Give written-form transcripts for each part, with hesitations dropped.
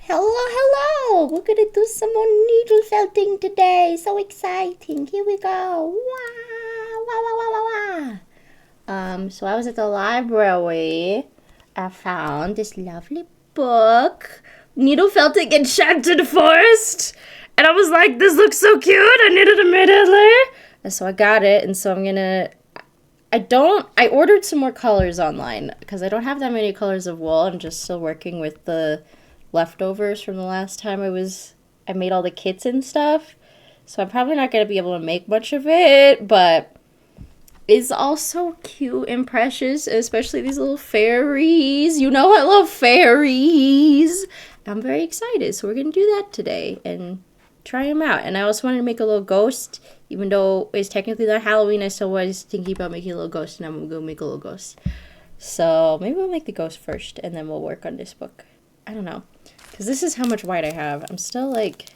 Hello, hello! We're gonna do some more needle felting today. So exciting! Here we go! Wow! Wow! Wow! Wow! Wow! Wow! So I was at the library. I found this lovely book, Needle Felting Enchanted Forest, and I was like, "This looks so cute! I need it immediately!" And so I got it, and so I'm gonna. I ordered some more colors online because I don't have that many colors of wool. I'm just still working with the leftovers from the last time I made all the kits and stuff. So I'm probably not going to be able to make much of it, but it's also cute and precious, especially these little fairies. You know I love fairies. I'm very excited. So we're going to do that today and try them out. And I also wanted to make a little ghost. Even though it's technically not Halloween, I still was thinking about making a little ghost, and I'm going to make a little ghost. So maybe we'll make the ghost first, and then we'll work on this book. I don't know. Because this is how much white I have. I'm still like,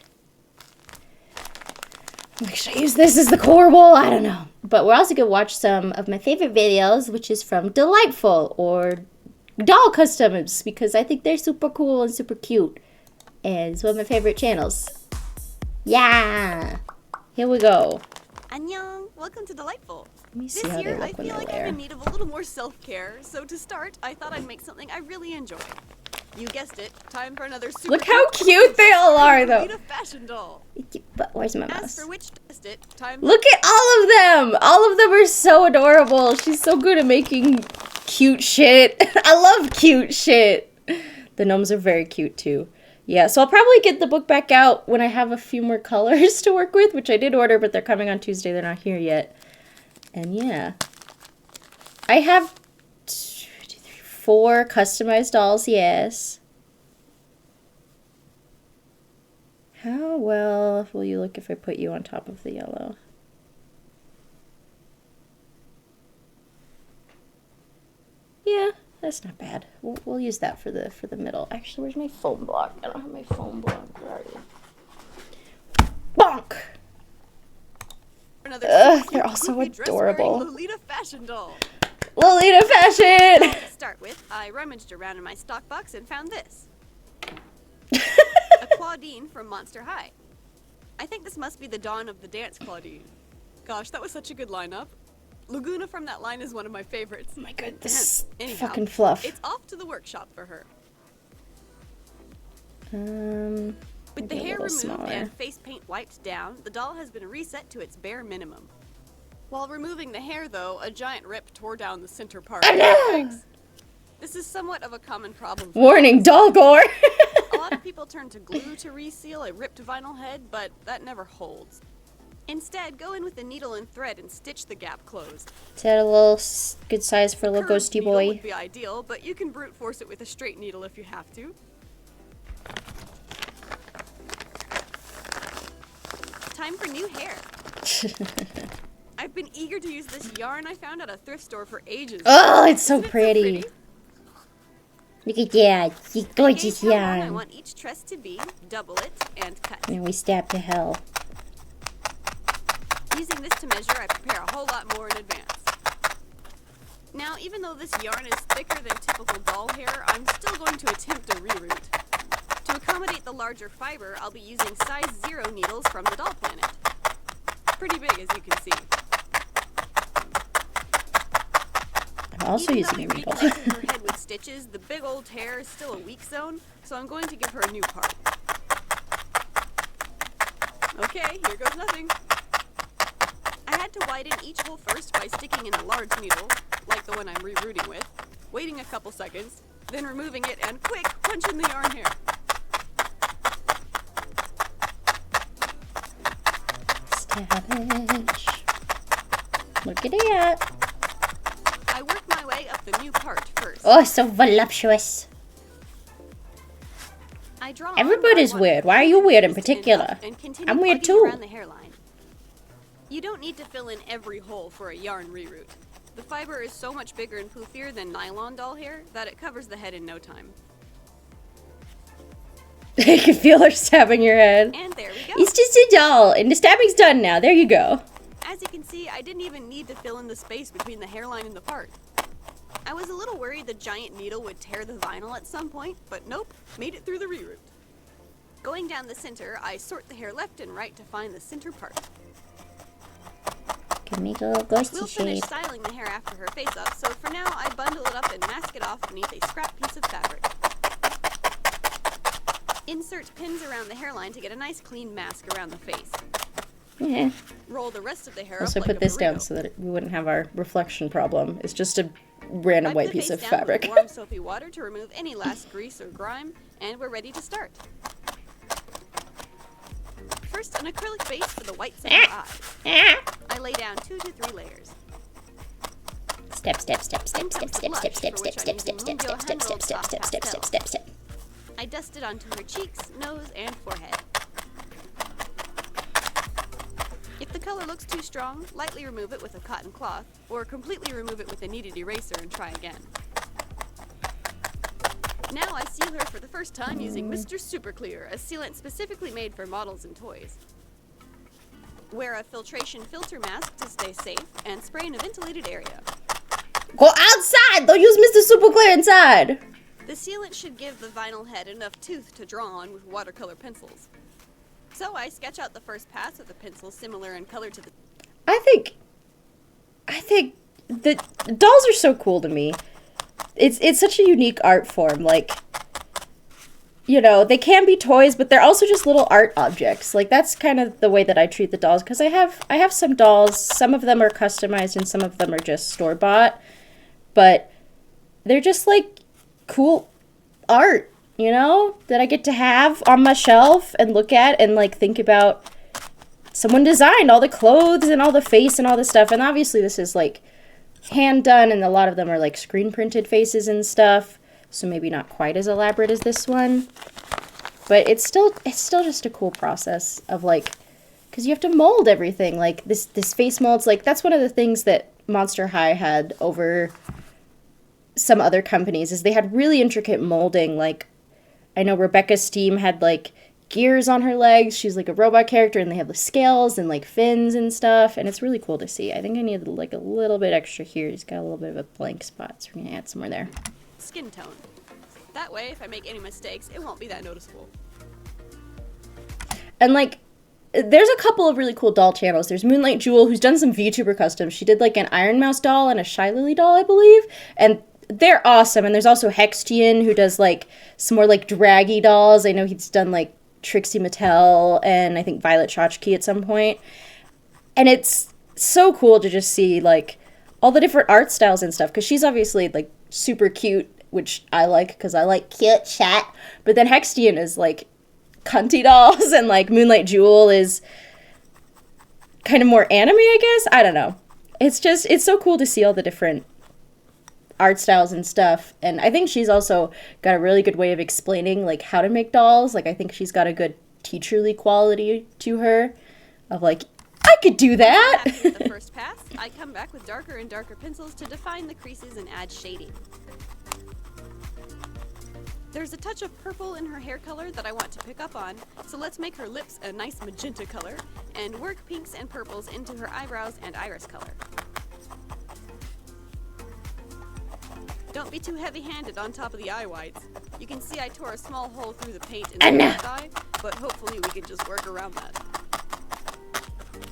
should I use this as the core wool? I don't know. But we're also going to watch some of my favorite videos, which is from Dollightful or Doll Customs, because I think they're super cool and super cute. And it's one of my favorite channels. Yeah! Here we go. Annyeong! Welcome to Dollightful. Let me see This how year, they I look when feel they're like I'm there. in need of a little more self-care, so to start, I thought I'd make something I really enjoy. You guessed it, time for another super Look how cute they all are, though. a fashion doll. But where's my As mouse? for which guessed it, time Look at all of them! All of them are so adorable. She's so good at making cute shit. I love cute shit. The gnomes are very cute, too. Yeah, so I'll probably get the book back out when I have a few more colors to work with, which I did order, but they're coming on Tuesday. They're not here yet. And yeah. I have 4 customized dolls, yes. How well will you look if I put you on top of the yellow? Yeah, that's not bad. We'll use that for the middle. Actually, where's my foam block? I don't have my foam block. Where are you? Bonk! another Ugh, cute, they're all so goofy dress-wearing adorable. Lolita fashion doll. Lolita fashion! To start with, I rummaged around in my stock box and found this. A Claudine from Monster High. I think this must be the dawn of the dance Claudine. Gosh, that was such a good lineup. Laguna from that line is one of my favorites. Oh my god, this Anyhow, fucking fluff. it's off to the workshop for her. Maybe With the a hair little removed smaller. and face paint wiped down, the doll has been reset to its bare minimum. While removing the hair, though, a giant rip tore down the center part of her legs. This is somewhat of a common problem. Warning, doll gore! A lot of people turn to glue to reseal a ripped vinyl head, but that never holds. Instead, go in with a needle and thread and stitch the gap closed. Is that a little good size for a little Curved ghosty needle boy? would be ideal, but you can brute force it with a straight needle if you have to. Time for new hair. I've been eager to use this yarn I found at a thrift store for ages. Oh, it's so Isn't it pretty. Look at that. You gorgeous Gauge how long I yarn. want each tress to be, double it, and cut. And we stab to hell. Using this to measure, I prepare a whole lot more in advance. Now, even though this yarn is thicker than typical doll hair, I'm still going to attempt a reroute. To accommodate the larger fiber, I'll be using size 0 needles from the Doll Planet. Pretty big, as you can see. I'm also Even though using we a needle. replated her head with stitches, the big old hair is still a weak zone, so I'm going to give her a new part. Okay, here goes nothing. I had to widen each hole first by sticking in a large needle, like the one I'm rerouting with, waiting a couple seconds, then removing it and quick, punch in the yarn hair. Savage. Look at that. I work my way up the new part first. Oh, so voluptuous. I draw Everybody's on where I weird. want Why are you weird in twist and particular? up and continue I'm weird plugging too. around the hairline. You don't need to fill in every hole for a yarn reroute. The fiber is so much bigger and poofier than nylon doll hair that it covers the head in no time. You can feel her stabbing your head. And there we go. It's just a doll, and the stabbing's done now. There you go. As you can see, I didn't even need to fill in the space between the hairline and the part. I was a little worried the giant needle would tear the vinyl at some point, but nope, made it through the reroute. Going down the center, I sort the hair left and right to find the center part. Can make a little ghosty We'll finish shape. styling the hair after her face up, so for now I bundle it up and mask it off beneath a scrap piece of fabric. Insert pins around the hairline to get a nice clean mask around the face. Yeah. Roll the rest of the hair Also up like put a this down burrito. so that we wouldn't have our reflection problem. It's just a random Wipe white the piece face of down fabric. with warm soapy water to remove any last grease or grime, and we're ready to start. First, an acrylic base for the whites of her eyes. I lay down 2 to 3 layers. Step, step, step, step, Then step, comes the step, blush, step, step, for which step, I'm step, using step, step, Mungo step, step, hand-rolled step, step, soft step, pastel. step, step. I dust it onto her cheeks, nose, and forehead. If the color looks too strong, lightly remove it with a cotton cloth, or completely remove it with a kneaded eraser and try again. Now I seal her for the first time using Mr. Super Clear, a sealant specifically made for models and toys. Wear a filtration filter mask to stay safe, and spray in a ventilated area. Go outside! Don't use Mr. Super Clear inside! The sealant should give the vinyl head enough tooth to draw on with watercolor pencils. So I sketch out the first pass with a pencil similar in color to the... I think the dolls are so cool to me. It's such a unique art form. Like, you know, they can be toys, but they're also just little art objects. Like, that's kind of the way that I treat the dolls, because I have some dolls. Some of them are customized and some of them are just store-bought, but they're just like cool art, you know, that I get to have on my shelf and look at and like think about. Someone designed all the clothes and all the face and all the stuff, and obviously this is like hand done, and a lot of them are like screen printed faces and stuff, so maybe not quite as elaborate as this one, but it's still just a cool process of like, because you have to mold everything. Like this face molds, like that's one of the things that Monster High had over some other companies, is they had really intricate molding. Like I know Rebecca's Steam had like gears on her legs. She's like a robot character, and they have the scales and like fins and stuff, and it's really cool to see. I think I need like a little bit extra here. He's got a little bit of a blank spot, so we're gonna add some more there. Skin tone. That way, if I make any mistakes, it won't be that noticeable. And like, there's a couple of really cool doll channels. There's Moonlight Jewel, who's done some VTuber customs. She did like an Iron Mouse doll and a Shy Lily doll, I believe, and they're awesome. And there's also Hextian, who does like some more like draggy dolls. I know he's done like Trixie Mattel and I think Violet Chachki at some point. And it's so cool to just see like all the different art styles and stuff, because she's obviously like super cute, which I like because I like cute chat. But then Hextian is like cunty dolls, and like Moonlight Jewel is kind of more anime, I guess. I don't know. It's so cool to see all the different art styles and stuff. And I think she's also got a really good way of explaining like how to make dolls. Like I think she's got a good teacherly quality to her of like, I could do that. After the first pass, I come back with darker and darker pencils to define the creases and add shading. There's a touch of purple in her hair color that I want to pick up on, so let's make her lips a nice magenta color and work pinks and purples into her eyebrows and iris color. Don't be too heavy-handed on top of the eye whites. You can see I tore a small hole through the paint in the left eye, but hopefully we can just work around that.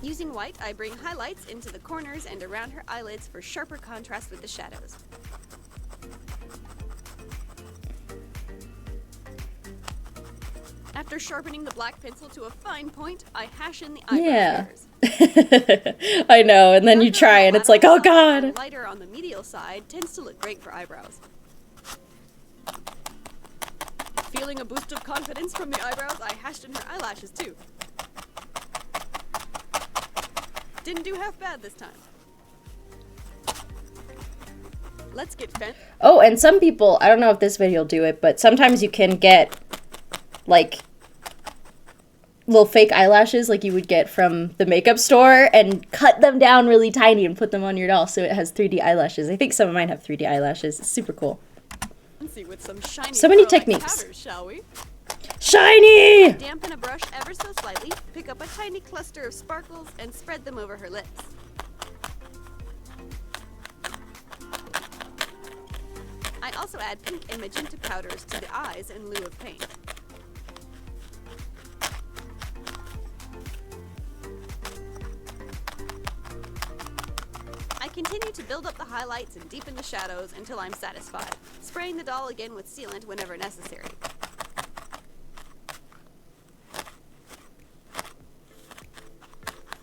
Using white, I bring highlights into the corners and around her eyelids for sharper contrast with the shadows. After sharpening the black pencil to a fine point, I hash in the eyebrow hairs. I know, and then you try and it's like, oh god! Lighter on the medial side tends to look great for eyebrows. Feeling a boost of confidence from the eyebrows, I hashed in her eyelashes too. Didn't do half bad this time. Let's get fancy. Oh, and some people, I don't know if this video will do it, but sometimes you can get like little fake eyelashes like you would get from the makeup store and cut them down really tiny and put them on your doll so it has 3D eyelashes. I think some of mine have 3D eyelashes. It's super cool. With some shiny so many techniques. Powders, shall we? Shiny! Dampen a brush ever so slightly, pick up a tiny cluster of sparkles and spread them over her lips. I also add pink and magenta powders to the eyes in lieu of paint. I continue to build up the highlights and deepen the shadows until I'm satisfied, spraying the doll again with sealant whenever necessary.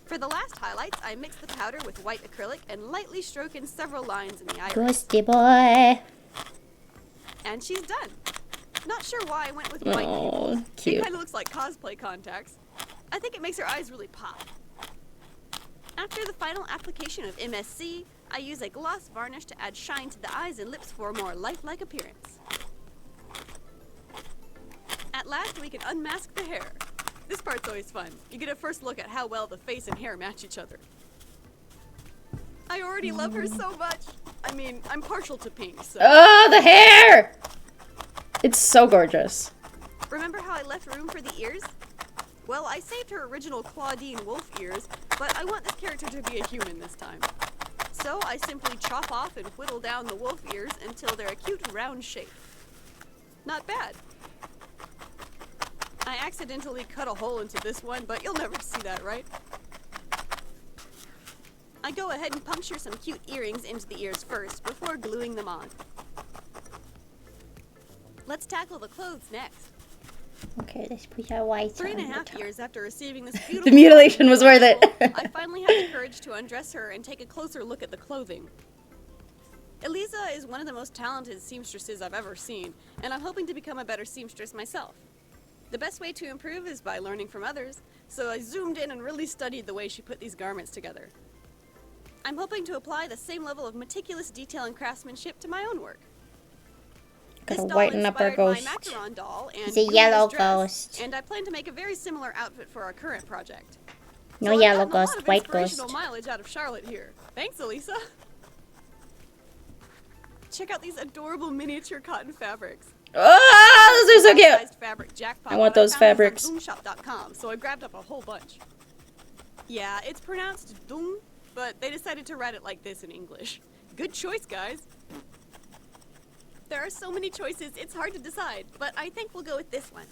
For the last highlights, I mix the powder with white acrylic and lightly stroke in several lines in the iris. Ghosty boy. And she's done. Not sure why I went with white. Oh, cute. It kind of looks like cosplay contacts. I think it makes her eyes really pop. After the final application of MSC, I use a gloss varnish to add shine to the eyes and lips for a more lifelike appearance. At last, we can unmask the hair. This part's always fun. You get a first look at how well the face and hair match each other. I already love her so much. I mean, I'm partial to pink, so... Oh, the hair! It's so gorgeous. Remember how I left room for the ears? Well, I saved her original Claudine wolf ears, but I want this character to be a human this time. So I simply chop off and whittle down the wolf ears until they're a cute round shape. Not bad. I accidentally cut a hole into this one, but you'll never see that, right? I go ahead and puncture some cute earrings into the ears first before gluing them on. Let's tackle the clothes next. Okay, let's put our whites on. 3.5 years after receiving this beautiful... The mutilation was worth it. I finally had the courage to undress her and take a closer look at the clothing. Eliza is one of the most talented seamstresses I've ever seen, and I'm hoping to become a better seamstress myself. The best way to improve is by learning from others, so I zoomed in and really studied the way she put these garments together. I'm hoping to apply the same level of meticulous detail and craftsmanship to my own work. Gotta whiten up our ghost. My macaron doll and He's a yellow dress, ghost. and I plan to make a very similar outfit for our current project. No So yellow I've gotten ghost, white a lot of inspirational ghost. mileage out of Charlotte here. Thanks, Elisa. Check out these adorable miniature cotton fabrics. Oh, those are so cute. Fabric jackpot I want those fabrics. on boomshop.com, so I grabbed up a whole bunch. Yeah, it's pronounced doom, but they decided to write it like this in English. Good choice, guys. There are so many choices, it's hard to decide, but I think we'll go with this one.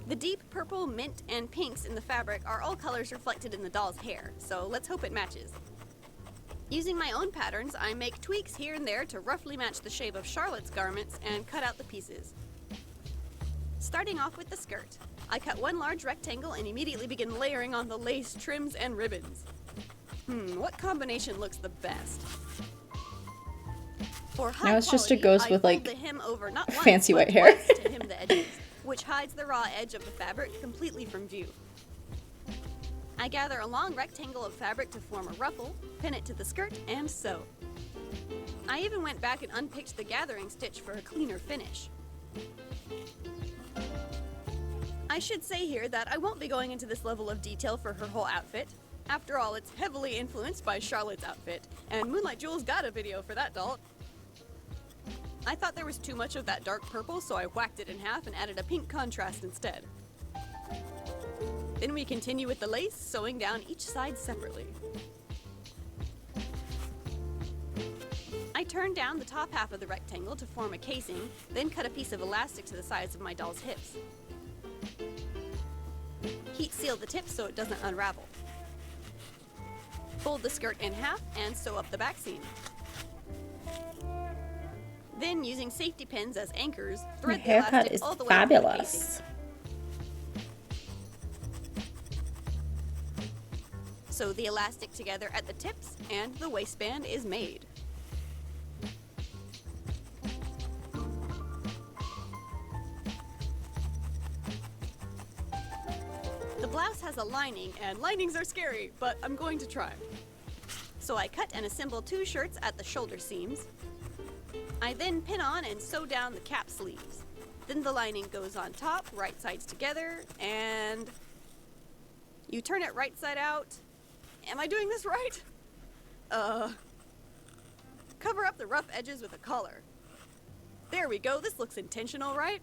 The deep purple, mint, and pinks in the fabric are all colors reflected in the doll's hair, so let's hope it matches. Using my own patterns, I make tweaks here and there to roughly match the shape of Charlotte's garments and cut out the pieces. Starting off with the skirt, I cut one large rectangle and immediately begin layering on the lace, trims, and ribbons. What combination looks the best? For high Now it's just a quality, ghost I with, fold like, the hem over not once, fancy but white hair. twice to hem the edges, which hides the raw edge of the fabric completely from view. I gather a long rectangle of fabric to form a ruffle, pin it to the skirt, and sew. I even went back and unpicked the gathering stitch for a cleaner finish. I should say here that I won't be going into this level of detail for her whole outfit. After all, it's heavily influenced by Charlotte's outfit, and Moonlight Jewel's got a video for that doll. I thought there was too much of that dark purple, so I whacked it in half and added a pink contrast instead. Then we continue with the lace, sewing down each side separately. I turned down the top half of the rectangle to form a casing, then cut a piece of elastic to the size of my doll's hips. Heat seal the tip so it doesn't unravel. Fold the skirt in half and sew up the back seam. Then, using safety pins as anchors, My thread the haircut elastic is all the way through the casing. fabulous. Sew the elastic together at the tips, and the waistband is made. The blouse has a lining, and linings are scary, but I'm going to try. So I cut and assemble 2 shirts at the shoulder seams. I then pin on and sew down the cap sleeves. Then the lining goes on top, right sides together, and you turn it right side out. Am I doing this right? Cover up the rough edges with a collar. There we go, this looks intentional, right?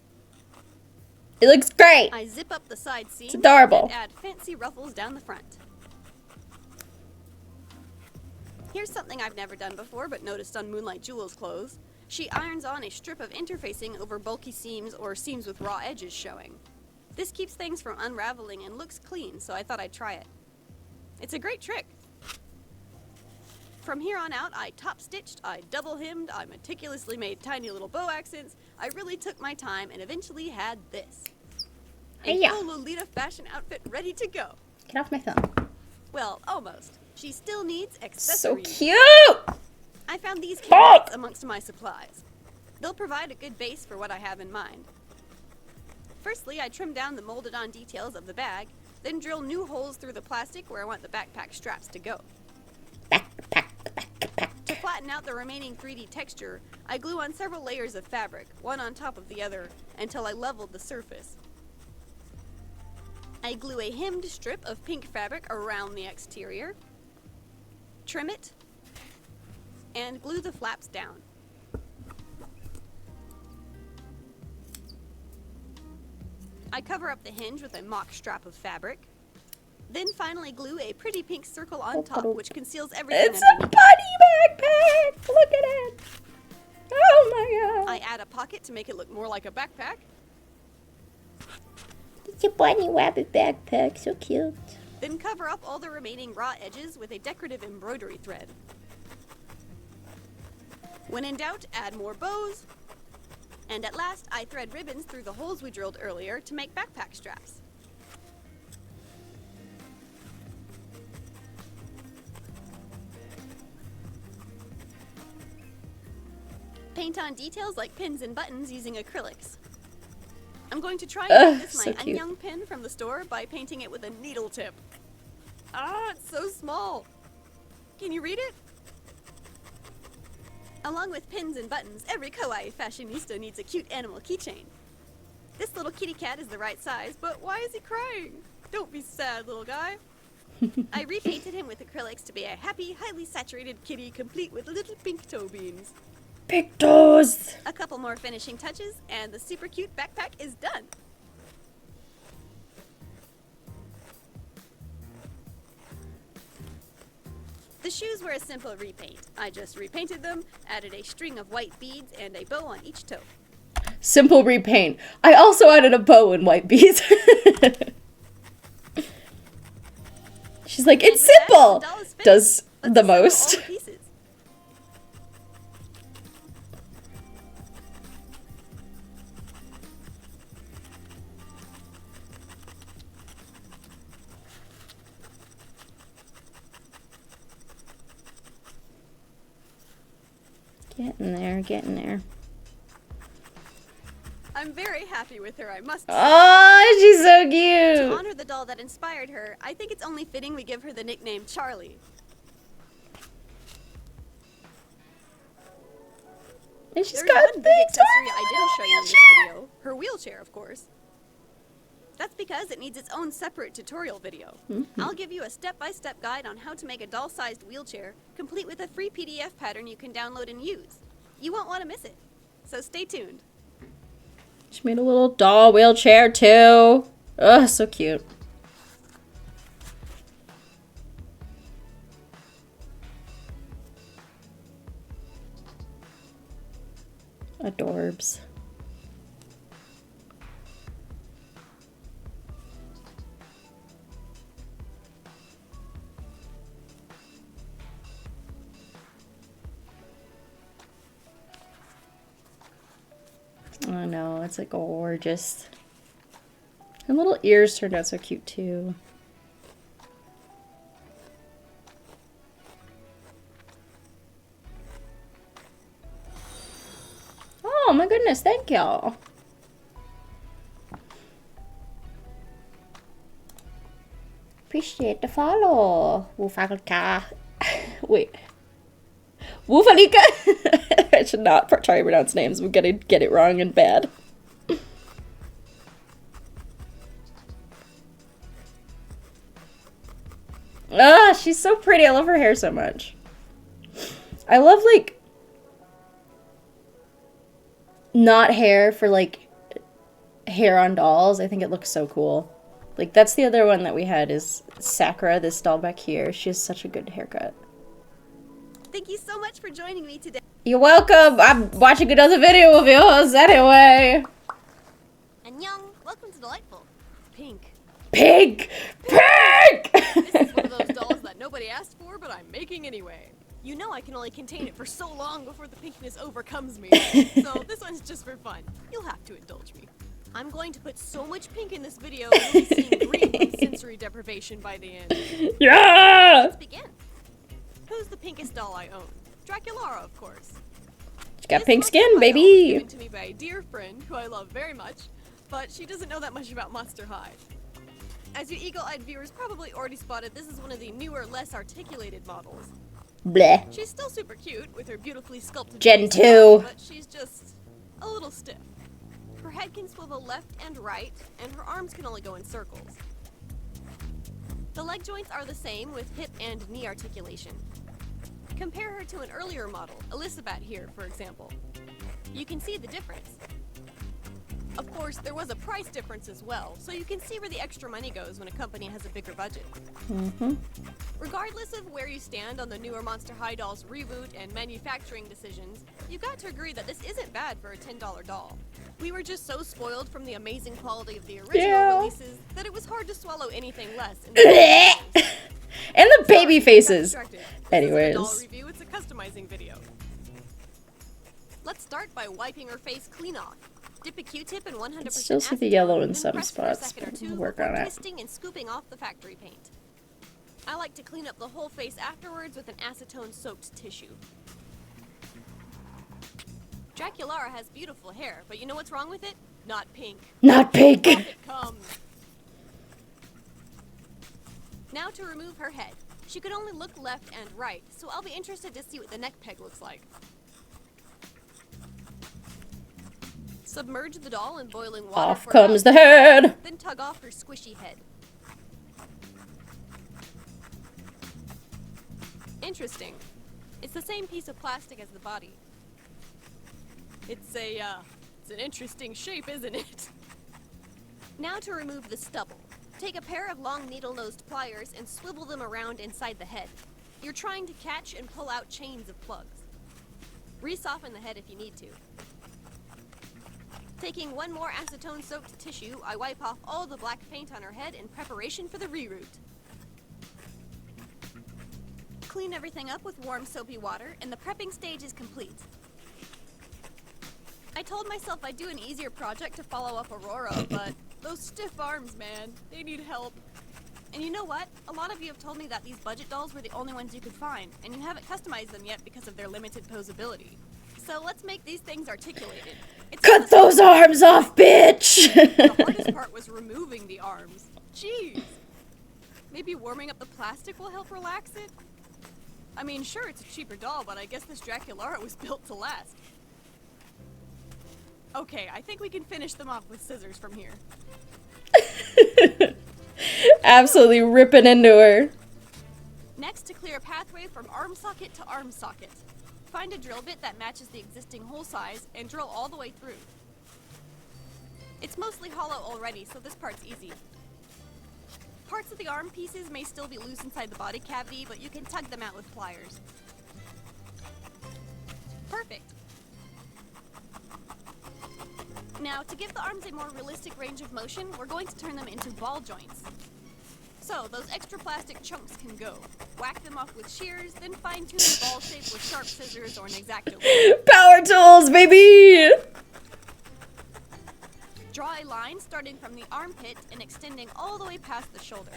It looks great. I zip up the side seam. It's adorable. And add fancy ruffles down the front. Here's something I've never done before but noticed on Moonlight Jewel's clothes. She irons on a strip of interfacing over bulky seams or seams with raw edges showing. This keeps things from unraveling and looks clean, so I thought I'd try it. It's a great trick. From here on out, I top stitched, I double hemmed, I meticulously made tiny little bow accents. I really took my time and eventually had this. A Hey-ya. full Lolita fashion outfit ready to go. Get off my thumb. Well, almost. She still needs So accessories. cute. I found these Fuck! candidates amongst my supplies. They'll provide a good base for what I have in mind. Firstly, I trim down the molded on details of the bag, then drill new holes through the plastic where I want the backpack straps to go. Backpack. To flatten out the remaining 3D texture, I glue on several layers of fabric, one on top of the other, until I leveled the surface. I glue a hemmed strip of pink fabric around the exterior, trim it, and glue the flaps down. I cover up the hinge with a mock strap of fabric, then finally glue a pretty pink circle on top, which conceals everything It's a underneath. bunny backpack. Look at it. Oh my god. I add a pocket to make it look more like a backpack. It's a bunny rabbit backpack. So cute. Then cover up all the remaining raw edges with a decorative embroidery thread. When in doubt, add more bows. And at last, I thread ribbons through the holes we drilled earlier to make backpack straps. Paint on details like pins and buttons using acrylics. I'm going to try and make this so my cute. Anyang pin from the store by painting it with a needle tip. Ah, it's so small. Can you read it? Along with pins and buttons, every kawaii fashionista needs a cute animal keychain. This little kitty cat is the right size, but why is he crying? Don't be sad, little guy. I repainted him with acrylics to be a happy, highly saturated kitty complete with little pink toe beans. Vidoes! A couple more finishing touches, and the super cute backpack is done. The shoes were a simple repaint. I just repainted them, added a string of white beads, and a bow on each toe. Simple repaint. I also added a bow and white beads. She's like, it's simple! Does the most. Getting there, getting there. I'm very happy with her, I must say. Oh, she's so cute! To honor the doll that inspired her, I think it's only fitting we give her the nickname Charlie. And she's There's got one big accessory I didn't show you in this video. Her wheelchair, of course. That's because it needs its own separate tutorial video. I'll give you a step-by-step guide on how to make a doll-sized wheelchair, complete with a free PDF pattern you can download and use. You won't want to miss it. So stay tuned. She made a little doll wheelchair too. Ugh, so cute. Adorbs. I know, it's like gorgeous. Her little ears turned out so cute too. Oh my goodness, thank y'all. Appreciate the follow. Woofalika. Wait. Woofalika? I should not try to pronounce names. I'm gonna get it wrong and bad. Ah, she's so pretty. I love her hair so much. I love, like, not hair for, like, hair on dolls. I think it looks so cool. Like, that's the other one that we had is Sakura, this doll back here. She has such a good haircut. Thank you so much for joining me today. You're welcome. I'm watching another video of yours anyway. Annyeong. Welcome to Delightful. Pink. Pink! Pink! This is one of those dolls that nobody asked for, but I'm making anyway. You know I can only contain it for so long before the pinkness overcomes me. So this one's just for fun. You'll have to indulge me. I'm going to put so much pink in this video, you'll be seeing green with sensory deprivation by the end. Yeah! Let's begin. Who's the pinkest doll I own? Draculara, of course. She got This pink monster skin, high doll was baby. given to me by a dear friend who I love very much, but she doesn't know that much about Monster High. As you eagle-eyed viewers probably already spotted, this is one of the newer, less articulated models. Bleh. She's still super cute with her beautifully sculpted Gen face, 2. but she's just a little stiff. Her head can swivel left and right, and her arms can only go in circles. The leg joints are the same with hip and knee articulation. Compare her to an earlier model, Elizabeth here, for example. You can see the difference. Of course, there was a price difference as well, so you can see where the extra money goes when a company has a bigger budget. Regardless of where you stand on the newer Monster High dolls reboot and manufacturing decisions, you've got to agree that this isn't bad for a $10 doll. We were just so spoiled from the amazing quality of the original releases that it was hard to swallow anything less. And the baby faces. Anyways. Doll review, it's a customizing video. Let's start by wiping her face clean off. Dip a Q-tip in 100% Still see the acetone, yellow in then some press for a spots, second or but two we'll work before on it. twisting and scooping off the factory paint. I like to clean up the whole face afterwards with an acetone-soaked tissue. Draculara has beautiful hair, but you know what's wrong with it? Not pink. Not pink. Off it comes. Now to remove her head. She could only look left and right, so I'll be interested to see what the neck peg looks like. Submerge the doll in boiling water. Off for comes about the head. Then tug off her squishy head. Interesting. It's the same piece of plastic as the body. It's an interesting shape, isn't it? Now to remove the stubble. Take a pair of long needle-nosed pliers and swivel them around inside the head. You're trying to catch and pull out chains of plugs. Re-soften the head if you need to. Taking one more acetone-soaked tissue, I wipe off all the black paint on her head in preparation for the reroute. Clean everything up with warm soapy water, and the prepping stage is complete. I told myself I'd do an easier project to follow up Aurora, but those stiff arms, man, they need help. And you know what? A lot of you have told me that these budget dolls were the only ones you could find, and you haven't customized them yet because of their limited posability. So let's make these things articulated. Cut those arms off, bitch! The hardest part was removing the arms. Jeez. Maybe warming up the plastic will help relax it? I mean, sure, it's a cheaper doll, but I guess this Draculara was built to last. Okay, I think we can finish them off with scissors from here. Absolutely ripping into her. Next, to clear a pathway from arm socket to arm socket. Find a drill bit that matches the existing hole size and drill all the way through. It's mostly hollow already, so this part's easy. Parts of the arm pieces may still be loose inside the body cavity, but you can tug them out with pliers. Perfect. Now, to give the arms a more realistic range of motion, we're going to turn them into ball joints. So, those extra plastic chunks can go. Whack them off with shears, then fine-tune the ball shape with sharp scissors or an X-Acto blade. Power tools, baby! Draw a line starting from the armpit and extending all the way past the shoulder.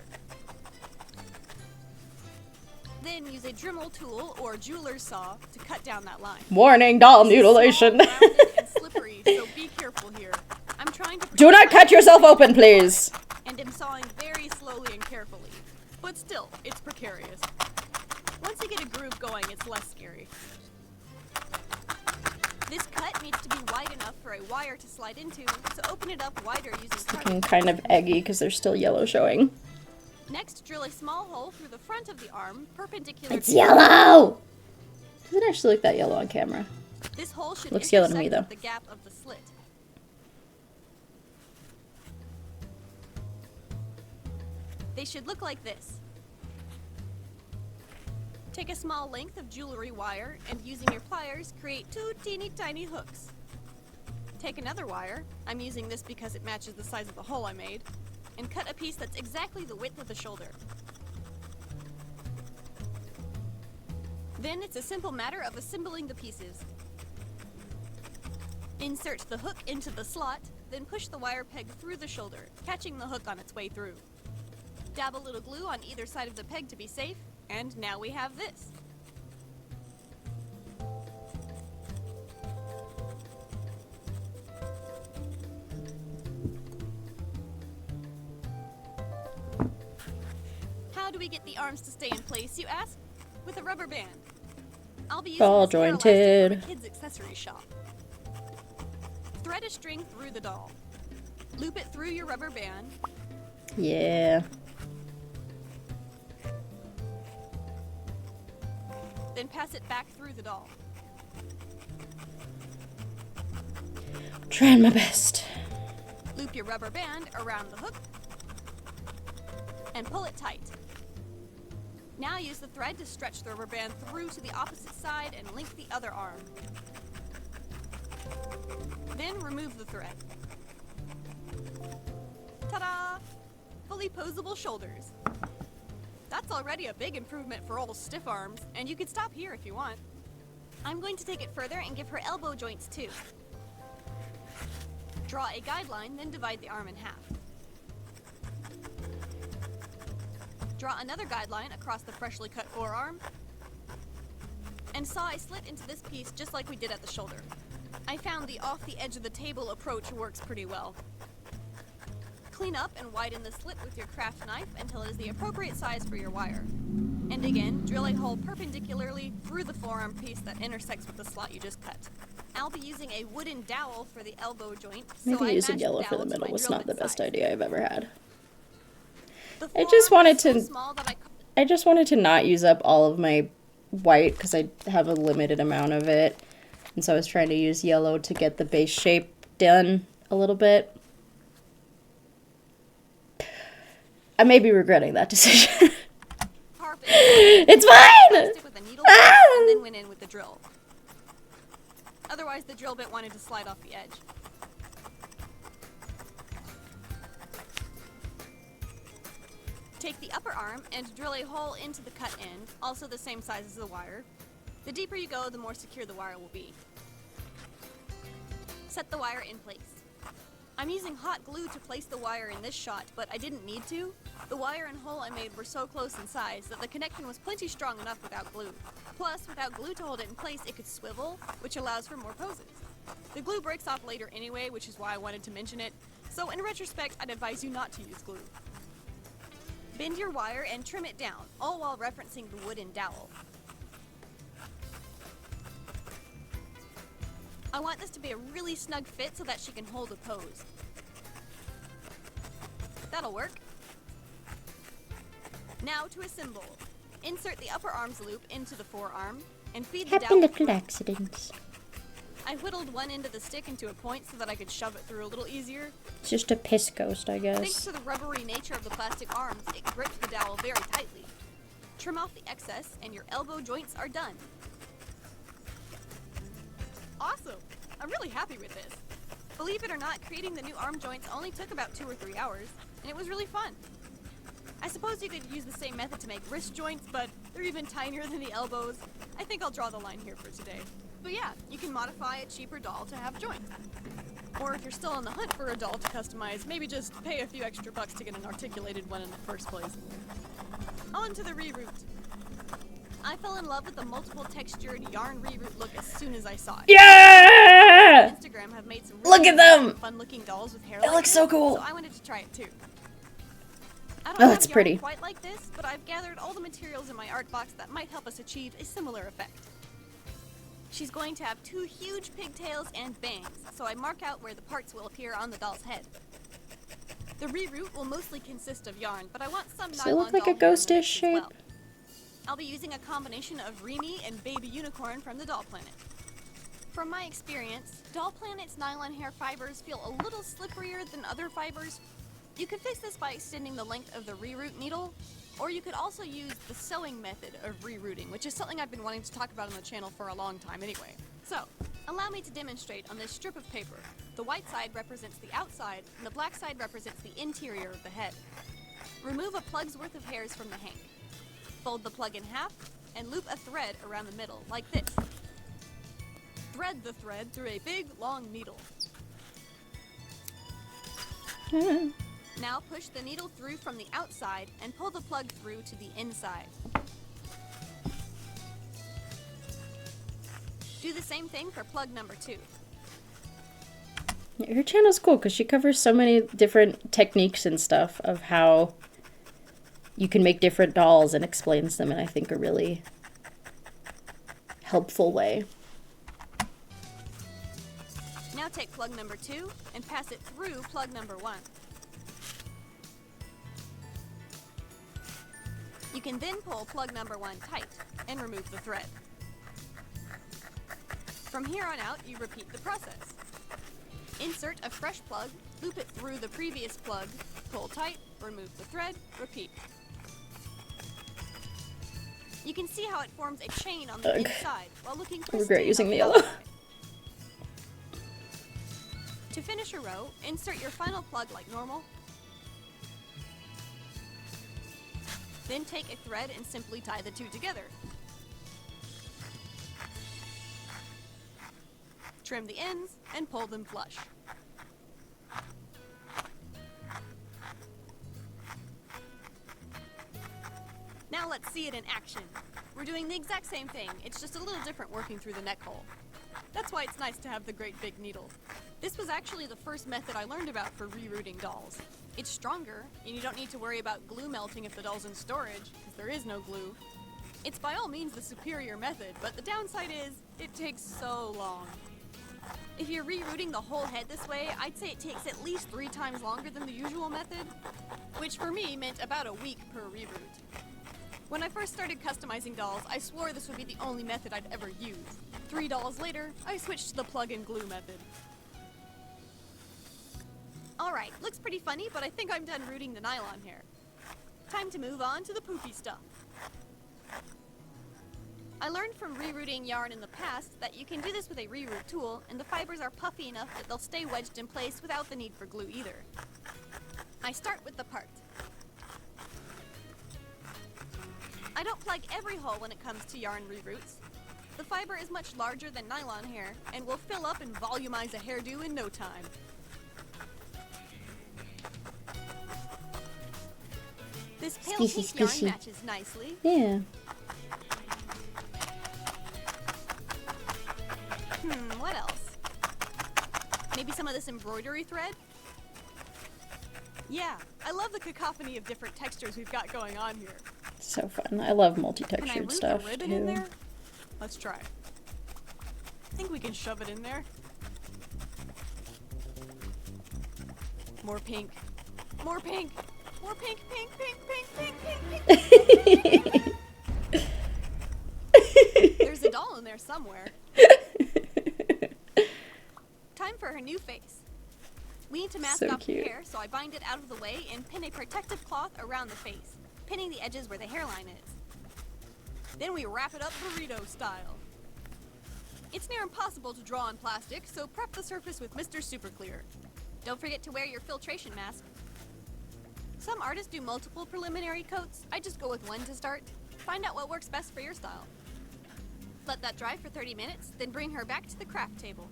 Then use a Dremel tool or jeweler's saw to cut down that line. Warning, doll mutilation. It's small, rounded, and slippery, so be careful here. I'm trying to Do not cut yourself open, please. And am sawing very slowly and carefully. But still, it's precarious. Once you get a groove going, it's less scary. This cut needs to be wide enough for a wire to slide into, so open it up wider using Looking kind of eggy because there's still yellow showing. Next, drill a small hole through the front of the arm, perpendicular It's yellow! Doesn't actually look that yellow on camera. This hole should Looks yellow to me, intersect though. the gap of the slit. They should look like this. Take a small length of jewelry wire and using your pliers, create 2 teeny tiny hooks. Take another wire, I'm using this because it matches the size of the hole I made, and cut a piece that's exactly the width of the shoulder. Then it's a simple matter of assembling the pieces. Insert the hook into the slot, then push the wire peg through the shoulder, catching the hook on its way through. Dab a little glue on either side of the peg to be safe, and now we have this. How do we get the arms to stay in place, you ask? With a rubber band. I'll be using Ball this hair elastic jointed. from a kid's accessory shop. Thread a string through the doll. Loop it through your rubber band. Yeah. Then pass it back through the doll. Trying my best. Loop your rubber band around the hook and pull it tight. Now use the thread to stretch the rubber band through to the opposite side and link the other arm. Then remove the thread. Ta-da! Fully posable shoulders. That's already a big improvement for old stiff arms, and you could stop here if you want. I'm going to take it further and give her elbow joints too. Draw a guideline, then divide the arm in half. Draw another guideline across the freshly cut forearm, and saw a slit into this piece just like we did at the shoulder. I found the off the edge of the table approach works pretty well. Clean up and widen the slit with your craft knife until it is the appropriate size for your wire. And again, drill a hole perpendicularly through the forearm piece that intersects with the slot you just cut. I'll be using a wooden dowel for the elbow joint, so Maybe I using matched yellow the for the dowel to middle my was drill not the bit best size. idea I've ever had. The I just forearm wanted is so to- small that I just wanted to not use up all of my white because I have a limited amount of it. And so I was trying to use yellow to get the base shape done a little bit. I may be regretting that decision. Perfect. It's fine! Stick with the needle and then went in with the drill. Otherwise, the drill bit wanted to slide off the edge. Take the upper arm and drill a hole into the cut end, also the same size as the wire. The deeper you go, the more secure the wire will be. Set the wire in place. I'm using hot glue to place the wire in this shot, but I didn't need to. The wire and hole I made were so close in size that the connection was plenty strong enough without glue. Plus, without glue to hold it in place, it could swivel, which allows for more poses. The glue breaks off later anyway, which is why I wanted to mention it, so in retrospect, I'd advise you not to use glue. Bend your wire and trim it down, all while referencing the wooden dowel. I want this to be a really snug fit so that she can hold a pose. That'll work. Now to assemble. Insert the upper arm's loop into the forearm and feed the dowel. Happy little accidents. I whittled one end of the stick into a point so that I could shove it through a little easier. It's just a piss ghost, I Thanks guess. to the rubbery nature of the plastic arms, it grips the dowel very tightly. Trim off the excess and your elbow joints are done. Awesome! I'm really happy with this. Believe it or not, creating the new arm joints only took about 2 or 3 hours, and it was really fun. I suppose you could use the same method to make wrist joints, but they're even tinier than the elbows. I think I'll draw the line here for today. But yeah, you can modify a cheaper doll to have joints. Or if you're still on the hunt for a doll to customize, maybe just pay a few extra bucks to get an articulated one in the first place. On to the reroute. I fell in love with the multiple textured yarn reroute look as soon as I saw it. Yeah! Instagram have made some Look at them! fun-looking dolls with hair It like looks this, so cool. so I wanted to try it too. I don't Oh, have that's yarn pretty. quite like this, but I've gathered all the materials in my art box that might help us achieve a similar effect. She's going to have 2 huge pigtails and bangs, so I mark out where the parts will appear on the doll's head. The reroute will mostly consist of yarn, but I want some Does it nylon look like doll a hair in the mix ghostish as shape? well. I'll be using a combination of Remy and Baby Unicorn from the Doll Planet. From my experience, Doll Planet's nylon hair fibers feel a little slipperier than other fibers. You can fix this by extending the length of the reroute needle, or you could also use the sewing method of rerouting, which is something I've been wanting to talk about on the channel for a long time anyway. So, allow me to demonstrate on this strip of paper. The white side represents the outside, and the black side represents the interior of the head. Remove a plug's worth of hairs from the hank. Fold the plug in half, and loop a thread around the middle, like this. Thread the thread through a big, long needle. Now push the needle through from the outside and pull the plug through to the inside. Do the same thing for plug number 2. Her channel's cool because she covers so many different techniques and stuff of how you can make different dolls and explains them in, I think, a really helpful way. Now take plug number 2 and pass it through plug number 1. You can then pull plug number 1 tight and remove the thread. From here on out, you repeat the process. Insert a fresh plug, loop it through the previous plug, pull tight, remove the thread, repeat. You can see how it forms a chain on the inside while looking I regret pristine using on the the yellow. outside. To finish a row, insert your final plug like normal. Then take a thread and simply tie the 2 together. Trim the ends and pull them flush. Now let's see it in action. We're doing the exact same thing, it's just a little different working through the neck hole. That's why it's nice to have the great big needle. This was actually the first method I learned about for rerouting dolls. It's stronger, and you don't need to worry about glue melting if the doll's in storage, because there is no glue. It's by all means the superior method, but the downside is, it takes so long. If you're rerouting the whole head this way, I'd say it takes at least 3 times longer than the usual method, which for me meant about a week per reroute. When I first started customizing dolls, I swore this would be the only method I'd ever use. 3 dolls later, I switched to the plug and glue method. Alright, looks pretty funny, but I think I'm done rooting the nylon hair. Time to move on to the poopy stuff. I learned from rerouting yarn in the past that you can do this with a reroute tool, and the fibers are puffy enough that they'll stay wedged in place without the need for glue either. I start with the part. I don't plug every hole when it comes to yarn reroutes. The fiber is much larger than nylon hair and will fill up and volumize a hairdo in no time. This pale pink yarn matches nicely. Yeah. What else? Maybe some of this embroidery thread? Yeah, I love the cacophony of different textures we've got going on here. So fun. I love Can I multi-textured root stuff the ribbon too. in there? Let's try. I think we can shove it in there. More pink. More pink. More pink, pink, pink, pink, pink, pink, pink, pink. There's a doll in there somewhere. Time for her new face. We need to mask So off cute. the hair, so I bind it out of the way and pin a protective cloth around the face, pinning the edges where the hairline is. Then we wrap it up burrito style. It's near impossible to draw on plastic, so prep the surface with Mr. Super Clear. Don't forget to wear your filtration mask. Some artists do multiple preliminary coats. I just go with one to start. Find out what works best for your style. Let that dry for 30 minutes, then bring her back to the craft table.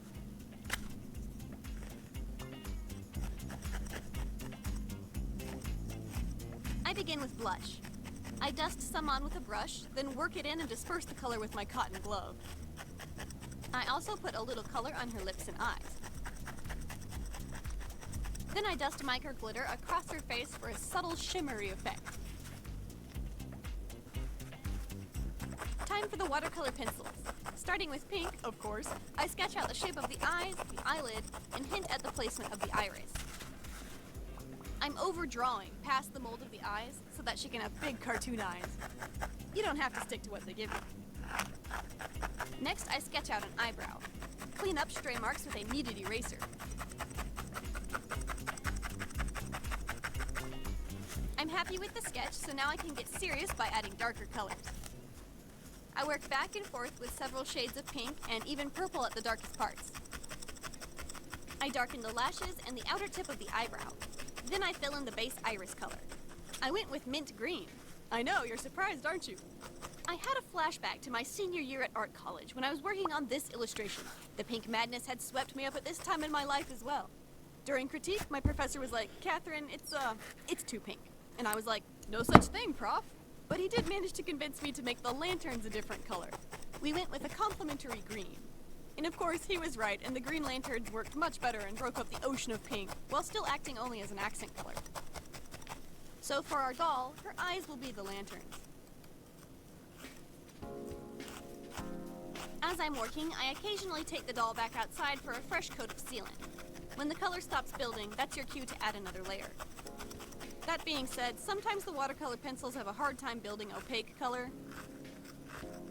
I begin with blush. I dust some on with a brush, then work it in and disperse the color with my cotton glove. I also put a little color on her lips and eyes. Then I dust micro glitter across her face for a subtle shimmery effect. Time for the watercolor pencils. Starting with pink, of course, I sketch out the shape of the eyes, the eyelid, and hint at the placement of the iris. I'm overdrawing past the mold of the eyes so that she can have big cartoon eyes. You don't have to stick to what they give you. Next, I sketch out an eyebrow. Clean up stray marks with a kneaded eraser. I'm happy with the sketch, so now I can get serious by adding darker colors. I work back and forth with several shades of pink and even purple at the darkest parts. I darken the lashes and the outer tip of the eyebrow. Then I fill in the base iris color. I went with mint green. I know, you're surprised, aren't you? I had a flashback to my senior year at art college when I was working on this illustration. The pink madness had swept me up at this time in my life as well. During critique, my professor was like, "Catherine, it's too pink." And I was like, "No such thing, prof." But he did manage to convince me to make the lanterns a different color. We went with a complementary green. And of course, he was right, and the green lanterns worked much better and broke up the ocean of pink, while still acting only as an accent color. So for our doll, her eyes will be the lanterns. As I'm working, I occasionally take the doll back outside for a fresh coat of sealant. When the color stops building, that's your cue to add another layer. That being said, sometimes the watercolor pencils have a hard time building opaque color.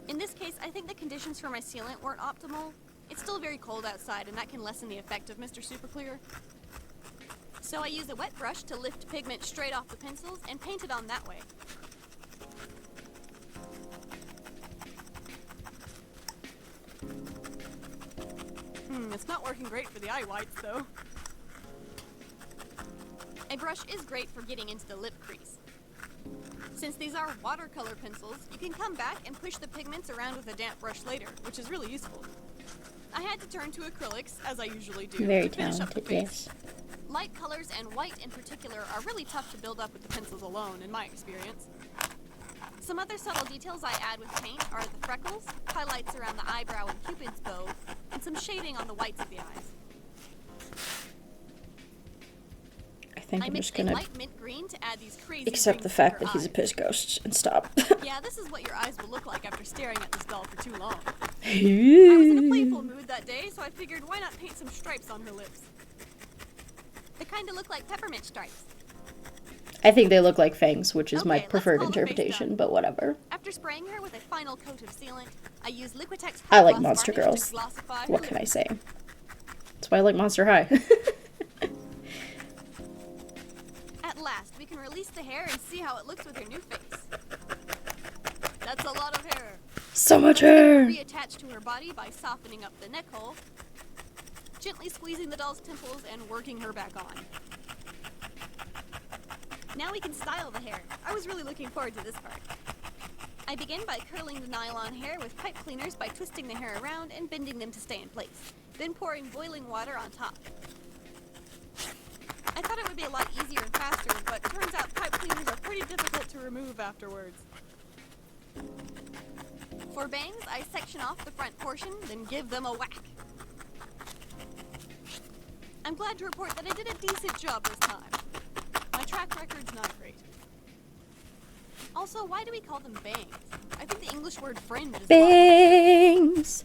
In this case, I think the conditions for my sealant weren't optimal. It's still very cold outside, and that can lessen the effect of Mr. Super Clear. So I use a wet brush to lift pigment straight off the pencils and paint it on that way. It's not working great for the eye whites, though. A brush is great for getting into the lip crease. Since these are watercolor pencils, you can come back and push the pigments around with a damp brush later, which is really useful. I had to turn to acrylics, as I usually do, Very to finish up the talented, face. yes. Light colors and white in particular are really tough to build up with the pencils alone, in my experience. Some other subtle details I add with paint are the freckles, highlights around the eyebrow and Cupid's bow, and some shading on the whites of the eyes. I think I I'm mixed just a gonna light mint green to add these crazy accept rings the to fact her that he's a eyes. piss ghost and stop. Yeah, this is what your eyes will look like after staring at this doll for too long. I was in a playful mood that day, so I figured why not paint some stripes on her lips. They kind of look like peppermint stripes. I think they look like fangs, which is my Okay, let's preferred call the face interpretation, done. but whatever. After spraying her with a final coat of sealant, I use Liquitex I High like Gloss Monster Varnish Girls. to glossify What her can I lips. say? That's why I like Monster High. At last, we can release the hair and see how it looks with her new face. That's a lot of hair. So much Let's get her hair! reattached to her body by softening up the neck hole, gently squeezing the doll's temples, and working her back on. Now we can style the hair. I was really looking forward to this part. I begin by curling the nylon hair with pipe cleaners by twisting the hair around and bending them to stay in place, then pouring boiling water on top. I thought it would be a lot easier and faster, but turns out pipe cleaners are pretty difficult to remove afterwards. For bangs, I section off the front portion, then give them a whack. I'm glad to report that I did a decent job this time. My track record's not great. Also, why do we call them bangs? I think the English word fringe is Bangs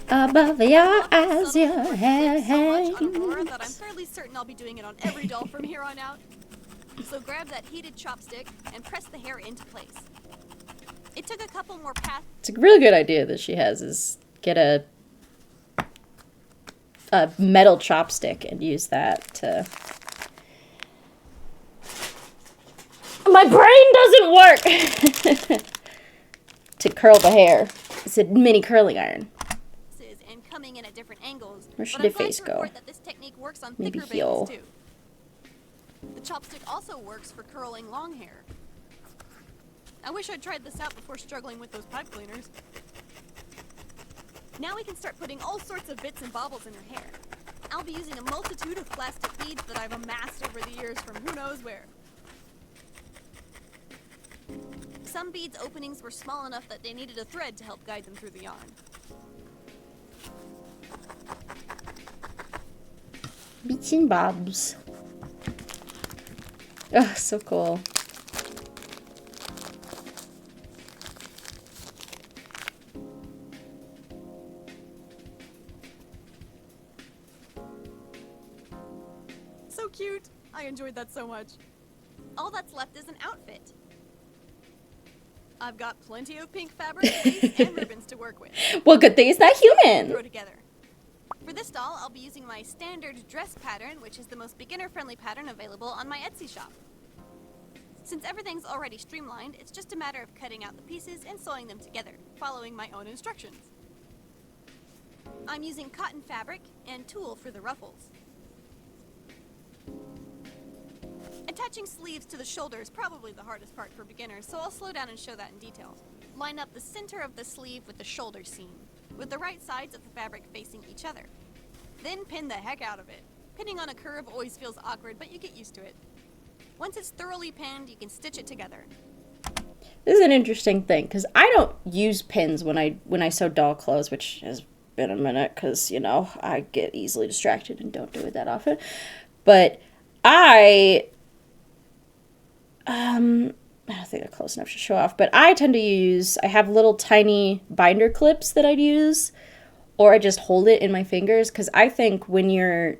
above your eyes, your hair so much on Aurora hangs. that I'm fairly certain I'll be doing it on every doll from here on out. So grab that heated chopstick and press the hair into place. It took a couple more passes. It's a really good idea that she has is get a metal chopstick and use that to... My brain doesn't work! To curl the hair. It's a mini curling iron. And coming in at different angles. Where should But I'm the glad face to go? report that this technique works on Maybe thicker heel. bangs too. The chopstick also works for curling long hair. I wish I'd tried this out before struggling with those pipe cleaners. Now we can start putting all sorts of bits and baubles in her hair. I'll be using a multitude of plastic beads that I've amassed over the years from who knows where. Some beads' openings were small enough that they needed a thread to help guide them through the yarn. Beats and bobs. Oh, so cool. So cute! I enjoyed that so much. All that's left is an outfit. I've got plenty of pink fabric, lace, and ribbons to work with. Well, good thing it's not Throw human. together. For this doll, I'll be using my standard dress pattern, which is the most beginner-friendly pattern available on my Etsy shop. Since everything's already streamlined, it's just a matter of cutting out the pieces and sewing them together, following my own instructions. I'm using cotton fabric and tulle for the ruffles. Attaching sleeves to the shoulder is probably the hardest part for beginners, so I'll slow down and show that in detail. Line up the center of the sleeve with the shoulder seam, with the right sides of the fabric facing each other. Then pin the heck out of it. Pinning on a curve always feels awkward, but you get used to it. Once it's thoroughly pinned, you can stitch it together. This is an interesting thing, because I don't use pins when I sew doll clothes, which has been a minute, because, you know, I get easily distracted and don't do it that often. But I don't think they're close enough to show off, but I tend to use, I have little tiny binder clips that I'd use, or I just hold it in my fingers, because I think when you're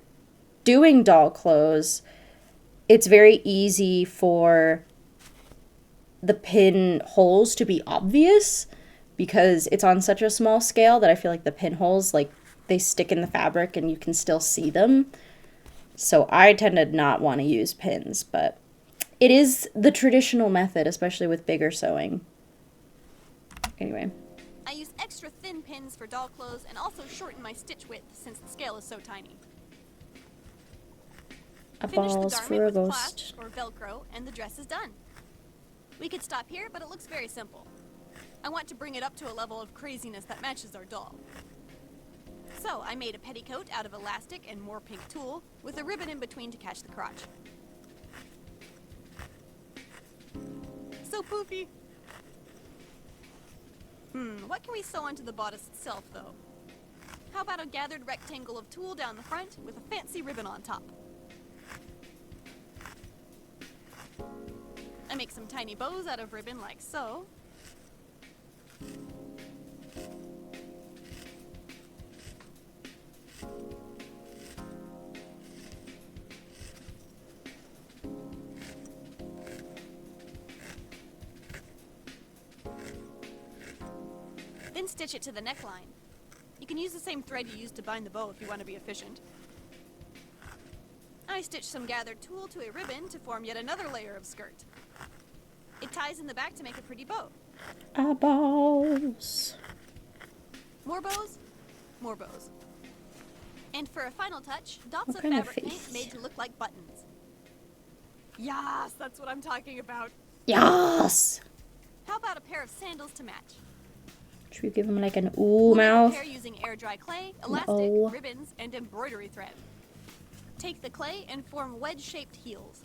doing doll clothes, it's very easy for the pin holes to be obvious, because it's on such a small scale that I feel like the pinholes, like, they stick in the fabric and you can still see them. So I tend to not want to use pins, but it is the traditional method, especially with bigger sewing. Anyway. I use extra thin pins for doll clothes and also shorten my stitch width since the scale is so tiny. A Finish the balls garment for a with ghost. clasps or Velcro and the dress is done. We could stop here, but it looks very simple. I want to bring it up to a level of craziness that matches our doll. So I made a petticoat out of elastic and more pink tulle with a ribbon in between to catch the crotch. So poofy. What can we sew onto the bodice itself, though? How about a gathered rectangle of tulle down the front with a fancy ribbon on top? I make some tiny bows out of ribbon like so. Then stitch it to the neckline. You can use the same thread you used to bind the bow if you want to be efficient. I stitched some gathered tulle to a ribbon to form yet another layer of skirt. It ties in the back to make a pretty bow. Bows. More bows, more bows. And for a final touch, dots What of kind of fabric paint face? made to look like buttons. Yes, that's what I'm talking about. Yes! How about a pair of sandals to match? Should we give him like an ooh We'll make a mouth? pair using air dry clay, elastic, No. ribbons, and embroidery thread. Take the clay and form wedge-shaped heels.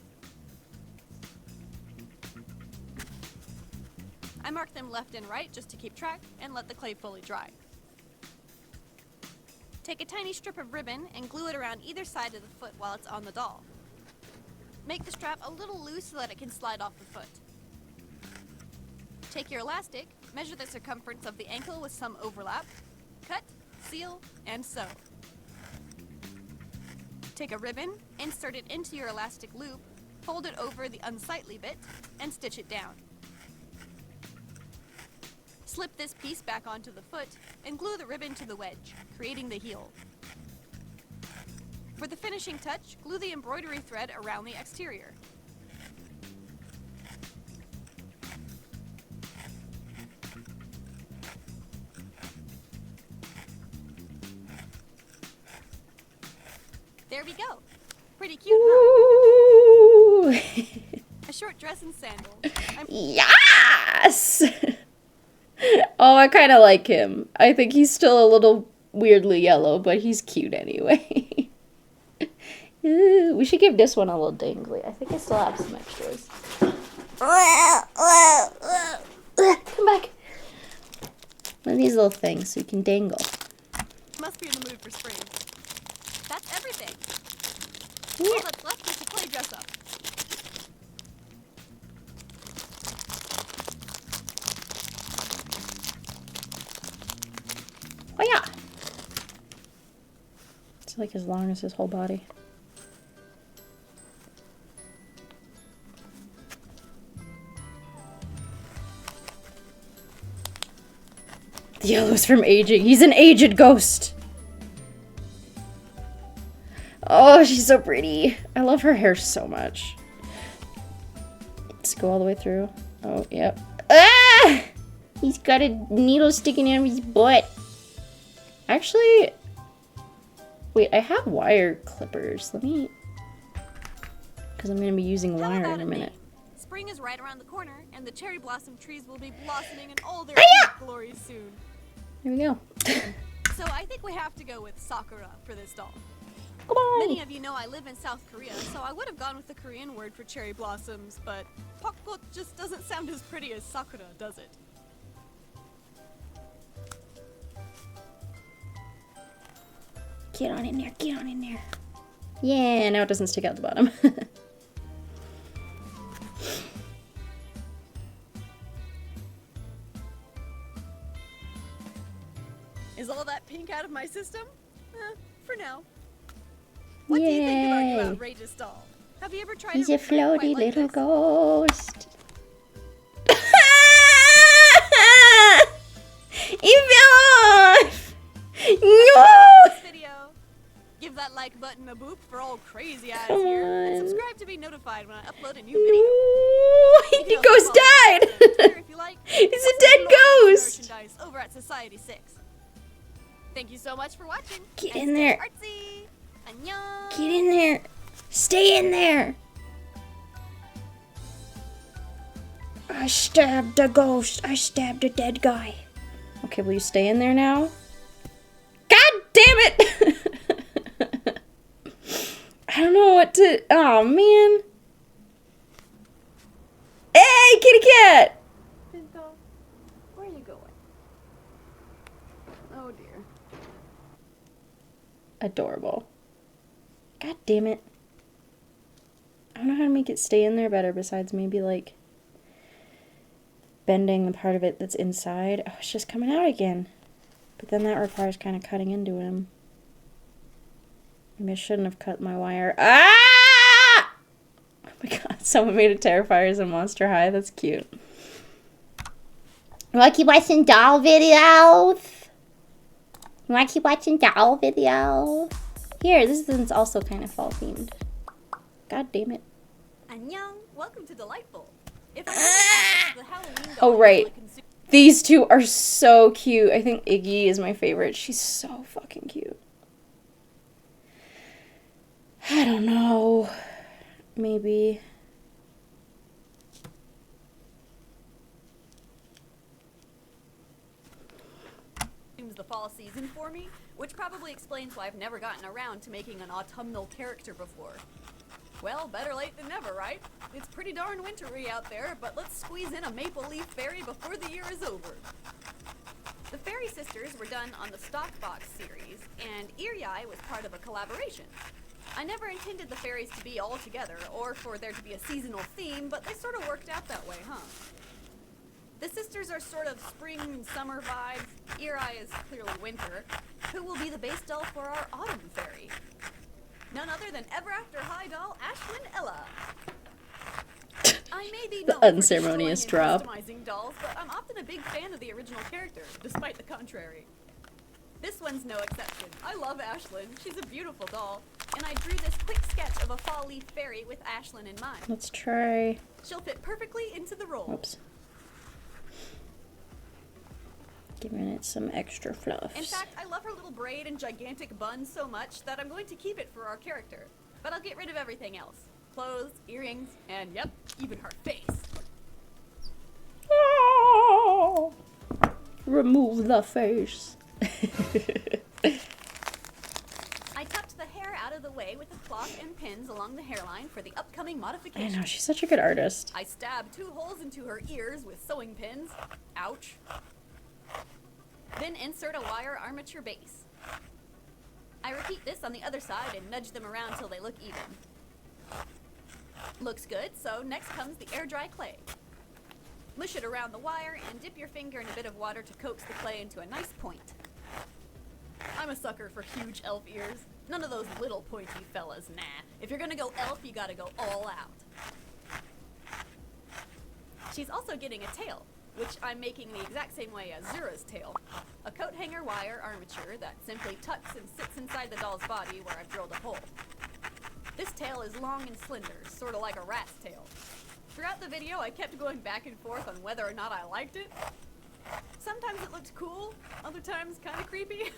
I mark them left and right just to keep track and let the clay fully dry. Take a tiny strip of ribbon and glue it around either side of the foot while it's on the doll. Make the strap a little loose so that it can slide off the foot. Take your elastic, measure the circumference of the ankle with some overlap, cut, seal, and sew. Take a ribbon, insert it into your elastic loop, fold it over the unsightly bit, and stitch it down. Slip this piece back onto the foot and glue the ribbon to the wedge, creating the heel. For the finishing touch, glue the embroidery thread around the exterior. There we go. Pretty cute, huh? Ooh. A short dress and sandals. Yes! Oh, I kind of like him. I think he's still a little weirdly yellow, but he's cute anyway. Ooh, we should give this one a little dangly. I think I still have some extras. Come back. One of these little things so you can dangle. Must be in the mood for spring. That's everything. Yeah. All that's left is the clay dress up. Oh yeah. It's like as long as his whole body. The yellow's from aging. He's an aged ghost. Oh, she's so pretty. I love her hair so much. Let's go all the way through. Oh, yep. Ah! He's got a needle sticking out of his butt. Actually, wait, I have wire clippers. Let me, because I'm going to be using How wire about in a it, minute. Nate? Spring is right around the corner, and the cherry blossom trees will be blossoming in all their glory soon. Here we go. So I think we have to go with Sakura for this doll. Come on. Many of you know I live in South Korea, so I would have gone with the Korean word for cherry blossoms, but Pokgot just doesn't sound as pretty as Sakura, does it? Get on in there, get on in there. Yeah, now it doesn't stick out the bottom. Is all that pink out of my system? For now. What do you think about Yay. your outrageous doll? Have you ever tried He's to a recreate floaty quite like little this? ghost. He fell off! No! This video. Give that like button a boop for all crazy eyes Come here. And on. subscribe to be notified when I upload a new video. No, the Videos ghost will follow me died! on Twitter if you like. It's a Plus, dead you can order ghost! merchandise over at Society 6. Thank you so much for watching. Get and in stay there. Artsy. Annyeong. Get in there. Stay in there. I stabbed a ghost. I stabbed a dead guy. Okay, will you stay in there now? God damn it! I don't know what to... Oh, man. Hey, kitty cat! Pinto, where are you going? Oh dear. Adorable. God damn it. I don't know how to make it stay in there better besides maybe, like, bending the part of it that's inside. Oh, it's just coming out again. But then that requires kind of cutting into him. Maybe I shouldn't have cut my wire. Ah! Oh my god, someone made a Terrifiers in Monster High. That's cute. You wanna keep watching doll videos? You wanna keep watching doll videos? Here, this one's also kind of fall themed. God damn it. Annyeong, welcome to Delightful. If I the Halloween Oh, doll right. These two are so cute. I think Iggy is my favorite. She's so fucking cute. I don't know. Maybe. the fall season for me, which probably explains why I've never gotten around to making an autumnal character before. Well, better late than never, right? It's pretty darn wintry out there, but let's squeeze in a maple leaf fairy before the year is over. The Fairy Sisters were done on the Stockbox series, and Eerie Eye was part of a collaboration. I never intended the fairies to be all together, or for there to be a seasonal theme, but they sort of worked out that way, huh? The sisters are sort of spring and summer vibes. Eerie Eye is clearly winter. Who will be the base doll for our autumn fairy? None other than Ever After High doll Ashlyn Ella. I may be the unceremonious drop. Customizing dolls, but I'm often a big fan of the original character, despite the contrary. This one's no exception. I love Ashlyn. She's a beautiful doll, and I drew this quick sketch of a fall leaf fairy with Ashlyn in mind. Let's try. She'll fit perfectly into the role. Oops. Giving it some extra fluff. In fact, I love her little braid and gigantic bun so much that I'm going to keep it for our character. But I'll get rid of everything else. Clothes, earrings, and yep, even her face. Oh, remove the face. I tucked the hair out of the way with a cloth and pins along the hairline for the upcoming I modification. know, she's such a good artist. I stabbed 2 holes into her ears with sewing pins. Ouch. Then insert a wire armature base. I repeat this on the other side and nudge them around till they look even. Looks good, so next comes the air dry clay. Mush it around the wire and dip your finger in a bit of water to coax the clay into a nice point. I'm a sucker for huge elf ears. None of those little pointy fellas, nah. If you're gonna go elf, you gotta go all out. She's also getting a tail, which I'm making the exact same way as Zura's tail. A coat hanger wire armature that simply tucks and sits inside the doll's body where I've drilled a hole. This tail is long and slender, sort of like a rat's tail. Throughout the video, I kept going back and forth on whether or not I liked it. Sometimes it looked cool, other times kind of creepy.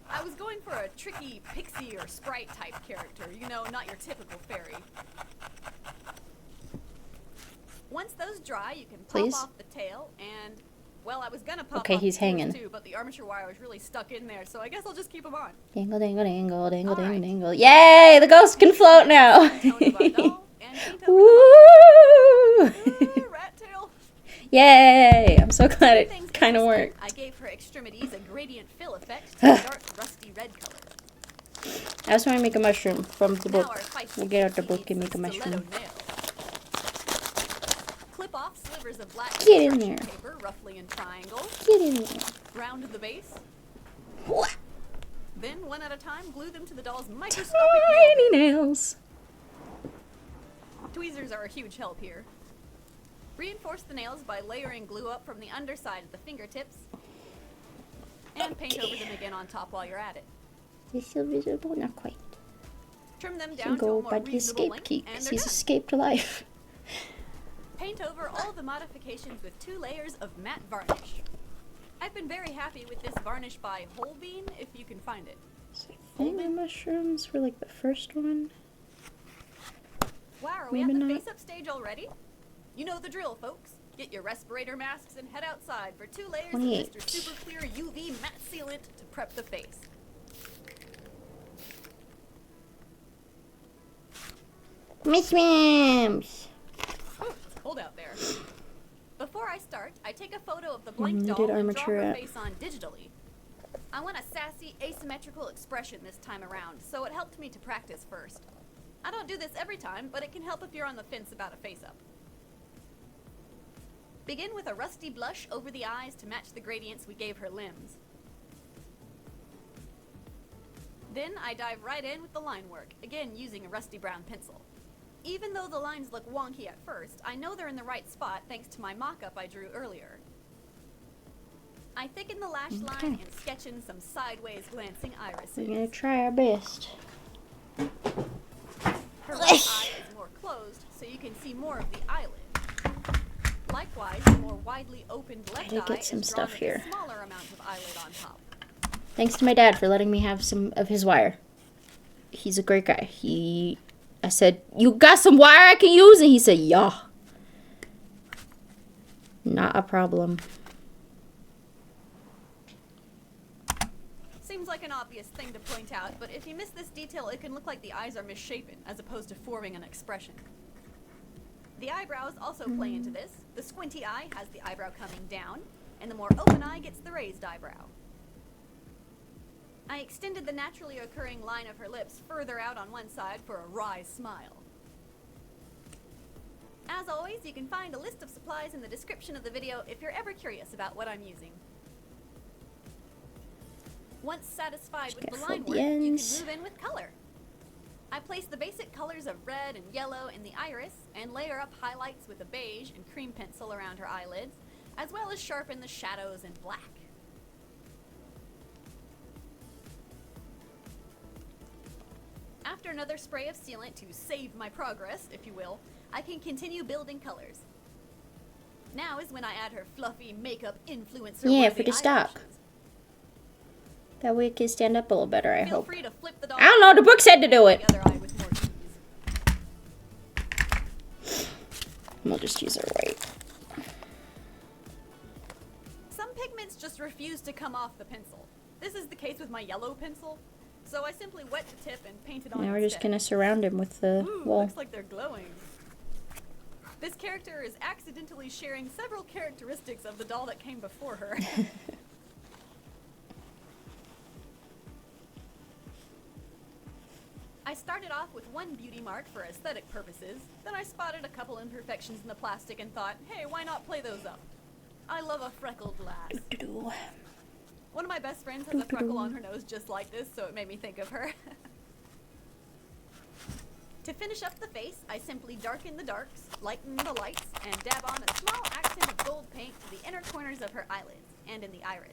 I was going for a tricky pixie or sprite type character, you know, not your typical fairy. Once those dry, you can pop off the tail and, well, I was gonna pop off he's the hanging too, but the armature wire was really stuck in there, so I guess I'll just keep them on. Dingle, dingle, dingle, dingle, dingle, dingle. Yay! The ghost can float now! Woo! Rat tail. Yay! I'm so glad it kind of worked. I gave her extremities a gradient fill effect to dark rusty red color. I also want to make a mushroom from the book. We'll get out the book and make a mushroom. Clip off slivers of black Get in there. paper roughly in triangles. Get in there. Round the base. What? Then, one at a time, glue them to the doll's Tiny microscopic nails. Tweezers are a huge help here. Reinforce the nails by layering glue up from the underside of the fingertips. And paint over them again on top while you're at it. They're still visible? Not quite. Trim them You down can to a go more by the reasonable escape length, key and because they're he's done. escaped life. Paint over all the modifications with 2 layers of matte varnish. I've been very happy with this varnish by Whole Bean, if you can find it. So I think the mushrooms were like the first one. Wow, are we Maybe at the not. face-up stage already? You know the drill, folks. Get your respirator masks and head outside for 2 layers 28. of Mr. Super Clear UV matte sealant to prep the face. Mushrooms! Ooh, it's cold out there. Before I start, I take a photo of the blank you doll did and draw armature her it. face on digitally. I want a sassy, asymmetrical expression this time around, so it helped me to practice first. I don't do this every time, but it can help if you're on the fence about a face-up. Begin with a rusty blush over the eyes to match the gradients we gave her limbs. Then I dive right in with the line work, again using a rusty brown pencil. Even though the lines look wonky at first, I know they're in the right spot thanks to my mock-up I drew earlier. I thicken the lash line and sketch in some sideways glancing irises. We're gonna try our best. Her right eye is more closed, so you can see more of the eyelid. Likewise, the more widely opened left eye get some is stuff drawn here. with a smaller amount of eyelid on top. Thanks to my dad for letting me have some of his wire. He's a great guy. I said, "You got some wire I can use?" And he said, "Yeah." Not a problem. Seems like an obvious thing to point out, but if you miss this detail, it can look like the eyes are misshapen, as opposed to forming an expression. The eyebrows also play into this. The squinty eye has the eyebrow coming down, and the more open eye gets the raised eyebrow. I extended the naturally occurring line of her lips further out on one side for a wry smile. As always, you can find a list of supplies in the description of the video if you're ever curious about what I'm using. Once satisfied with the line work, you can move in with color. I place the basic colors of red and yellow in the iris and layer up highlights with a beige and cream pencil around her eyelids, as well as sharpen the shadows in black. After another spray of sealant to save my progress, if you will, I can continue building colors. Now is when I add her fluffy makeup influencer. Yeah, for the stock. That way it can stand up a little better, I hope. Free to flip the I don't know, the book said to do it. The other eye with more ease. We'll just use our white. Some pigments just refuse to come off the pencil. This is the case with my yellow pencil. So I simply wet the tip and paint it on. Now we're just gonna surround him with the wool. Looks like they're glowing. This character is accidentally sharing several characteristics of the doll that came before her. I started off with one beauty mark for aesthetic purposes, then I spotted a couple imperfections in the plastic and thought, hey, why not play those up? I love a freckled lass. One of my best friends has a freckle on her nose just like this, so it made me think of her. To finish up the face, I simply darken the darks, lighten the lights, and dab on a small accent of gold paint to the inner corners of her eyelids and in the iris.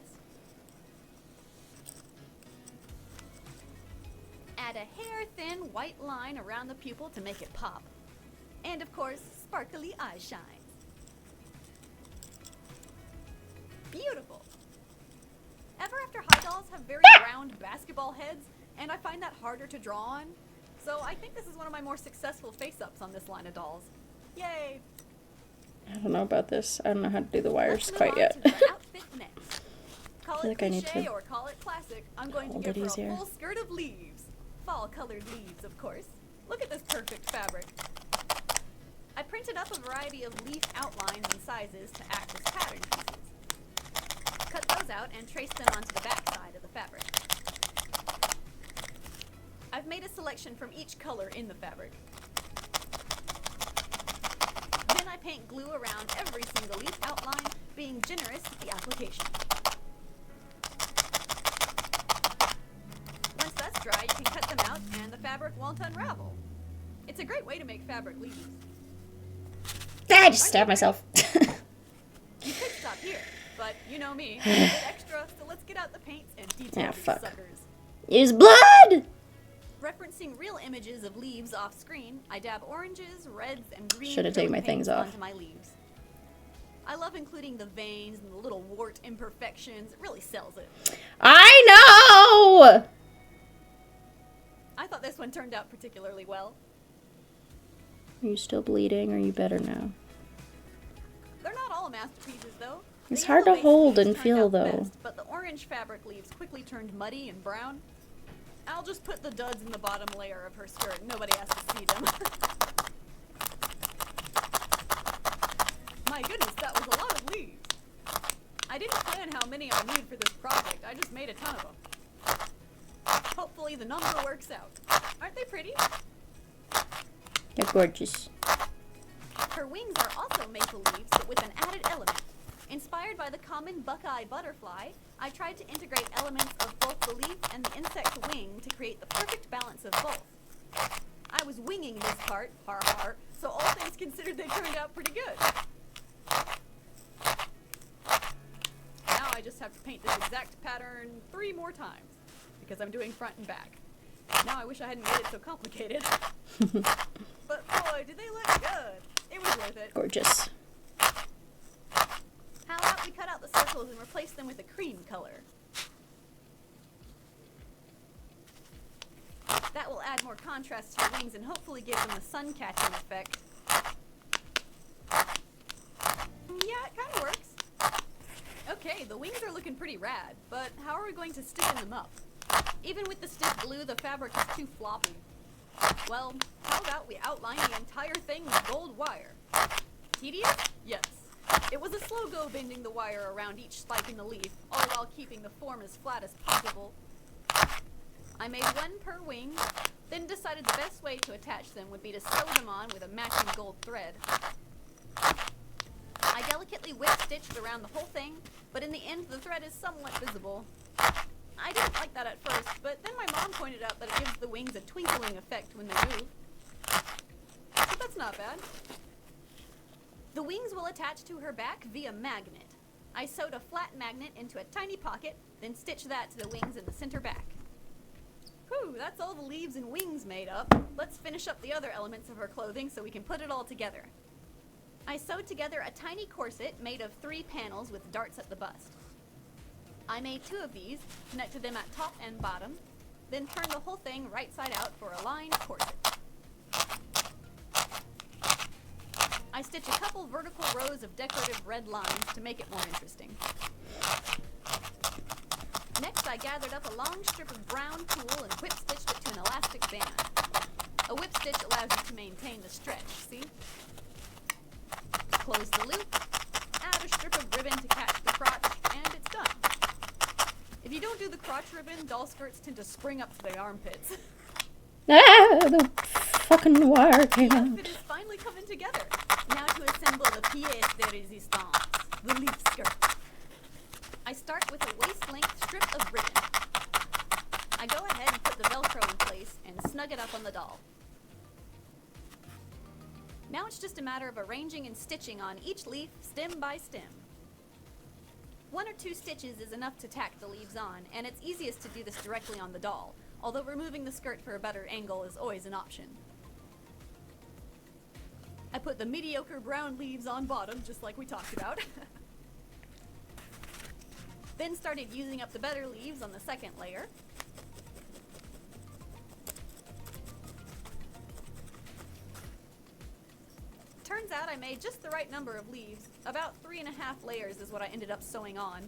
Add a hair-thin white line around the pupil to make it pop. And of course, sparkly eye shines. Beautiful! Ever after high dolls have very round basketball heads, and I find that harder to draw on? So I think this is one of my more successful face-ups on this line of dolls. Yay! I don't know about this. I don't know how to do the wires quite yet. Call it cliche or call it classic, I'm going to give her a full skirt of leaves. Fall-colored leaves, of course. Look at this perfect fabric. I printed up a variety of leaf outlines and sizes to act as pattern pieces. Cut those out and trace them onto the back side of the fabric. I've made a selection from each color in the fabric. Then I paint glue around every single leaf outline, being generous with the application. Once that's dry, you can cut them out and the fabric won't unravel. It's a great way to make fabric leaves. I just stabbed myself. You could stop here, but you know me, I'm a bit extra, so let's get out the paints and detail these suckers. Use blood! Referencing real images of leaves off screen, I dab oranges, reds, and greens Should have taken my things off. onto my leaves. I love including the veins and the little wart imperfections. It really sells it. I know! I thought this one turned out particularly well. Are you still bleeding, or are you better now? They're not all masterpieces, though. It's hard to hold and feel, though. Best, but the orange fabric leaves quickly turned muddy and brown. I'll just put the duds in the bottom layer of her skirt. Nobody has to see them. My goodness, that was a lot of leaves. I didn't plan how many I need for this project. I just made a ton of them. Hopefully the number works out. Aren't they pretty? They're gorgeous. Her wings are also maple leaves, but with an added element. Inspired by the common buckeye butterfly, I tried to integrate elements of both the leaf and the insect wing to create the perfect balance of both. I was winging this part, har har, so all things considered they turned out pretty good. Now I just have to paint this exact pattern 3 more times because I'm doing front and back. Now I wish I hadn't made it so complicated. But boy, did they look good. It was worth it. Gorgeous. How about we cut out the circles and replace them with a cream color? That will add more contrast to your wings and hopefully give them the sun-catching effect. Yeah, it kind of works. Okay, the wings are looking pretty rad, but how are we going to stiffen them up? Even with the stiff glue, the fabric is too floppy. Well, how about we outline the entire thing with gold wire? Tedious? Yes. It was a slow go bending the wire around each spike in the leaf, all while keeping the form as flat as possible. I made 1 per wing, then decided the best way to attach them would be to sew them on with a matching gold thread. I delicately whip stitched around the whole thing, but in the end the thread is somewhat visible. I didn't like that at first, but then my mom pointed out that it gives the wings a twinkling effect when they move. So that's not bad. The wings will attach to her back via magnet. I sewed a flat magnet into a tiny pocket, then stitched that to the wings in the center back. Whew, that's all the leaves and wings made up. Let's finish up the other elements of her clothing so we can put it all together. I sewed together a tiny corset made of 3 panels with darts at the bust. I made 2 of these, connected them at top and bottom, then turned the whole thing right side out for a lined corset. I stitched a couple vertical rows of decorative red lines to make it more interesting. Next, I gathered up a long strip of brown tulle and whip stitched it to an elastic band. A whip stitch allows you to maintain the stretch, see? Close the loop, add a strip of ribbon to catch the crotch, and it's done. If you don't do the crotch ribbon, doll skirts tend to spring up to the armpits. Ah, the fucking wire came The out. outfit is finally coming together. Now to assemble the pièce de résistance, the leaf skirt. I start with a waist-length strip of ribbon. I go ahead and put the Velcro in place and snug it up on the doll. Now it's just a matter of arranging and stitching on each leaf stem by stem. 1 or 2 stitches is enough to tack the leaves on, and it's easiest to do this directly on the doll, although removing the skirt for a better angle is always an option. I put the mediocre brown leaves on bottom, just like we talked about. Then started using up the better leaves on the second layer. Turns out I made just the right number of leaves. About 3.5 layers is what I ended up sewing on.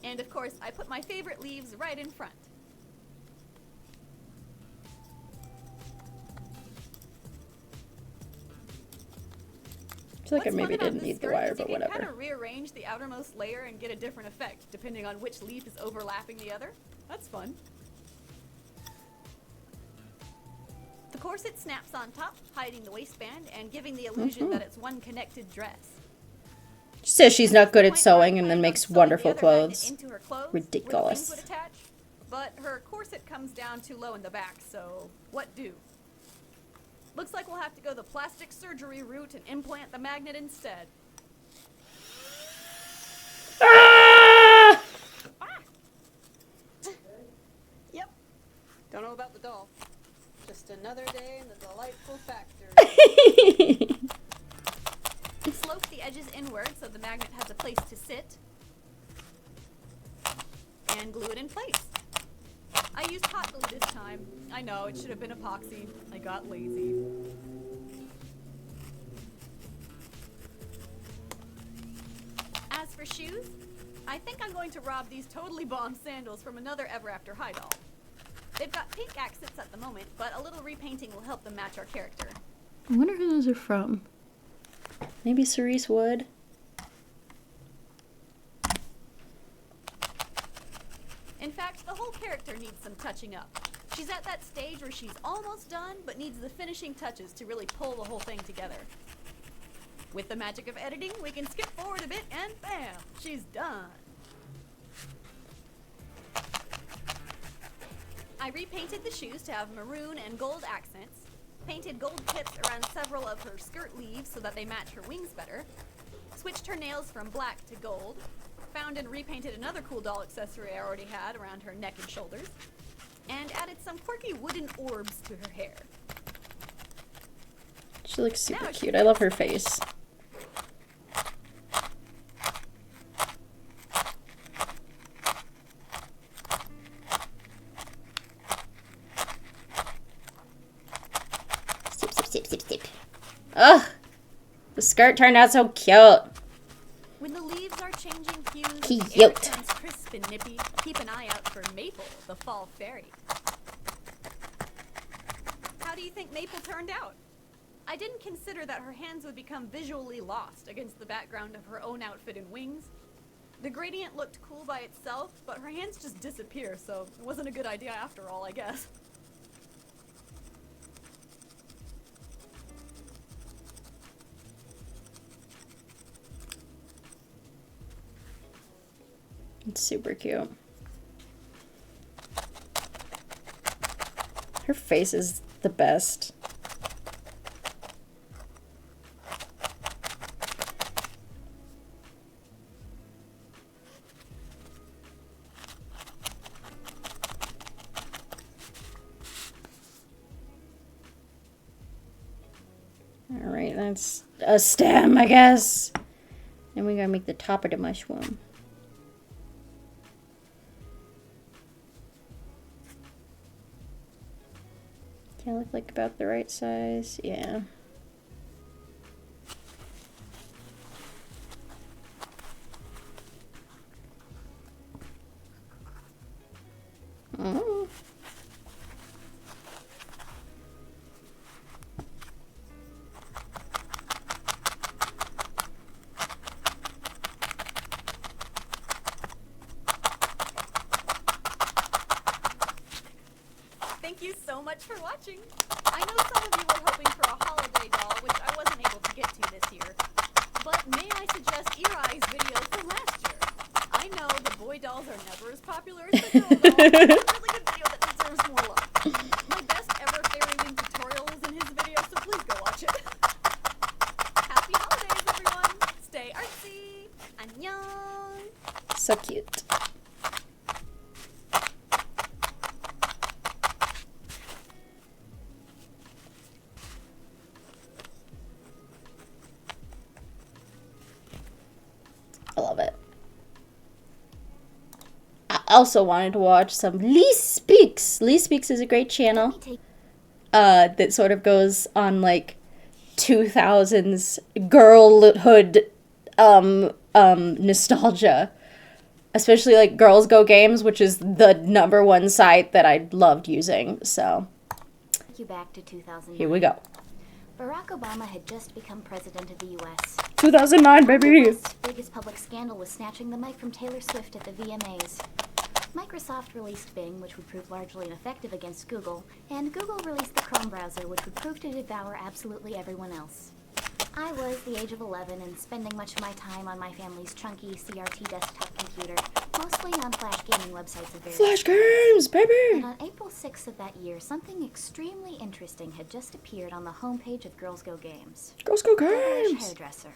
And of course, I put my favorite leaves right in front. I feel like I maybe didn't need the wire, but You can kind whatever. of rearrange the outermost layer and get a different effect, depending on which leaf is overlapping the other. That's fun. The corset snaps on top, hiding the waistband and giving the illusion that it's one connected dress. She says she's not good at sewing and then makes wonderful clothes. Into her clothes Ridiculous. where the wings would attach, but her corset comes down too low in the back, so what do? Looks like we'll have to go the plastic surgery route and implant the magnet instead. Ah! Yep. Don't know about the doll. Just another day in the delightful factory. Slope the edges inward so the magnet has a place to sit. And glue it in place. I used hot glue this time. I know, it should have been epoxy. I got lazy. As for shoes, I think I'm going to rob these totally bomb sandals from another Ever After High doll. They've got pink accents at the moment, but a little repainting will help them match our character. I wonder who those are from. Maybe Cerise Wood? In fact, the whole character needs some touching up. She's at that stage where she's almost done, but needs the finishing touches to really pull the whole thing together. With the magic of editing, we can skip forward a bit and bam, she's done. I repainted the shoes to have maroon and gold accents, painted gold tips around several of her skirt leaves so that they match her wings better, switched her nails from black to gold, found and repainted another cool doll accessory I already had around her neck and shoulders, and added some quirky wooden orbs to her hair. She looks super cute. I love her face. Sip, sip, sip, sip, sip. Ugh! The skirt turned out so cute. When the leaves are changing hues, Cute. the air turns crisp and nippy, keep an eye out for Maple, the fall fairy. How do you think Maple turned out? I didn't consider that her hands would become visually lost against the background of her own outfit and wings. The gradient looked cool by itself, but her hands just disappear, so it wasn't a good idea after all, I guess. It's super cute. Her face is the best. Alright, that's a stem, I guess. And we gotta make the top of the mushroom. Can I look like about the right size? Yeah. Mm. Thank you so much for watching. I know some of you were hoping for a holiday doll, which I wasn't able to get to this year. But may I suggest Ear Eye's video from last year? I know the boy dolls are never as popular as the girl dolls, but it's a really good video that deserves more love. My best ever fairy wing tutorial is in his video, so please go watch it. Happy holidays, everyone. Stay artsy. Annyeong. So cute. I love it. I also wanted to watch some Li Speaks. Li Speaks is a great channel that sort of goes on like 2000s girlhood nostalgia. Especially like Girls Go Games, which is the #1 site that I loved using. So Take you back to 2009. here we go. Barack Obama had just become president of the U.S. 2009, The baby. West's biggest public scandal was snatching the mic from Taylor Swift at the VMAs. Microsoft released Bing, which would prove largely ineffective against Google, and Google released the Chrome browser, which would prove to devour absolutely everyone else. I was the age of 11 and spending much of my time on my family's chunky CRT desktop computer, mostly on Flash gaming websites of various Flash games, And baby. on April 6th of that year, something extremely interesting had just appeared on the homepage of Girls Go Games. Girls Go Devilish Games. hairdresser.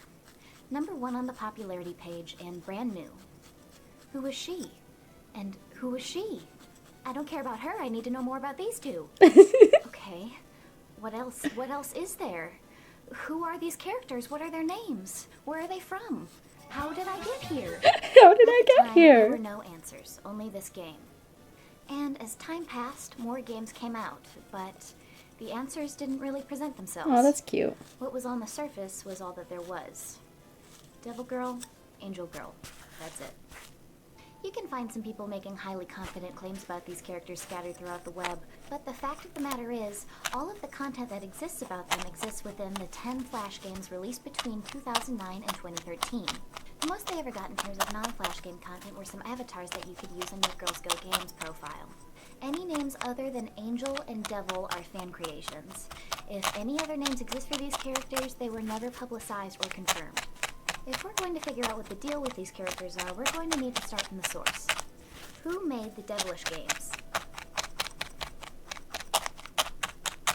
#1 on the popularity page and brand new. Who was she? And who was she? I don't care about her. I need to know more about these two. Okay. What else? What else is there? Who are these characters? What are their names? Where are they from? How did I get here? How did I At the get time, here? There were no answers, only this game. And as time passed, more games came out, but the answers didn't really present themselves. Oh, that's cute. What was on the surface was all that there was. Devil Girl, Angel Girl. That's it. You can find some people making highly confident claims about these characters scattered throughout the web, but the fact of the matter is, all of the content that exists about them exists within the 10 Flash games released between 2009 and 2013. The most they ever got in terms of non-Flash game content were some avatars that you could use in your Girls Go Games profile. Any names other than Angel and Devil are fan creations. If any other names exist for these characters, they were never publicized or confirmed. If we're going to figure out what the deal with these characters are, we're going to need to start from the source. Who made the Devilish games?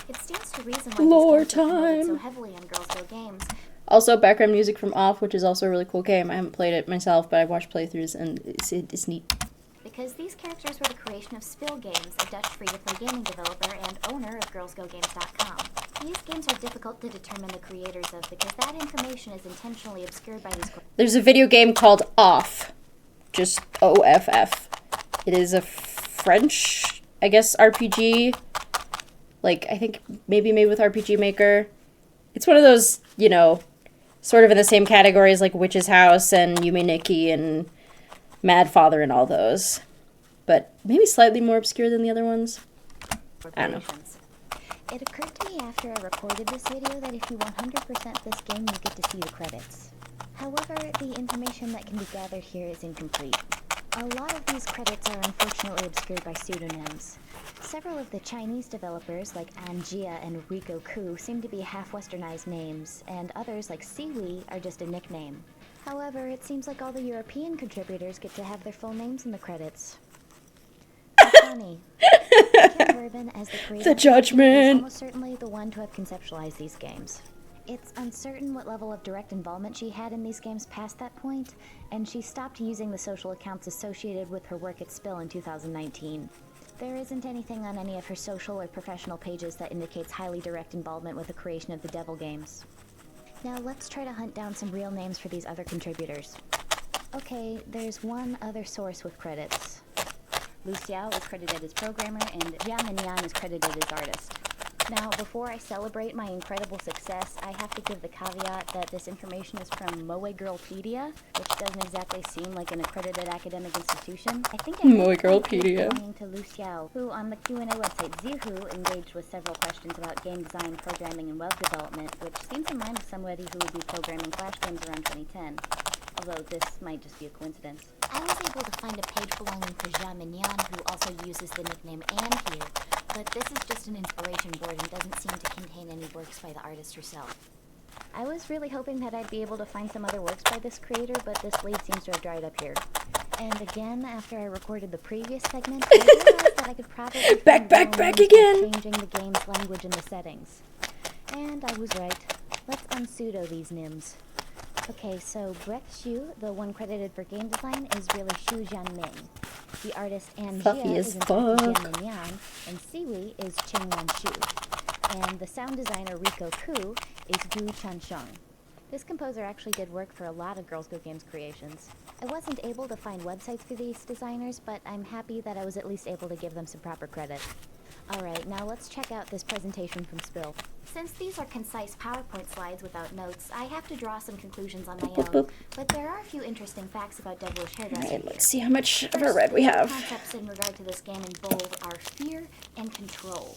It stands to reason why Lore these games were promoted time. so heavily on Girls Go Games, Also, background music from Off, which is also a really cool game. I haven't played it myself, but I've watched playthroughs, and it's neat. Because these characters were the creation of Spill Games, a Dutch free-to-play gaming developer and owner of GirlsGoGames.com. These games are difficult to determine the creators of because that information is intentionally obscured by these... There's a video game called Off. Just OFF. It is a French, I guess, RPG. Like, I think maybe made with RPG Maker. It's one of those, you know, sort of in the same category as like Witch's House and Yume Nikki and Mad Father and all those. But maybe slightly more obscure than the other ones. I don't know. It occurred to me after I recorded this video that if you 100% this game, you get to see the credits. However, the information that can be gathered here is incomplete. A lot of these credits are unfortunately obscured by pseudonyms. Several of the Chinese developers, like Anjia and Rico Ku, seem to be half-westernized names, and others, like Siwi, are just a nickname. However, it seems like all the European contributors get to have their full names in the credits. Funny. Kim Urban, as the creator, The judgment. is almost certainly the one to have conceptualized these games. It's uncertain what level of direct involvement she had in these games past that point, and she stopped using the social accounts associated with her work at Spill in 2019. There isn't anything on any of her social or professional pages that indicates highly direct involvement with the creation of the Devil games. Now let's try to hunt down some real names for these other contributors. Okay, there's one other source with credits. Lu Xiao is credited as programmer, and Jia Minyan is credited as artist. Now, before I celebrate my incredible success, I have to give the caveat that this information is from Moe Girlpedia, which doesn't exactly seem like an accredited academic institution. I think Moe Girlpedia. Belonging to Lu Xiao, who on the Q&A website Zihu engaged with several questions about game design, programming, and web development, which seems in line with somebody who would be programming Flash games around 2010. Although this might just be a coincidence. I was able to find a page belonging to Jia Minyan, who also uses the nickname Anne here, but this is just an inspiration board and doesn't seem to contain any works by the artist herself. I was really hoping that I'd be able to find some other works by this creator, but this lead seems to have dried up here. And again, after I recorded the previous segment, I realized that I could probably Back again! changing the game's language and the settings. And I was right. Let's unsudo these nims. Okay, so Brett Xu, the one credited for game design, is really Xu Jianming. The artist Anne Fluffy Jia as is in fact Jia fuck. Minyan, and Siwi is Qingwen Xu. And the sound designer Rico Ku is Gu Chansheng. This composer actually did work for a lot of Girls Go Games creations. I wasn't able to find websites for these designers, but I'm happy that I was at least able to give them some proper credit. Alright, now let's check out this presentation from Spill. Since these are concise PowerPoint slides without notes, I have to draw some conclusions on my own, but there are a few interesting facts about Devilish Hairdresser Alright, here. let's see how much of a First, red we the have. concepts in regard to this game in bold are fear and control.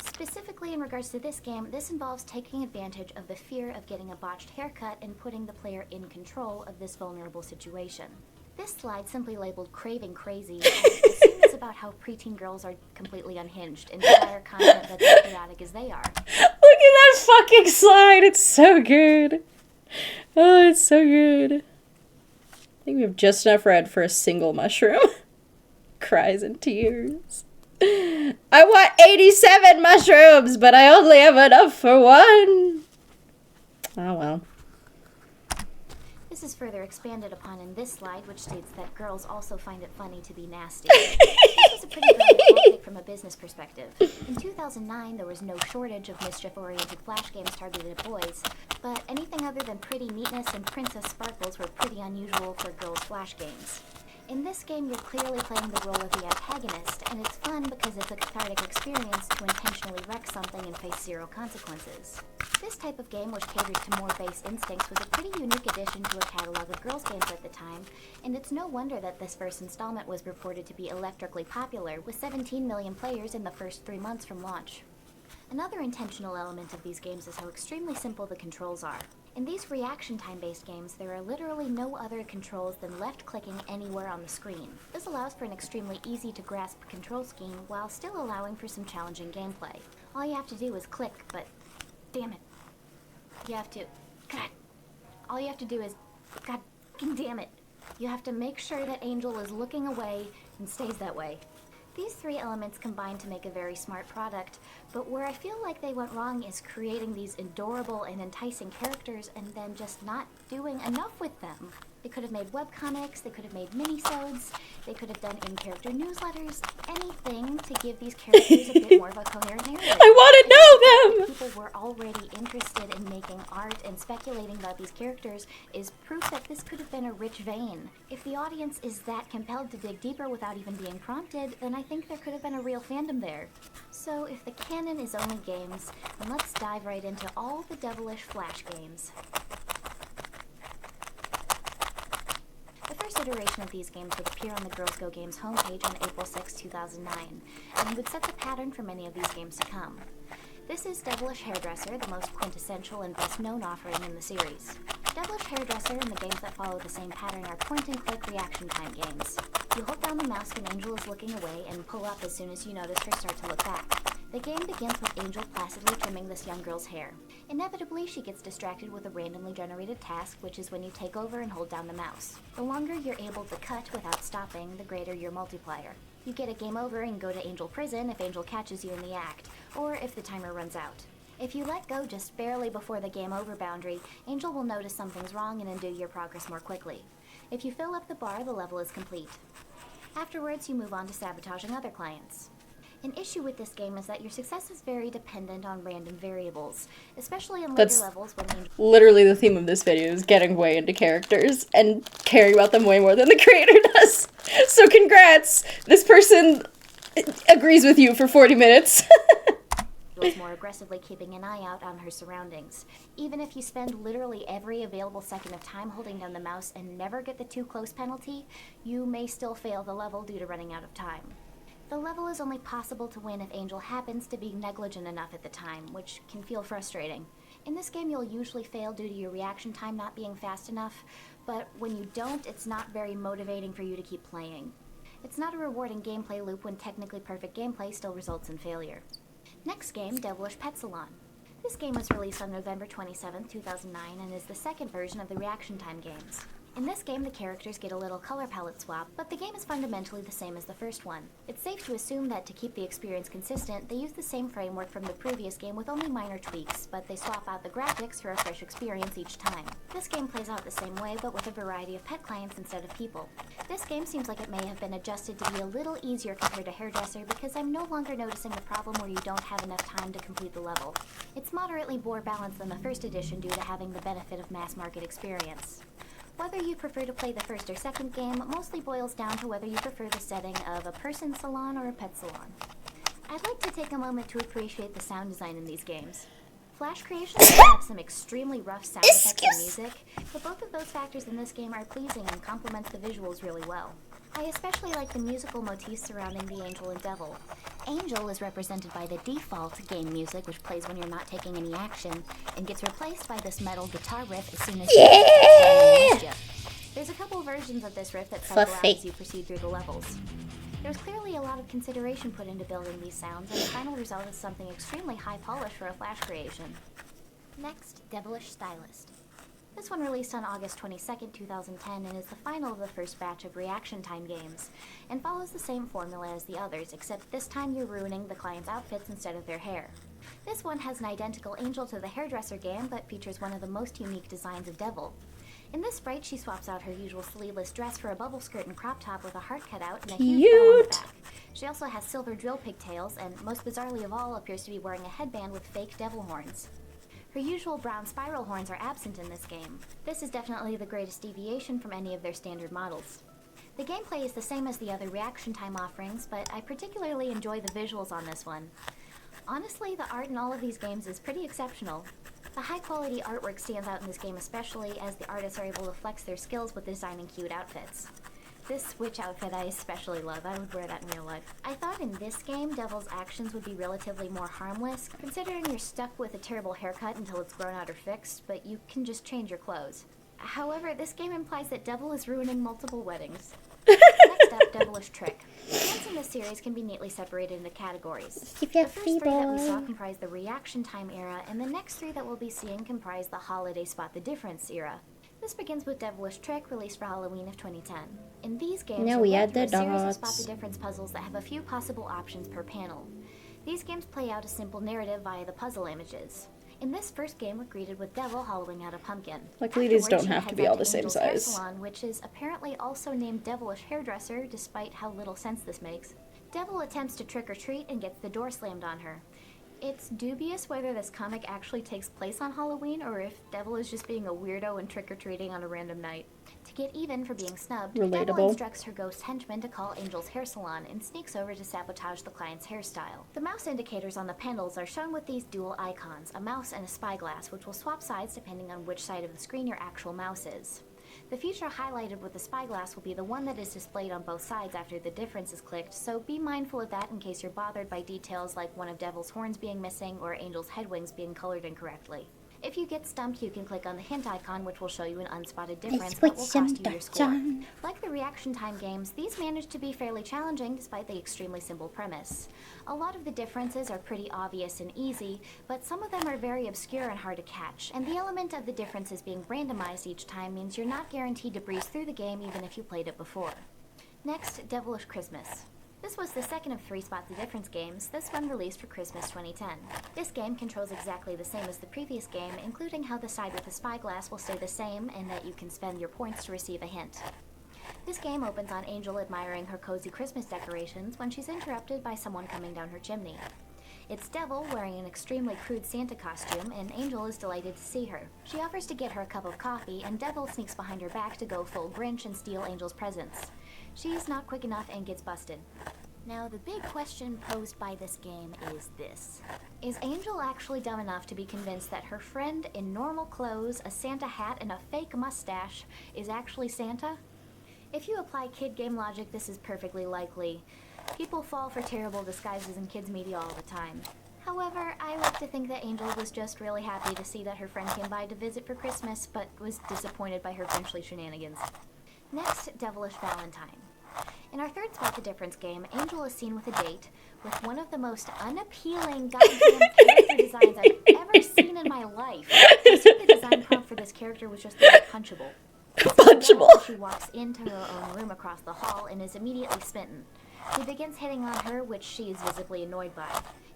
Specifically in regards to this game, this involves taking advantage of the fear of getting a botched haircut and putting the player in control of this vulnerable situation. This slide, simply labeled Craving Crazy, is about how preteen girls are completely unhinged and desire content that's as chaotic as they are. Look at that fucking slide! It's so good! Oh, it's so good. I think we have just enough red for a single mushroom. Cries and tears. I want 87 mushrooms, but I only have enough for one. Oh well. This is further expanded upon in this slide, which states that girls also find it funny to be nasty. This is a pretty relevant topic from a business perspective. In 2009, there was no shortage of mischief-oriented Flash games targeted at boys, but anything other than pretty neatness and princess sparkles were pretty unusual for girls' Flash games. In this game, you're clearly playing the role of the antagonist, and it's fun because it's a cathartic experience to intentionally wreck something and face zero consequences. This type of game, which caters to more base instincts, was a pretty unique addition to a catalog of girls' games at the time, and it's no wonder that this first installment was reported to be electrically popular, with 17 million players in the first 3 months from launch. Another intentional element of these games is how extremely simple the controls are. In these reaction time-based games, there are literally no other controls than left-clicking anywhere on the screen. This allows for an extremely easy-to-grasp control scheme while still allowing for some challenging gameplay. All you have to do is click, but damn it. You have to... God. All you have to do is... God damn it. You have to make sure that Angel is looking away and stays that way. These three elements combine to make a very smart product, but where I feel like they went wrong is creating these adorable and enticing characters and then just not doing enough with them. They could have made webcomics, they could have made minisodes, they could have done in-character newsletters, anything to give these characters a bit more of a coherent narrative. I want to know them! People were already interested in making art and speculating about these characters is proof that this could have been a rich vein. If the audience is that compelled to dig deeper without even being prompted, then I think there could have been a real fandom there. So if the canon is only games, then let's dive right into all the devilish Flash games. The first iteration of these games would appear on the Girls Go Games homepage on April 6, 2009, and would set the pattern for many of these games to come. This is Devilish Hairdresser, the most quintessential and best-known offering in the series. Devilish Hairdresser and the games that follow the same pattern are point-and-click reaction time games. You hold down the mouse when Angel is looking away and pull up as soon as you notice her start to look back. The game begins with Angel placidly trimming this young girl's hair. Inevitably, she gets distracted with a randomly generated task, which is when you take over and hold down the mouse. The longer you're able to cut without stopping, the greater your multiplier. You get a game over and go to Angel Prison if Angel catches you in the act, or if the timer runs out. If you let go just barely before the game over boundary, Angel will notice something's wrong and undo your progress more quickly. If you fill up the bar, the level is complete. Afterwards, you move on to sabotaging other clients. An issue with this game is that your success is very dependent on random variables, especially in later levels when Angel... Literally the theme of this video is getting way into characters and caring about them way more than the creator does. So congrats! This person agrees with you for 40 minutes. was more aggressively keeping an eye out on her surroundings. Even if you spend literally every available second of time holding down the mouse and never get the too close penalty, you may still fail the level due to running out of time. The level is only possible to win if Angel happens to be negligent enough at the time, which can feel frustrating. In this game, you'll usually fail due to your reaction time not being fast enough, but when you don't, it's not very motivating for you to keep playing. It's not a rewarding gameplay loop when technically perfect gameplay still results in failure. Next game, Devilish Pet Salon. This game was released on November 27, 2009, and is the second version of the reaction time games. In this game, the characters get a little color palette swap, but the game is fundamentally the same as the first one. It's safe to assume that to keep the experience consistent, they use the same framework from the previous game with only minor tweaks, but they swap out the graphics for a fresh experience each time. This game plays out the same way, but with a variety of pet clients instead of people. This game seems like it may have been adjusted to be a little easier compared to Hairdresser because I'm no longer noticing the problem where you don't have enough time to complete the level. It's moderately more balanced than the first edition due to having the benefit of mass market experience. Whether you prefer to play the first or second game mostly boils down to whether you prefer the setting of a person salon or a pet salon. I'd like to take a moment to appreciate the sound design in these games. Flash creations have some extremely rough sound effects and music, but both of those factors in this game are pleasing and complement the visuals really well. I especially like the musical motifs surrounding the Angel and Devil. Angel is represented by the default game music, which plays when you're not taking any action, and gets replaced by this metal guitar riff as soon as you There's a couple versions of this riff that cycle out as you proceed through the levels. There's clearly a lot of consideration put into building these sounds, and the final result is something extremely high polished for a Flash creation. Next, Devilish Stylist. This one released on August 22, 2010, and is the final of the first batch of reaction time games, and follows the same formula as the others, except this time you're ruining the client's outfits instead of their hair. This one has an identical Angel to the Hairdresser game, but features one of the most unique designs of Devil. In this sprite, she swaps out her usual sleeveless dress for a bubble skirt and crop top with a heart cutout and a huge bow on the back. She also has silver drill pigtails, and most bizarrely of all, appears to be wearing a headband with fake devil horns. Her usual brown spiral horns are absent in this game. This is definitely the greatest deviation from any of their standard models. The gameplay is the same as the other reaction time offerings, but I particularly enjoy the visuals on this one. Honestly, the art in all of these games is pretty exceptional. The high-quality artwork stands out in this game especially as the artists are able to flex their skills with designing cute outfits. This witch outfit I especially love. I would wear that in real life. I thought in this game, Devil's actions would be relatively more harmless, considering you're stuck with a terrible haircut until it's grown out or fixed, but you can just change your clothes. However, this game implies that Devil is ruining multiple weddings. Next up, Devilish Trick. Events in this series can be neatly separated into categories. The first three that we saw comprise the reaction time era, and the next three that we'll be seeing comprise the holiday spot the difference era. This begins with Devilish Trick, released for Halloween of 2010. In these games, No, you'll we go had through the a series of dots. spot the difference puzzles that have a few possible options per panel. These games play out a simple narrative via the puzzle images. In this first game, we're greeted with Devil hollowing out a pumpkin. Luckily, these Afterwards, don't she have to heads be out all the same Angel's hair size. salon, which is apparently also named Devilish Hairdresser, despite how little sense this makes. Devil attempts to trick or treat and gets the door slammed on her. It's dubious whether this comic actually takes place on Halloween or if Devil is just being a weirdo and trick-or-treating on a random night. To get even for being snubbed, Devil Relatable. instructs her ghost henchman to call Angel's hair salon and sneaks over to sabotage the client's hairstyle. The mouse indicators on the panels are shown with these dual icons, a mouse and a spyglass, which will swap sides depending on which side of the screen your actual mouse is. The feature highlighted with the spyglass will be the one that is displayed on both sides after the difference is clicked, so be mindful of that in case you're bothered by details like one of Devil's horns being missing or Angel's head wings being colored incorrectly. If you get stumped, you can click on the hint icon, which will show you an unspotted difference that will cost you your score. Like the reaction time games, these manage to be fairly challenging despite the extremely simple premise. A lot of the differences are pretty obvious and easy, but some of them are very obscure and hard to catch, and the element of the differences being randomized each time means you're not guaranteed to breeze through the game even if you played it before. Next, Devilish Christmas. This was the second of 3 Spot the Difference games, this one released for Christmas 2010. This game controls exactly the same as the previous game, including how the side with the spyglass will stay the same and that you can spend your points to receive a hint. This game opens on Angel admiring her cozy Christmas decorations when she's interrupted by someone coming down her chimney. It's Devil wearing an extremely crude Santa costume, and Angel is delighted to see her. She offers to get her a cup of coffee, and Devil sneaks behind her back to go full Grinch and steal Angel's presents. She's not quick enough and gets busted. Now, the big question posed by this game is this. Is Angel actually dumb enough to be convinced that her friend in normal clothes, a Santa hat, and a fake mustache is actually Santa? If you apply kid game logic, this is perfectly likely. People fall for terrible disguises in kids' media all the time. However, I like to think that Angel was just really happy to see that her friend came by to visit for Christmas, but was disappointed by her Grinchly shenanigans. Next, Devilish Valentine. In our third Spot the Difference game, Angel is seen with a date with one of the most unappealing goddamn character designs I've ever seen in my life. I think the design prompt for this character was just punchable. Punchable. She walks into her own room across the hall and is immediately smitten. He begins hitting on her, which she is visibly annoyed by.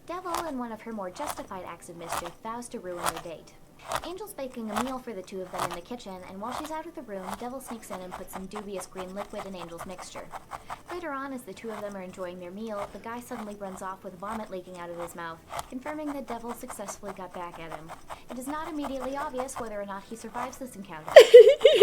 Devil, in one of her more justified acts of mischief, vows to ruin their date. Angel's baking a meal for the two of them in the kitchen, and while she's out of the room, Devil sneaks in and puts some dubious green liquid in Angel's mixture. Later on, as the two of them are enjoying their meal, the guy suddenly runs off with vomit leaking out of his mouth, confirming that Devil successfully got back at him. It is not immediately obvious whether or not he survives this encounter.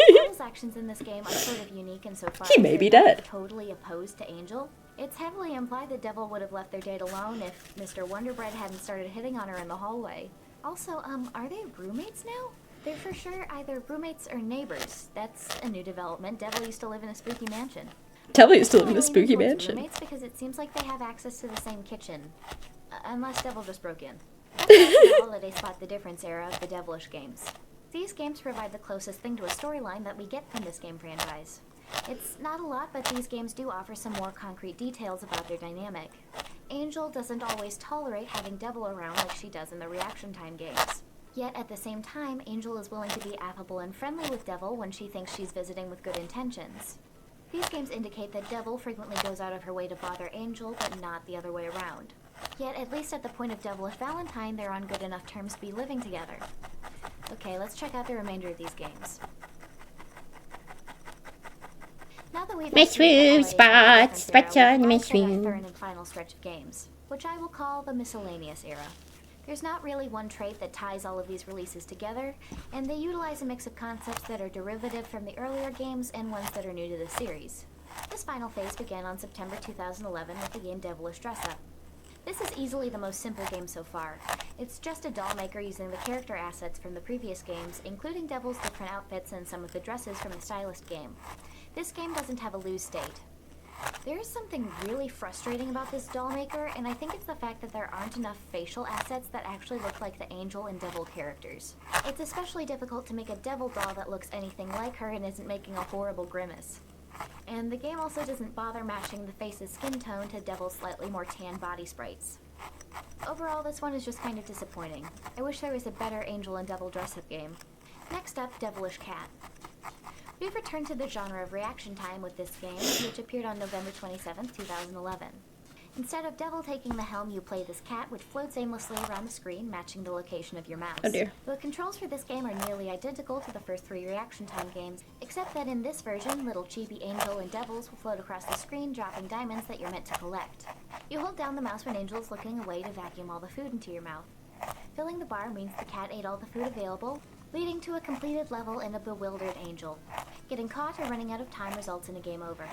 Devil's actions in this game are sort of unique insofar He as may be they're not dead. totally opposed to Angel. It's heavily implied that Devil would have left their date alone if Mr. Wonderbread hadn't started hitting on her in the hallway. Also, are they roommates now? They're for sure either roommates or neighbors. That's a new development. Devil used to live in a spooky mansion. Devil used to live in a Halloween spooky includes mansion. Roommates because it seems like they have access to the same kitchen. Unless Devil just broke in. That's the holiday Spot the Difference era of the Devilish games. These games provide the closest thing to a storyline that we get from this game franchise. It's not a lot, but these games do offer some more concrete details about their dynamic. Angel doesn't always tolerate having Devil around like she does in the reaction time games. Yet at the same time, Angel is willing to be affable and friendly with Devil when she thinks she's visiting with good intentions. These games indicate that Devil frequently goes out of her way to bother Angel, but not the other way around. Yet, at least at the point of Devilish Valentine, they're on good enough terms to be living together. Okay, let's check out the remainder of these games. Now that we've Mushroom spots, spots on the mushroom. third and final stretch of games, which I will call the miscellaneous era. There's not really one trait that ties all of these releases together, and they utilize a mix of concepts that are derivative from the earlier games and ones that are new to the series. This final phase began on September 2011 with the game Devilish Dress Up. This is easily the most simple game so far. It's just a doll maker using the character assets from the previous games, including Devil's different outfits and some of the dresses from the Stylist game. This game doesn't have a lose state. There is something really frustrating about this doll maker, and I think it's the fact that there aren't enough facial assets that actually look like the Angel and Devil characters. It's especially difficult to make a Devil doll that looks anything like her and isn't making a horrible grimace. And the game also doesn't bother matching the face's skin tone to Devil's slightly more tan body sprites. Overall, this one is just kind of disappointing. I wish there was a better Angel and Devil dress-up game. Next up, Devilish Cat. We've returned to the genre of reaction time with this game, which appeared on November 27th, 2011. Instead of Devil taking the helm, you play this cat, which floats aimlessly around the screen, matching the location of your mouse. Oh dear. The controls for this game are nearly identical to the first 3 reaction time games, except that in this version, little chibi Angel and Devils will float across the screen, dropping diamonds that you're meant to collect. You hold down the mouse when Angel is looking away to vacuum all the food into your mouth. Filling the bar means the cat ate all the food available, leading to a completed level and a bewildered Angel. Getting caught or running out of time results in a game over.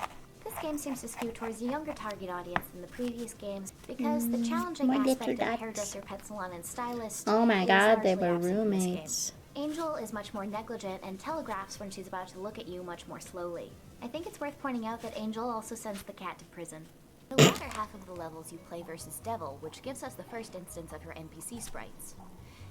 This game seems to skew towards a younger target audience than the previous games because the challenging my aspect little of dots. hairdresser, pet salon, and stylist Oh my is god, they largely were absent from this game. roommates. Angel is much more negligent and telegraphs when she's about to look at you much more slowly. I think it's worth pointing out that Angel also sends the cat to prison. The latter half of the levels you play versus Devil, which gives us the first instance of her NPC sprites.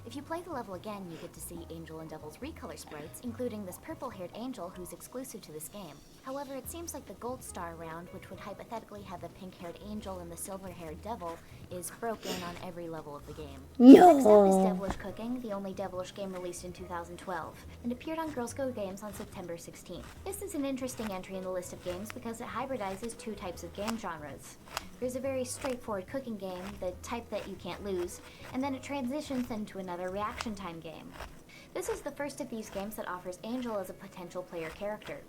If you play the level again, you get to see Angel and Devil's recolor sprites, including this purple-haired Angel who's exclusive to this game. However, it seems like the Gold Star round, which would hypothetically have the pink-haired Angel and the silver-haired Devil, is broken on every level of the game. Next up is No. Devilish Cooking, the only Devilish game released in 2012, and appeared on Girls Go Games on September 16th. This is an interesting entry in the list of games because it hybridizes 2 types of game genres. There's a very straightforward cooking game, the type that you can't lose, and then it transitions into another reaction time game. This is the first of these games that offers Angel as a potential player character.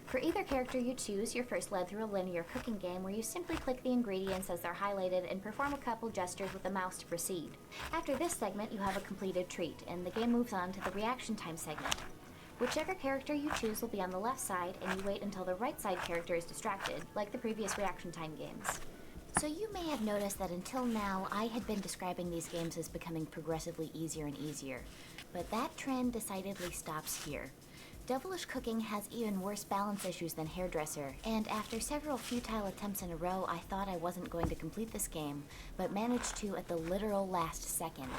For either character you choose, you're first led through a linear cooking game where you simply click the ingredients as they're highlighted and perform a couple gestures with the mouse to proceed. After this segment, you have a completed treat, and the game moves on to the reaction time segment. Whichever character you choose will be on the left side, and you wait until the right side character is distracted, like the previous reaction time games. So you may have noticed that until now, I had been describing these games as becoming progressively easier and easier, but that trend decidedly stops here. Devilish Cooking has even worse balance issues than Hairdresser, and after several futile attempts in a row, I thought I wasn't going to complete this game, but managed to at the literal last second.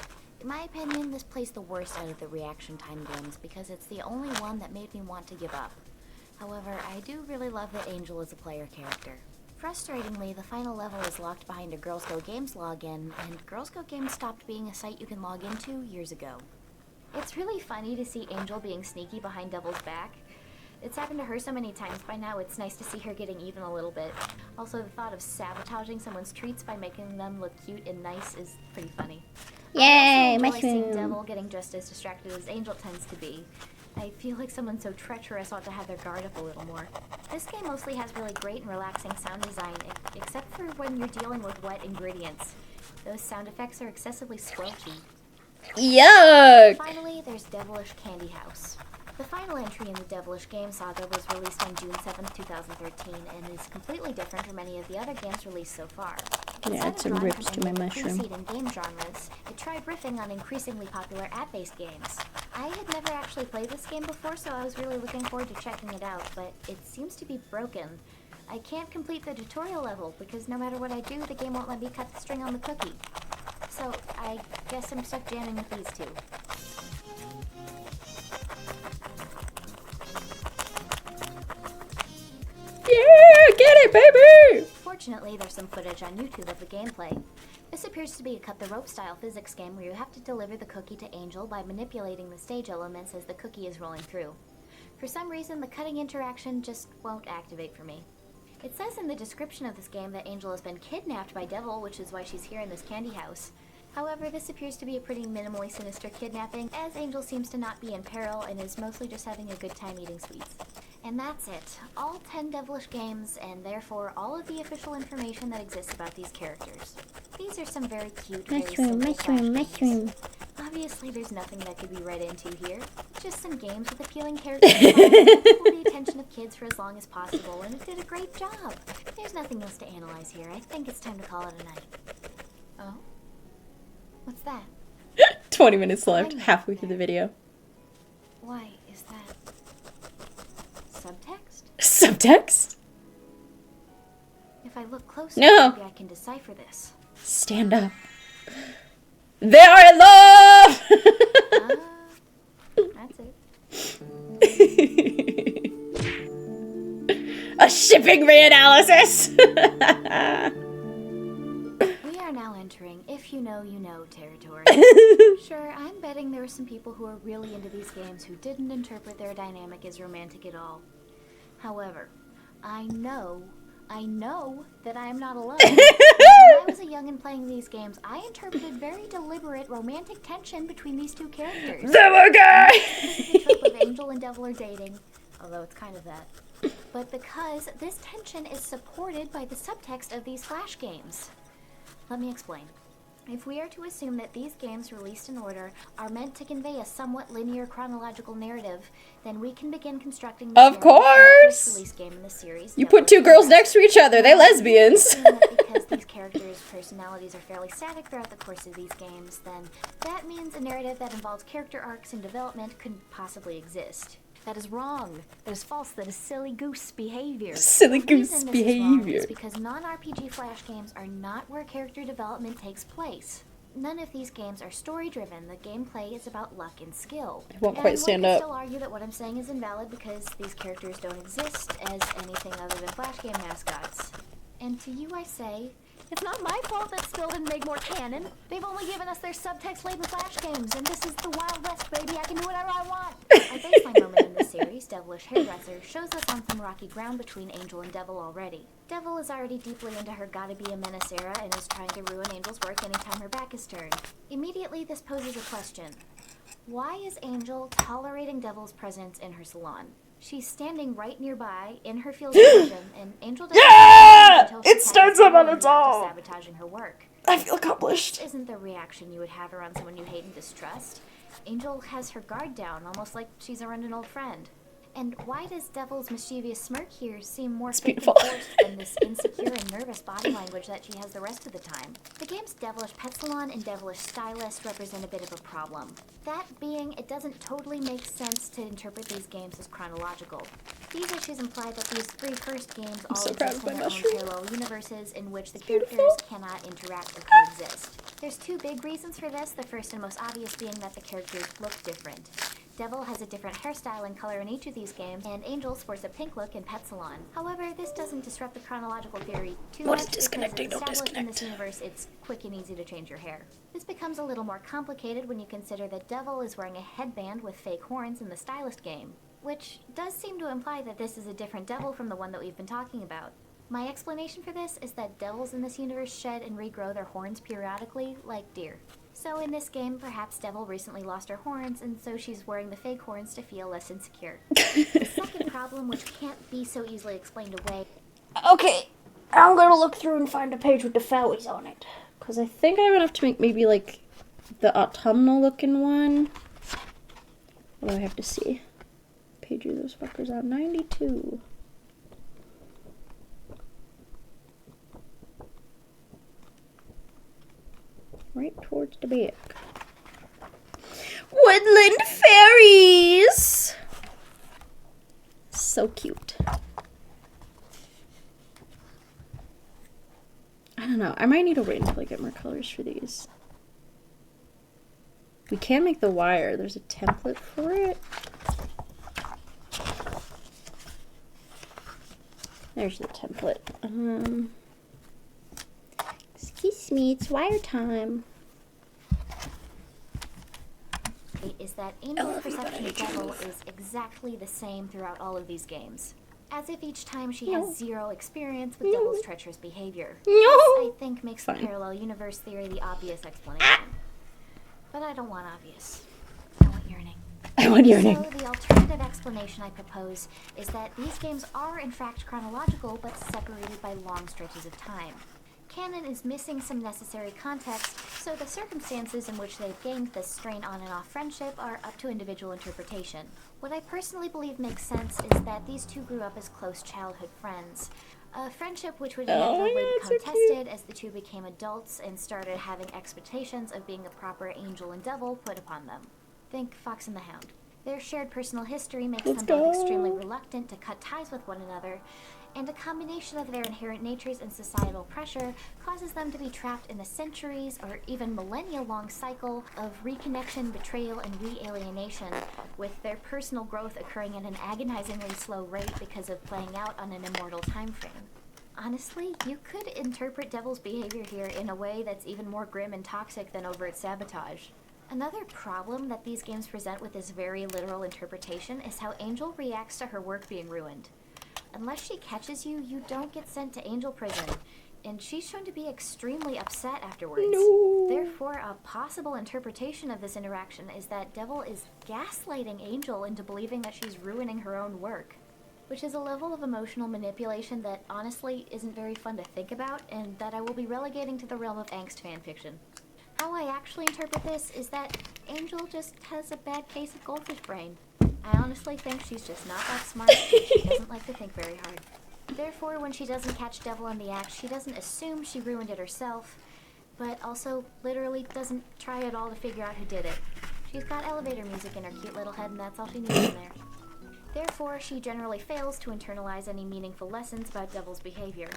In my opinion, this plays the worst out of the reaction time games because it's the only one that made me want to give up. However, I do really love that Angel is a player character. Frustratingly, the final level is locked behind a Girls Go Games login, and Girls Go Games stopped being a site you can log into years ago. It's really funny to see Angel being sneaky behind Devil's back. It's happened to her so many times by now, it's nice to see her getting even a little bit. Also, the thought of sabotaging someone's treats by making them look cute and nice is pretty funny. Yay, I also enjoy seeing mushroom. Devil getting just as distracted as Angel tends to be. I feel like someone so treacherous ought to have their guard up a little more. This game mostly has really great and relaxing sound design, except for when you're dealing with wet ingredients. Those sound effects are excessively squelchy. Yuck! Finally, there's Devilish Candy House. The final entry in the Devilish game saga was released on June 7th, 2013, and is completely different from any of the other games released so far. Gonna add some rips to my mushroom. In game genres, it tried riffing on increasingly popular app-based games. I had never actually played this game before, so I was really looking forward to checking it out, but it seems to be broken. I can't complete the tutorial level because no matter what I do, the game won't let me cut the string on the cookie. So I guess I'm stuck jamming with these two. Yeah, get it, baby! Fortunately, there's some footage on YouTube of the gameplay. This appears to be a cut-the-rope style physics game where you have to deliver the cookie to Angel by manipulating the stage elements as the cookie is rolling through. For some reason, the cutting interaction just won't activate for me. It says in the description of this game that Angel has been kidnapped by Devil, which is why she's here in this candy house. However, this appears to be a pretty minimally sinister kidnapping, as Angel seems to not be in peril and is mostly just having a good time eating sweets. And that's it. All 10 Devilish games, and therefore all of the official information that exists about these characters. These are some very cute, very Mushroom, simple mushroom, Flash mushroom. games. Obviously, there's nothing that could be read into here. Just some games with appealing characters that hold the attention of kids for as long as possible, and it did a great job. There's nothing else to analyze here. I think it's time to call it a night. Oh? What's that? 20 minutes left, halfway through the video. Why is that subtext? Subtext? If I look closer, No. maybe I can decipher this. Stand up. They are in love! That's it. A shipping reanalysis! We are now entering if you know, you know territory. Sure, I'm betting there are some people who are really into these games who didn't interpret their dynamic as romantic at all. However, I know that I am not alone. When I was a youngin' playing these games, I interpreted very deliberate romantic tension between these two characters. Devil guy! The trope of angel and devil are dating, although it's kind of that. But because this tension is supported by the subtext of these Flash games. Let me explain. If we are to assume that these games released in order are meant to convey a somewhat linear chronological narrative, then we can begin constructing the Of course! release game in the series. You put two girls next to each other, they lesbians. Because these characters' personalities are fairly static throughout the course of these games, then that means a narrative that involves character arcs and development couldn't possibly exist. That is wrong. That is false. That is silly goose behavior. Silly The goose reason this is wrong behavior. is because non-RPG Flash games are not where character development takes place. None of these games are story-driven. The gameplay is about luck and skill. I won't quite stand one up. can still argue that what I'm saying is invalid because these characters don't exist as anything other than Flash game mascots. And to you I say, it's not my fault that Still didn't make more canon. They've only given us their subtext-laden Flash games, and this is the Wild West, baby. I can do whatever I want. Our baseline moment in the series, Devilish Hairdresser, shows us on some rocky ground between Angel and Devil already. Devil is already deeply into her gotta-be-a-menace era and is trying to ruin Angel's work anytime her back is turned. Immediately, this poses a question. Why is Angel tolerating Devil's presence in her salon? She's standing right nearby in her field of vision, and Angel doesn't Yeah! It starts up on its own. sabotaging her work. I feel accomplished. This isn't the reaction you would have around someone you hate and distrust. Angel has her guard down, almost like she's around an old friend. And why does Devil's mischievous smirk here seem more fake and beautiful. forced than this insecure and nervous body language that she has the rest of the time? The game's Devilish Pet Salon and Devilish Stylist represent a bit of a problem. That being, it doesn't totally make sense to interpret these games as chronological. These issues imply that these three first games all so proud exist of in my their own mushroom. parallel universes in which the beautiful. characters cannot interact or coexist. There's two big reasons for this, the first and most obvious being that the characters look different. Devil has a different hairstyle and color in each of these games, and Angel sports a pink look in Pet Salon. However, this doesn't disrupt the chronological theory too What much is disconnecting? because Don't it's established in this disconnect. universe it's quick and easy to change your hair. This becomes a little more complicated when you consider that Devil is wearing a headband with fake horns in the Stylist game, which does seem to imply that this is a different Devil from the one that we've been talking about. My explanation for this is that devils in this universe shed and regrow their horns periodically, like deer. So in this game, perhaps Devil recently lost her horns, and so she's wearing the fake horns to feel less insecure. The second problem, which can't be so easily explained away... Okay, I'm gonna look through and find a page with the Fowies on it. Because I think I'm gonna have to make maybe like the autumnal looking one. What do I have to see? Page of those fuckers on 92. Right towards the back. Woodland fairies! So cute. I don't know. I might need to wait until I get more colors for these. We can make the wire. There's a template for it. There's the template. Excuse me, it's wire time. is that Angel's perception of Devil is exactly the same throughout all of these games. As if each time she has zero experience with Devil's treacherous behavior. This, I think, makes the parallel universe theory the obvious explanation. But I don't want obvious. I want yearning. I want yearning. So the alternative explanation I propose is that these games are in fact chronological, but separated by long stretches of time. Canon is missing some necessary context, so the circumstances in which they've gained this strain on and off friendship are up to individual interpretation. What I personally believe makes sense is that these two grew up as close childhood friends. A friendship which would inevitably become tested as the two became adults and started having expectations of being a proper angel and devil put upon them. Think Fox and the Hound. Their shared personal history makes them both extremely reluctant to cut ties with one another, and a combination of their inherent natures and societal pressure causes them to be trapped in a centuries or even millennia-long cycle of reconnection, betrayal, and re-alienation, with their personal growth occurring at an agonizingly slow rate because of playing out on an immortal time frame. Honestly, you could interpret Devil's behavior here in a way that's even more grim and toxic than overt sabotage. Another problem that these games present with this very literal interpretation is how Angel reacts to her work being ruined. Unless she catches you, you don't get sent to Angel Prison, and she's shown to be extremely upset afterwards. No. Therefore, a possible interpretation of this interaction is that Devil is gaslighting Angel into believing that she's ruining her own work, which is a level of emotional manipulation that honestly isn't very fun to think about, and that I will be relegating to the realm of angst fanfiction. How I actually interpret this is that Angel just has a bad case of goldfish brain. I honestly think she's just not that smart, and she doesn't like to think very hard. Therefore, when she doesn't catch Devil in the act, she doesn't assume she ruined it herself, but also literally doesn't try at all to figure out who did it. She's got elevator music in her cute little head, and that's all she needs in there. Therefore, she generally fails to internalize any meaningful lessons about Devil's behavior.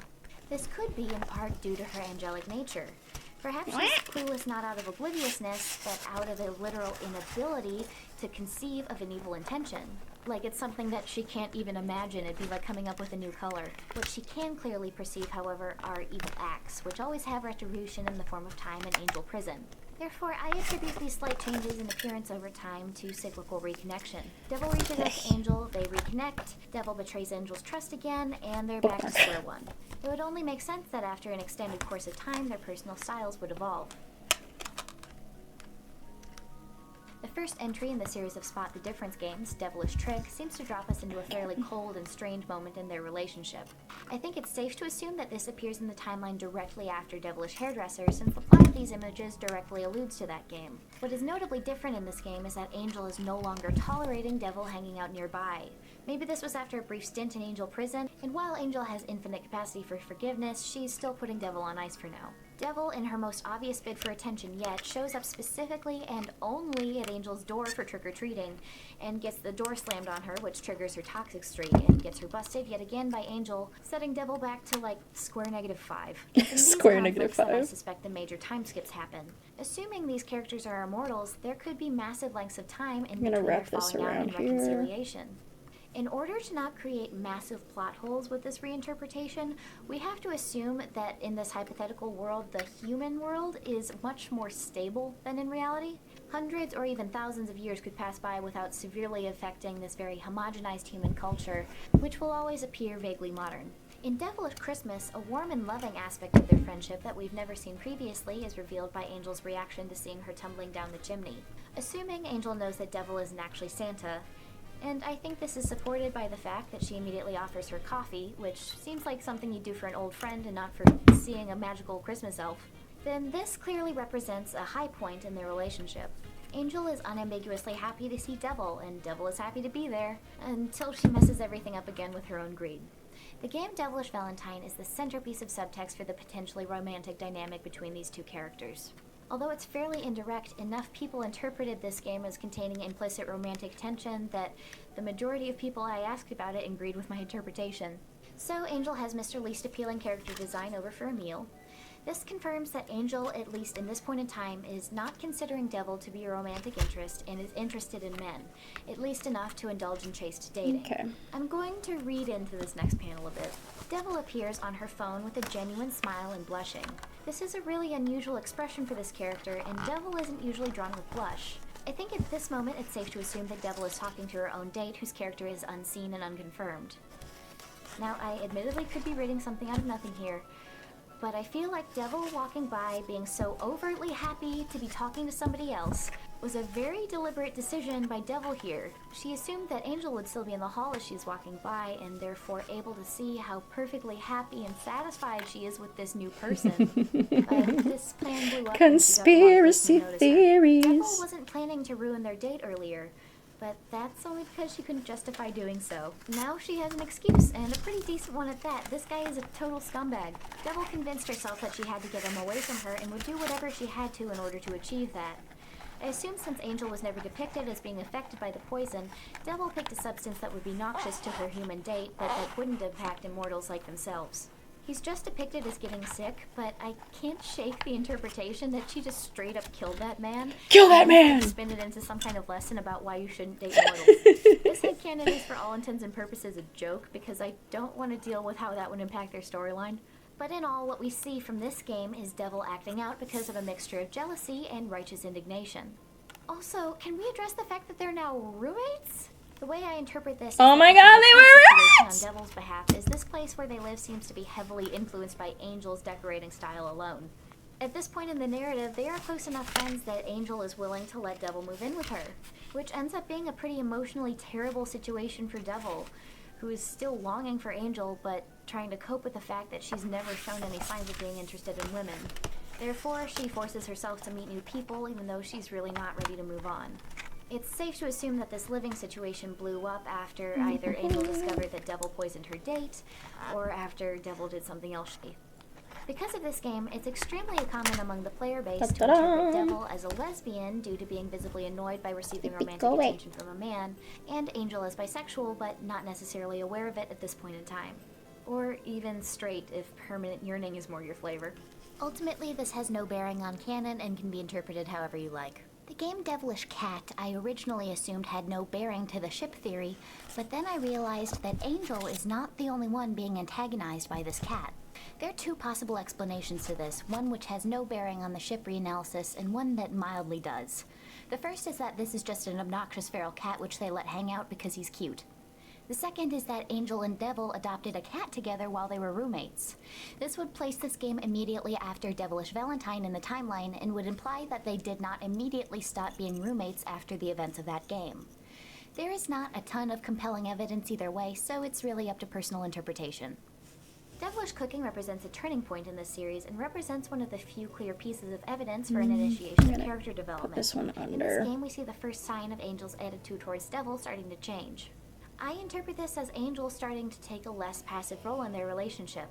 This could be in part due to her angelic nature. Perhaps she's clueless not out of obliviousness, but out of a literal inability to conceive of an evil intention. Like it's something that she can't even imagine. It'd be like coming up with a new color. What she can clearly perceive, however, are evil acts, which always have retribution in the form of time and Angel Prison. Therefore, I attribute these slight changes in appearance over time to cyclical reconnection. Devil reaches out to Angel, they reconnect, Devil betrays Angel's trust again, and they're back to square one. It would only make sense that after an extended course of time, their personal styles would evolve. The first entry in the series of Spot the Difference games, Devilish Trick, seems to drop us into a fairly cold and strange moment in their relationship. I think it's safe to assume that this appears in the timeline directly after Devilish Hairdresser, since the plot of these images directly alludes to that game. What is notably different in this game is that Angel is no longer tolerating Devil hanging out nearby. Maybe this was after a brief stint in Angel Prison, and while Angel has infinite capacity for forgiveness, she's still putting Devil on ice for now. Devil, in her most obvious bid for attention yet, shows up specifically and only at Angel's door for trick-or-treating, and gets the door slammed on her, which triggers her toxic streak, and gets her busted yet again by Angel, setting Devil back to, like, square -5. Square -5. I suspect the major time skips happen. Assuming these characters are immortals, there could be massive lengths of time in between their falling out and reconciliation. In order to not create massive plot holes with this reinterpretation, we have to assume that in this hypothetical world, the human world is much more stable than in reality. Hundreds or even thousands of years could pass by without severely affecting this very homogenized human culture, which will always appear vaguely modern. In Devilish Christmas, a warm and loving aspect of their friendship that we've never seen previously is revealed by Angel's reaction to seeing her tumbling down the chimney. Assuming Angel knows that Devil isn't actually Santa, and I think this is supported by the fact that she immediately offers her coffee, which seems like something you'd do for an old friend and not for seeing a magical Christmas elf, then this clearly represents a high point in their relationship. Angel is unambiguously happy to see Devil, and Devil is happy to be there, until she messes everything up again with her own greed. The game Devilish Valentine is the centerpiece of subtext for the potentially romantic dynamic between these two characters. Although it's fairly indirect, enough people interpreted this game as containing implicit romantic tension that the majority of people I asked about it agreed with my interpretation. So Angel has Mr. Least Appealing character design over for a meal. This confirms that Angel, at least in this point in time, is not considering Devil to be a romantic interest and is interested in men, at least enough to indulge in chaste dating. Okay. I'm going to read into this next panel a bit. Devil appears on her phone with a genuine smile and blushing. This is a really unusual expression for this character, and Devil isn't usually drawn with blush. I think at this moment it's safe to assume that Devil is talking to her own date, whose character is unseen and unconfirmed. Now, I admittedly could be reading something out of nothing here, but I feel like Devil walking by being so overtly happy to be talking to somebody else was a very deliberate decision by Devil here. She assumed that Angel would still be in the hall as she's walking by, and therefore able to see how perfectly happy and satisfied she is with this new person. But this plan blew up. Conspiracy theories. Devil wasn't planning to ruin their date earlier, but that's only because she couldn't justify doing so. Now she has an excuse, and a pretty decent one at that. This guy is a total scumbag. Devil convinced herself that she had to get him away from her and would do whatever she had to in order to achieve that. I assume since Angel was never depicted as being affected by the poison, Devil picked a substance that would be noxious to her human date, but that wouldn't impact immortals like themselves. He's just depicted as getting sick, but I can't shake the interpretation that she just straight up killed that man. Kill that man! Spin it into some kind of lesson about why you shouldn't date mortals. This headcanon is for all intents and purposes a joke, because I don't want to deal with how that would impact their storyline. But in all, what we see from this game is Devil acting out because of a mixture of jealousy and righteous indignation. Also, can we address the fact that they're now roommates? The way I interpret this Oh my god, they were on Devil's behalf is this place where they live seems to be heavily influenced by Angel's decorating style alone. At this point in the narrative, they are close enough friends that Angel is willing to let Devil move in with her, which ends up being a pretty emotionally terrible situation for Devil, who is still longing for Angel, but trying to cope with the fact that she's never shown any signs of being interested in women. Therefore, she forces herself to meet new people, even though she's really not ready to move on. It's safe to assume that this living situation blew up after either Angel discovered that Devil poisoned her date, or after Devil did something else shitty. Because of this game, it's extremely common among the player base to interpret Devil as a lesbian due to being visibly annoyed by receiving romantic attention from a man, and Angel as bisexual but not necessarily aware of it at this point in time. Or even straight if permanent yearning is more your flavor. Ultimately, this has no bearing on canon and can be interpreted however you like. The game Devilish Cat I originally assumed had no bearing to the ship theory, but then I realized that Angel is not the only one being antagonized by this cat. There are two possible explanations to this, one which has no bearing on the ship reanalysis and one that mildly does. The first is that this is just an obnoxious feral cat which they let hang out because he's cute. The second is that Angel and Devil adopted a cat together while they were roommates. This would place this game immediately after Devilish Valentine in the timeline and would imply that they did not immediately stop being roommates after the events of that game. There is not a ton of compelling evidence either way, so it's really up to personal interpretation. Devilish Cooking represents a turning point in this series and represents one of the few clear pieces of evidence for an initiation of character development. Put this one In under. this game, we see the first sign of Angel's attitude towards Devil starting to change. I interpret this as Angel starting to take a less passive role in their relationship.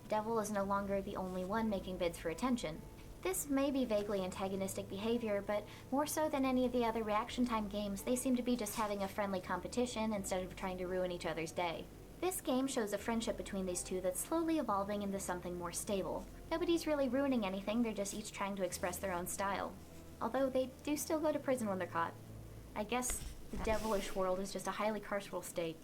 Devil is no longer the only one making bids for attention. This may be vaguely antagonistic behavior, but more so than any of the other reaction time games, they seem to be just having a friendly competition instead of trying to ruin each other's day. This game shows a friendship between these two that's slowly evolving into something more stable. Nobody's really ruining anything, they're just each trying to express their own style. Although they do still go to prison when they're caught. I guess the devilish world is just a highly carceral state.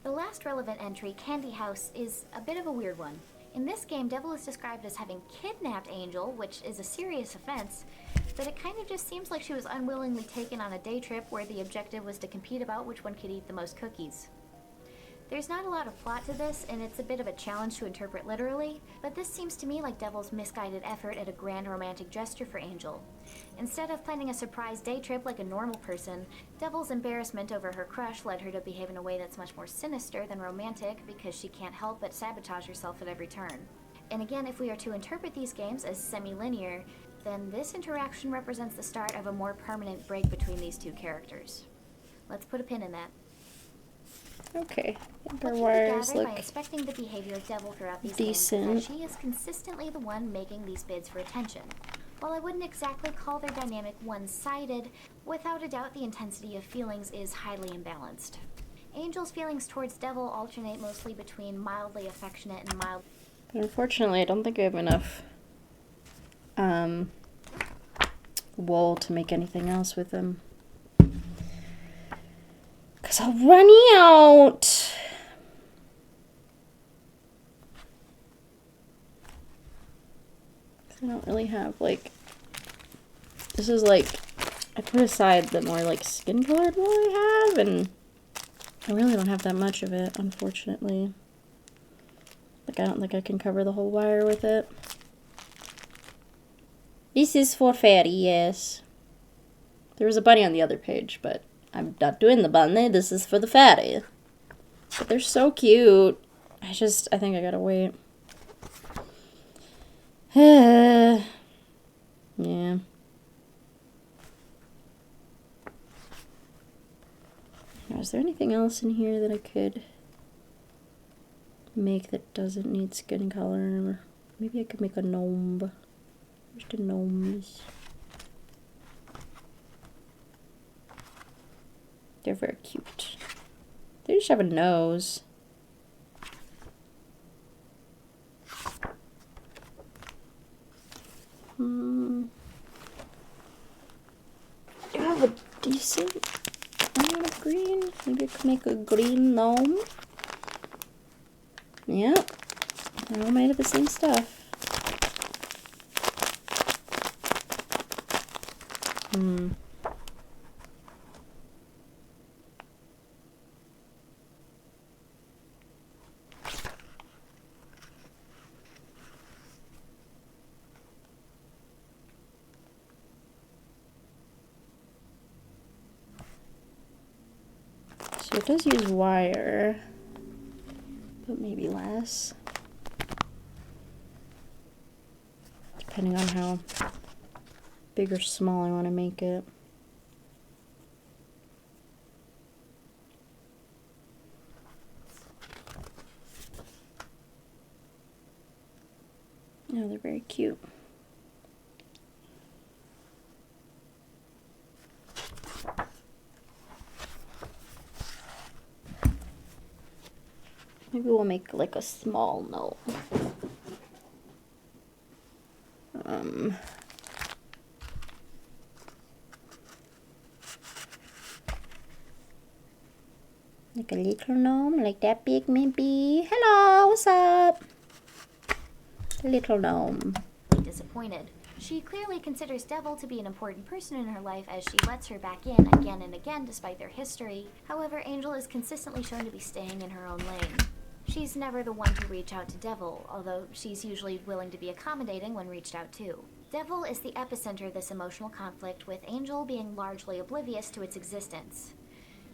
The last relevant entry, Candy House, is a bit of a weird one. In this game, Devil is described as having kidnapped Angel, which is a serious offense, but it kind of just seems like she was unwillingly taken on a day trip where the objective was to compete about which one could eat the most cookies. There's not a lot of plot to this, and it's a bit of a challenge to interpret literally, but this seems to me like Devil's misguided effort at a grand romantic gesture for Angel. Instead of planning a surprise day trip like a normal person, Devil's embarrassment over her crush led her to behave in a way that's much more sinister than romantic because she can't help but sabotage herself at every turn. And again, if we are to interpret these games as semi-linear, then this interaction represents the start of a more permanent break between these two characters. Let's put a pin in that. Okay. What Her can be wires gathered by look inspecting the behavior of Devil throughout these decent. games is that she is consistently the one making these bids for attention. While I wouldn't exactly call their dynamic one-sided, without a doubt the intensity of feelings is highly imbalanced. Angel's feelings towards Devil alternate mostly between mildly affectionate and mild. But unfortunately, I don't think I have enough wool to make anything else with them. Because I'll run out. I don't really have, like, this is like, I put aside the more, like, skin colored wool I have, and I really don't have that much of it, unfortunately. Like, I don't think I can cover the whole wire with it. This is for fairy, yes. There was a bunny on the other page, but I'm not doing the bunny. This is for the fairy. But they're so cute. I think I gotta wait. Yeah. Now, is there anything else in here that I could make that doesn't need skin color? Maybe I could make a gnome. Where's the gnomes? They're very cute. They just have a nose. I have a decent amount of green. Maybe I could make a green gnome. Yep. They're all made of the same stuff. So it does use wire, but maybe less. Depending on how big or small I want to make it. Oh, they're very cute. Maybe we'll make like a small note. Like a little gnome, like that big maybe. Hello, what's up? Little gnome. Disappointed. She clearly considers Devil to be an important person in her life as she lets her back in again and again despite their history. However, Angel is consistently shown to be staying in her own lane. She's never the one to reach out to Devil, although she's usually willing to be accommodating when reached out to. Devil is the epicenter of this emotional conflict, with Angel being largely oblivious to its existence.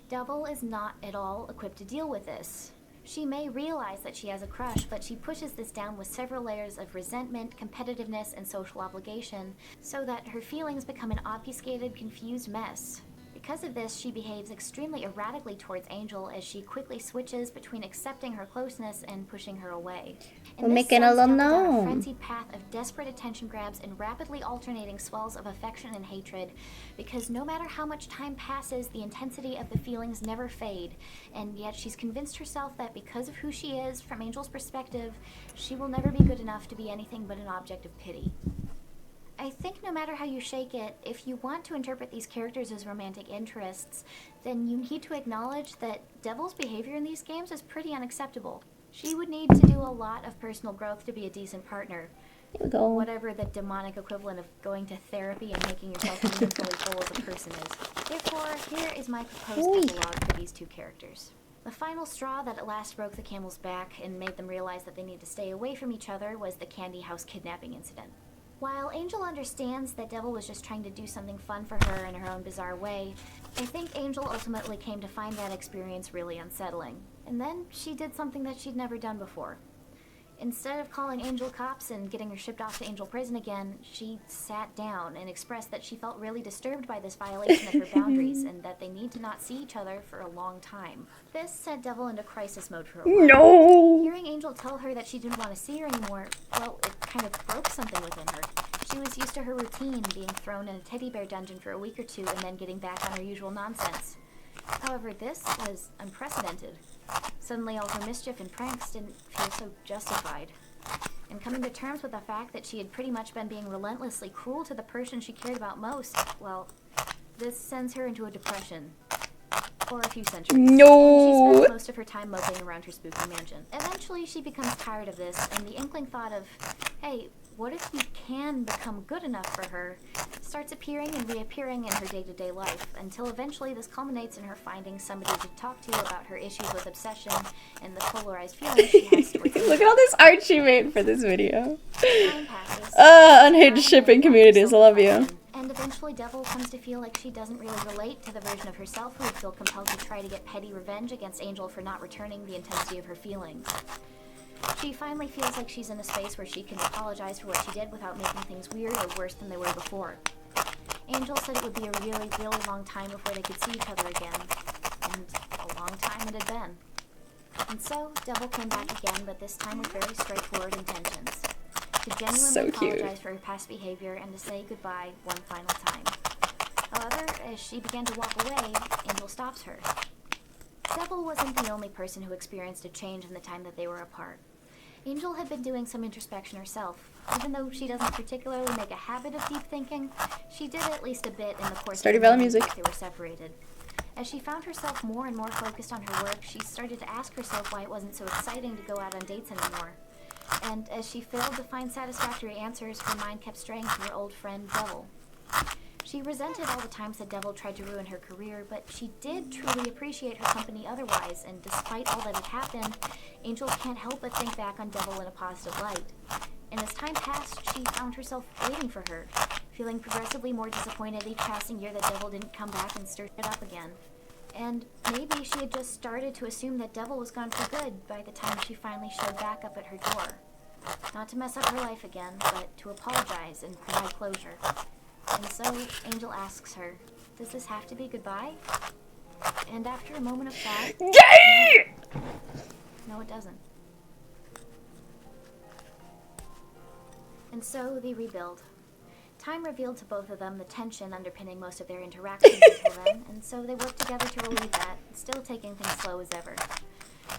Devil is not at all equipped to deal with this. She may realize that she has a crush, but she pushes this down with several layers of resentment, competitiveness, and social obligation, so that her feelings become an obfuscated, confused mess. Because of this, she behaves extremely erratically towards Angel as she quickly switches between accepting her closeness and pushing her away. We're making a little down a gnome. frenzied path of desperate attention grabs and rapidly alternating swells of affection and hatred, because no matter how much time passes, the intensity of the feelings never fade, and yet she's convinced herself that because of who she is, from Angel's perspective, she will never be good enough to be anything but an object of pity. I think no matter how you shake it, if you want to interpret these characters as romantic interests, then you need to acknowledge that Devil's behavior in these games is pretty unacceptable. She would need to do a lot of personal growth to be a decent partner. Here we go. Whatever the demonic equivalent of going to therapy and making yourself mentally whole as a person is. Therefore, here is my proposed epilogue for these two characters. The final straw that at last broke the camel's back and made them realize that they need to stay away from each other was the candy house kidnapping incident. While Angel understands that Devil was just trying to do something fun for her in her own bizarre way, I think Angel ultimately came to find that experience really unsettling. And then she did something that she'd never done before. Instead of calling Angel cops and getting her shipped off to Angel prison again, she sat down and expressed that she felt really disturbed by this violation of her boundaries and that they need to not see each other for a long time. This sent Devil into crisis mode for a while. No! Hearing Angel tell her that she didn't want to see her anymore, well, it kind of broke something within her. She was used to her routine, being thrown in a teddy bear dungeon for a week or two and then getting back on her usual nonsense. However, this was unprecedented. Suddenly all her mischief and pranks didn't feel so justified. And coming to terms with the fact that she had pretty much been being relentlessly cruel to the person she cared about most, well, this sends her into a depression. For a few centuries. No! And she spends most of her time moping around her spooky mansion. Eventually, she becomes tired of this, and the inkling thought of, hey, what if you can become good enough for her, starts appearing and reappearing in her day-to-day life, until eventually this culminates in her finding somebody to talk to about her issues with obsession and the polarized feelings she has towards Look at all this art she made for this video. time passes. Unhinged shipping communities, I love you. And eventually Devil comes to feel like she doesn't really relate to the version of herself who would feel compelled to try to get petty revenge against Angel for not returning the intensity of her feelings. She finally feels like she's in a space where she can apologize for what she did without making things weird or worse than they were before. Angel said it would be a really, really long time before they could see each other again. And a long time it had been. And so, Devil came back again, but this time with very straightforward intentions. To genuinely apologize for her past behavior and to say goodbye one final time. However, as she began to walk away, Angel stops her. Devil wasn't the only person who experienced a change in the time that they were apart. Angel had been doing some introspection herself. Even though she doesn't particularly make a habit of deep thinking, she did at least a bit in the course of the moment they were separated. As she found herself more and more focused on her work, she started to ask herself why it wasn't so exciting to go out on dates anymore. And as she failed to find satisfactory answers, her mind kept straying to her old friend, Devil. She resented all the times that Devil tried to ruin her career, but she did truly appreciate her company otherwise, and despite all that had happened, Angel can't help but think back on Devil in a positive light. And as time passed, she found herself waiting for her, feeling progressively more disappointed each passing year that Devil didn't come back and stir it up again. And maybe she had just started to assume that Devil was gone for good by the time she finally showed back up at her door. Not to mess up her life again, but to apologize and provide closure. And so Angel asks her, does this have to be goodbye? And after a moment of thought, no, it doesn't. And so they rebuild. Time revealed to both of them the tension underpinning most of their interactions until then, and so they work together to relieve that, still taking things slow as ever.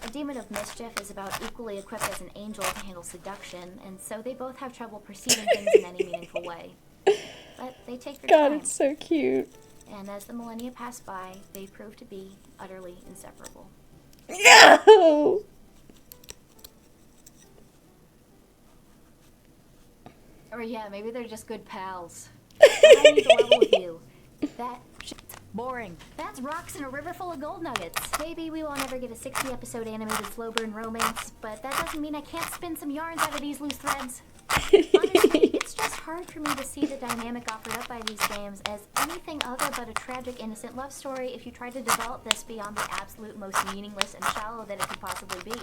A demon of mischief is about equally equipped as an angel to handle seduction, and so they both have trouble perceiving things in any meaningful way. But they take their time. God, it's so cute. And as the millennia pass by, they prove to be utterly inseparable. No! Or yeah, maybe they're just good pals. I need to level with you. That shit's boring. That's rocks in a river full of gold nuggets. Maybe we won't ever get a 60-episode animated slow burn romance, but that doesn't mean I can't spin some yarns out of these loose threads. Honestly, it's just hard for me to see the dynamic offered up by these games as anything other but a tragic, innocent love story if you try to develop this beyond the absolute most meaningless and shallow that it could possibly be.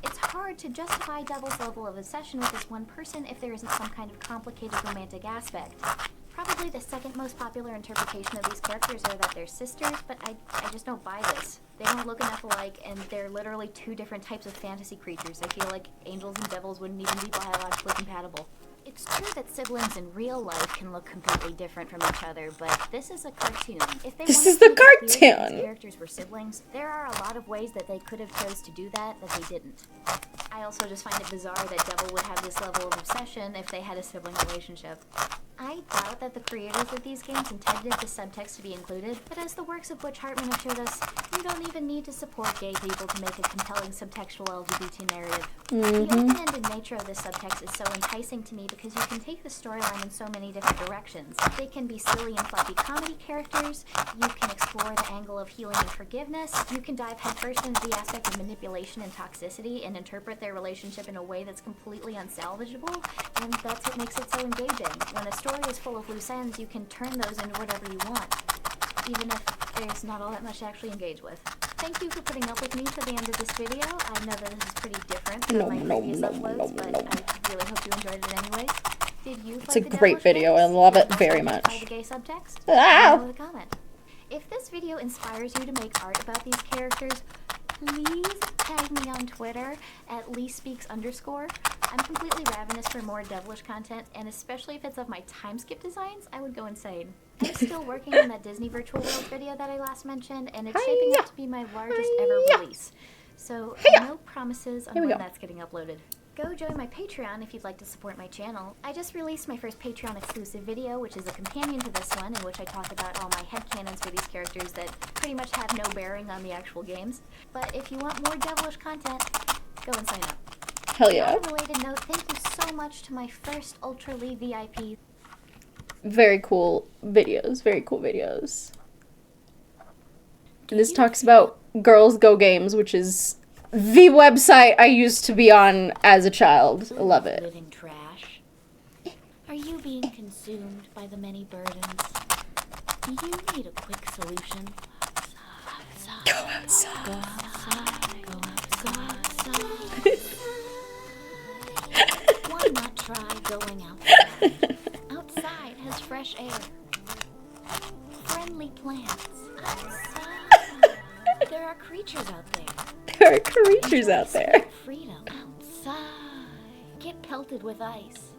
It's hard to justify Devil's level of obsession with this one person if there isn't some kind of complicated romantic aspect. Probably the second most popular interpretation of these characters are that they're sisters, but I just don't buy this. They don't look enough alike, and they're literally two different types of fantasy creatures. I feel like angels and devils wouldn't even be biologically compatible. It's true that siblings in real life can look completely different from each other, but this is a cartoon. If they This wanted is the to make it clear that cartoon. these characters were siblings, there are a lot of ways that they could have chose to do that they didn't. I also just find it bizarre that Devil would have this level of obsession if they had a sibling relationship. I doubt that the creators of these games intended the subtext to be included, but as the works of Butch Hartman have showed us, you don't even need to support gay people to make a compelling subtextual LGBT narrative. The open-ended nature of this subtext is so enticing to me because you can take the storyline in so many different directions. They can be silly and fluffy comedy characters, you can explore the angle of healing and forgiveness, you can dive headfirst into the aspect of manipulation and toxicity and interpret their relationship in a way that's completely unsalvageable, and that's what makes it so engaging. When a story is full of loose ends, you can turn those into whatever you want, even if there's not all that much to actually engage with. Thank you for putting up with me to the end of this video. I know that this is pretty different from my previous uploads, but I really hope you enjoyed it anyways. Did you It's a fight the great devilish video. I games? love Did it you very identify much. the gay subtext? Ah! Let me know in the comment. If this video inspires you to make art about these characters, please tag me on Twitter at Li Speaks _. I'm completely ravenous for more devilish content, and especially if it's of my time skip designs, I would go insane. I'm still working on that Disney Virtual World video that I last mentioned, and it's shaping up to be my largest ever release. So, no promises on Here we when go. that's getting uploaded. Go join my Patreon if you'd like to support my channel. I just released my first Patreon exclusive video, which is a companion to this one, in which I talk about all my headcanons for these characters that pretty much have no bearing on the actual games. But if you want more devilish content, go and sign up. Hell yeah. On a related note, thank you so much to my first Ultra Lee VIP. Very cool videos. Very cool videos. And this talks about Girls Go Games, which is the website I used to be on as a child. I love it. Living trash. Are you being consumed by the many burdens? Do you need a quick solution? Go outside. Go outside. Go outside. Why not try going outside? Outside has fresh air. Friendly plants. Outside. There are creatures out there. There are creatures out there. Freedom outside. Get pelted with ice.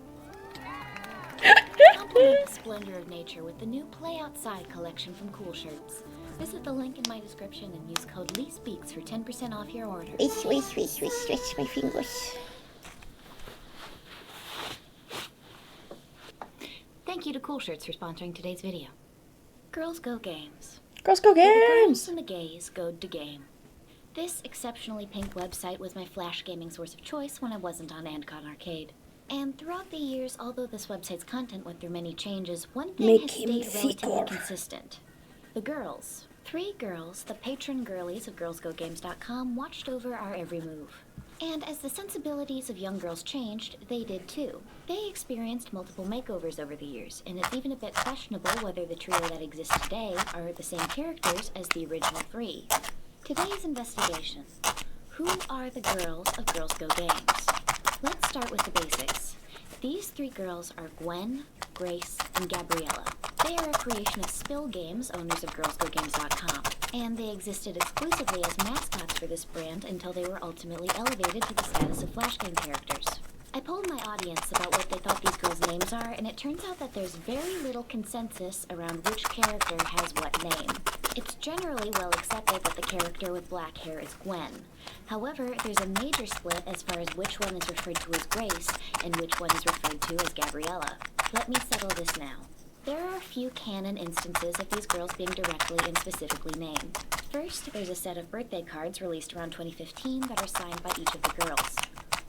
Compliment the splendor of nature with the new Play Outside collection from Cool Shirts. Visit the link in my description and use code LeeSpeaks for 10% off your order. Stretch my fingers. Thank you to Cool Shirts for sponsoring today's video. Girls Go Games. Girls Go Where the Games. girls and the gays go to game. This exceptionally pink website was my flash gaming source of choice when I wasn't on Antcon Arcade. And throughout the years, although this website's content went through many changes, one thing Make has him stayed relatively thicker. consistent. The girls. 3 girls, the patron girlies of girlsgogames.com, watched over our every move. And as the sensibilities of young girls changed, they did too. They experienced multiple makeovers over the years, and it's even a bit questionable whether the trio that exists today are the same characters as the original three. Today's investigation. Who are the girls of Girls Go Games? Let's start with the basics. These three girls are Gwen, Grace, and Gabriella. They are a creation of Spill Games, owners of GirlsGoGames.com, and they existed exclusively as mascots for this brand until they were ultimately elevated to the status of Flash game characters. I polled my audience about what they thought these girls' names are, and it turns out that there's very little consensus around which character has what name. It's generally well accepted that the character with black hair is Gwen. However, there's a major split as far as which one is referred to as Grace and which one is referred to as Gabriella. Let me settle this now. There are a few canon instances of these girls being directly and specifically named. First, there's a set of birthday cards released around 2015 that are signed by each of the girls.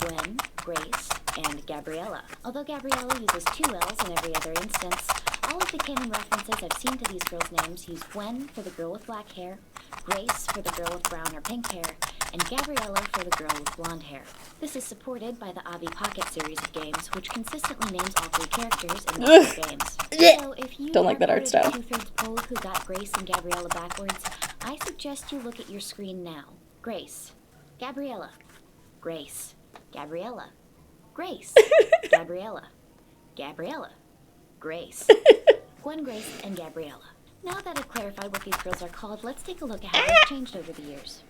Gwen, Grace, and Gabriella. Although Gabriella uses two L's in every other instance, all of the canon references I've seen to these girls' names use Gwen for the girl with black hair, Grace for the girl with brown or pink hair, and Gabriella for the girl with blonde hair. This is supported by the Avi Pocket series of games, which consistently names all three characters in multiple games. So if you Don't like that art style. Two-thirds poll who got Grace and Gabriella backwards, I suggest you look at your screen now. Grace, Gabriella, Grace, Gabriella, Grace, Gabriella, Gabriella, Grace, Gwen, Grace, and Gabriella. Now that I've clarified what these girls are called, let's take a look at how they've changed over the years.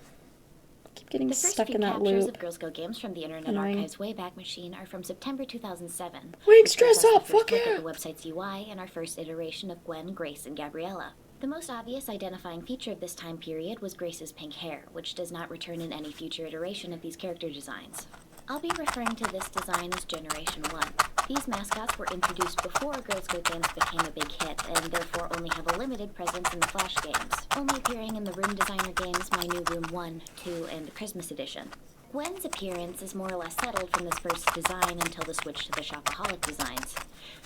Keep getting The first stuck few in that captures loop. of Girls Go Games from the Internet Annoying. Archive's Wayback Machine are from September 2007. Wake which stress gives us up, the first fuck look yeah. at the website's UI and our first iteration of Gwen, Grace, and Gabriella. The most obvious identifying feature of this time period was Grace's pink hair, which does not return in any future iteration of these character designs. I'll be referring to this design as Generation 1. These mascots were introduced before Girls Go Games became a big hit, and therefore only have a limited presence in the Flash games, only appearing in the Room Designer games My New Room 1, 2, and the Christmas Edition. Gwen's appearance is more or less settled from this first design until the switch to the Shopaholic designs.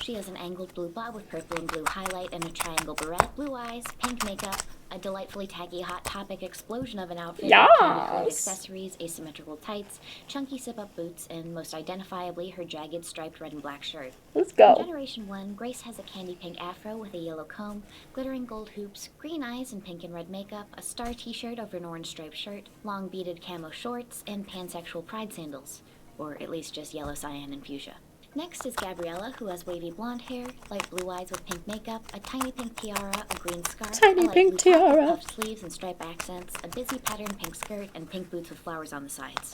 She has an angled blue bob with purple and blue highlight and a triangle beret, blue eyes, pink makeup, a delightfully tacky Hot Topic explosion of an outfit with candy-colored Yes. accessories, asymmetrical tights, chunky zip-up boots, and most identifiably her jagged striped red and black shirt. Let's In go. Generation 1, Grace has a candy pink afro with a yellow comb, glittering gold hoops, green eyes and pink and red makeup, a star t-shirt over an orange striped shirt, long beaded camo shorts, and pansexual pride sandals. Or at least just yellow, cyan, and fuchsia. Next is Gabriella, who has wavy blonde hair, light blue eyes with pink makeup, a tiny pink tiara, a green scarf, Tiny a light pink blue top with tiara. puffed sleeves and stripe accents, a busy patterned pink skirt, and pink boots with flowers on the sides.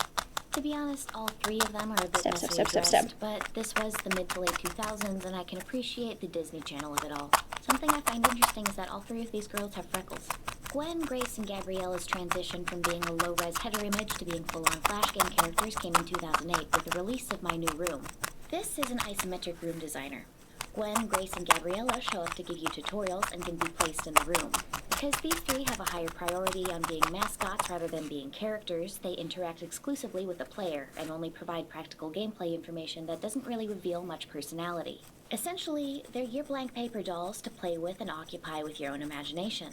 To be honest, all three of them are a bit Step, messily step, step, dressed, step. but this was the mid to late 2000s, and I can appreciate the Disney Channel of it all. Something I find interesting is that all three of these girls have freckles. Gwen, Grace, and Gabriella's transition from being a low-res header image to being full-on Flash game characters came in 2008 with the release of My New Room. This is an isometric room designer. Gwen, Grace, and Gabriella show up to give you tutorials and can be placed in the room. Because these three have a higher priority on being mascots rather than being characters, they interact exclusively with the player and only provide practical gameplay information that doesn't really reveal much personality. Essentially, they're your blank paper dolls to play with and occupy with your own imagination.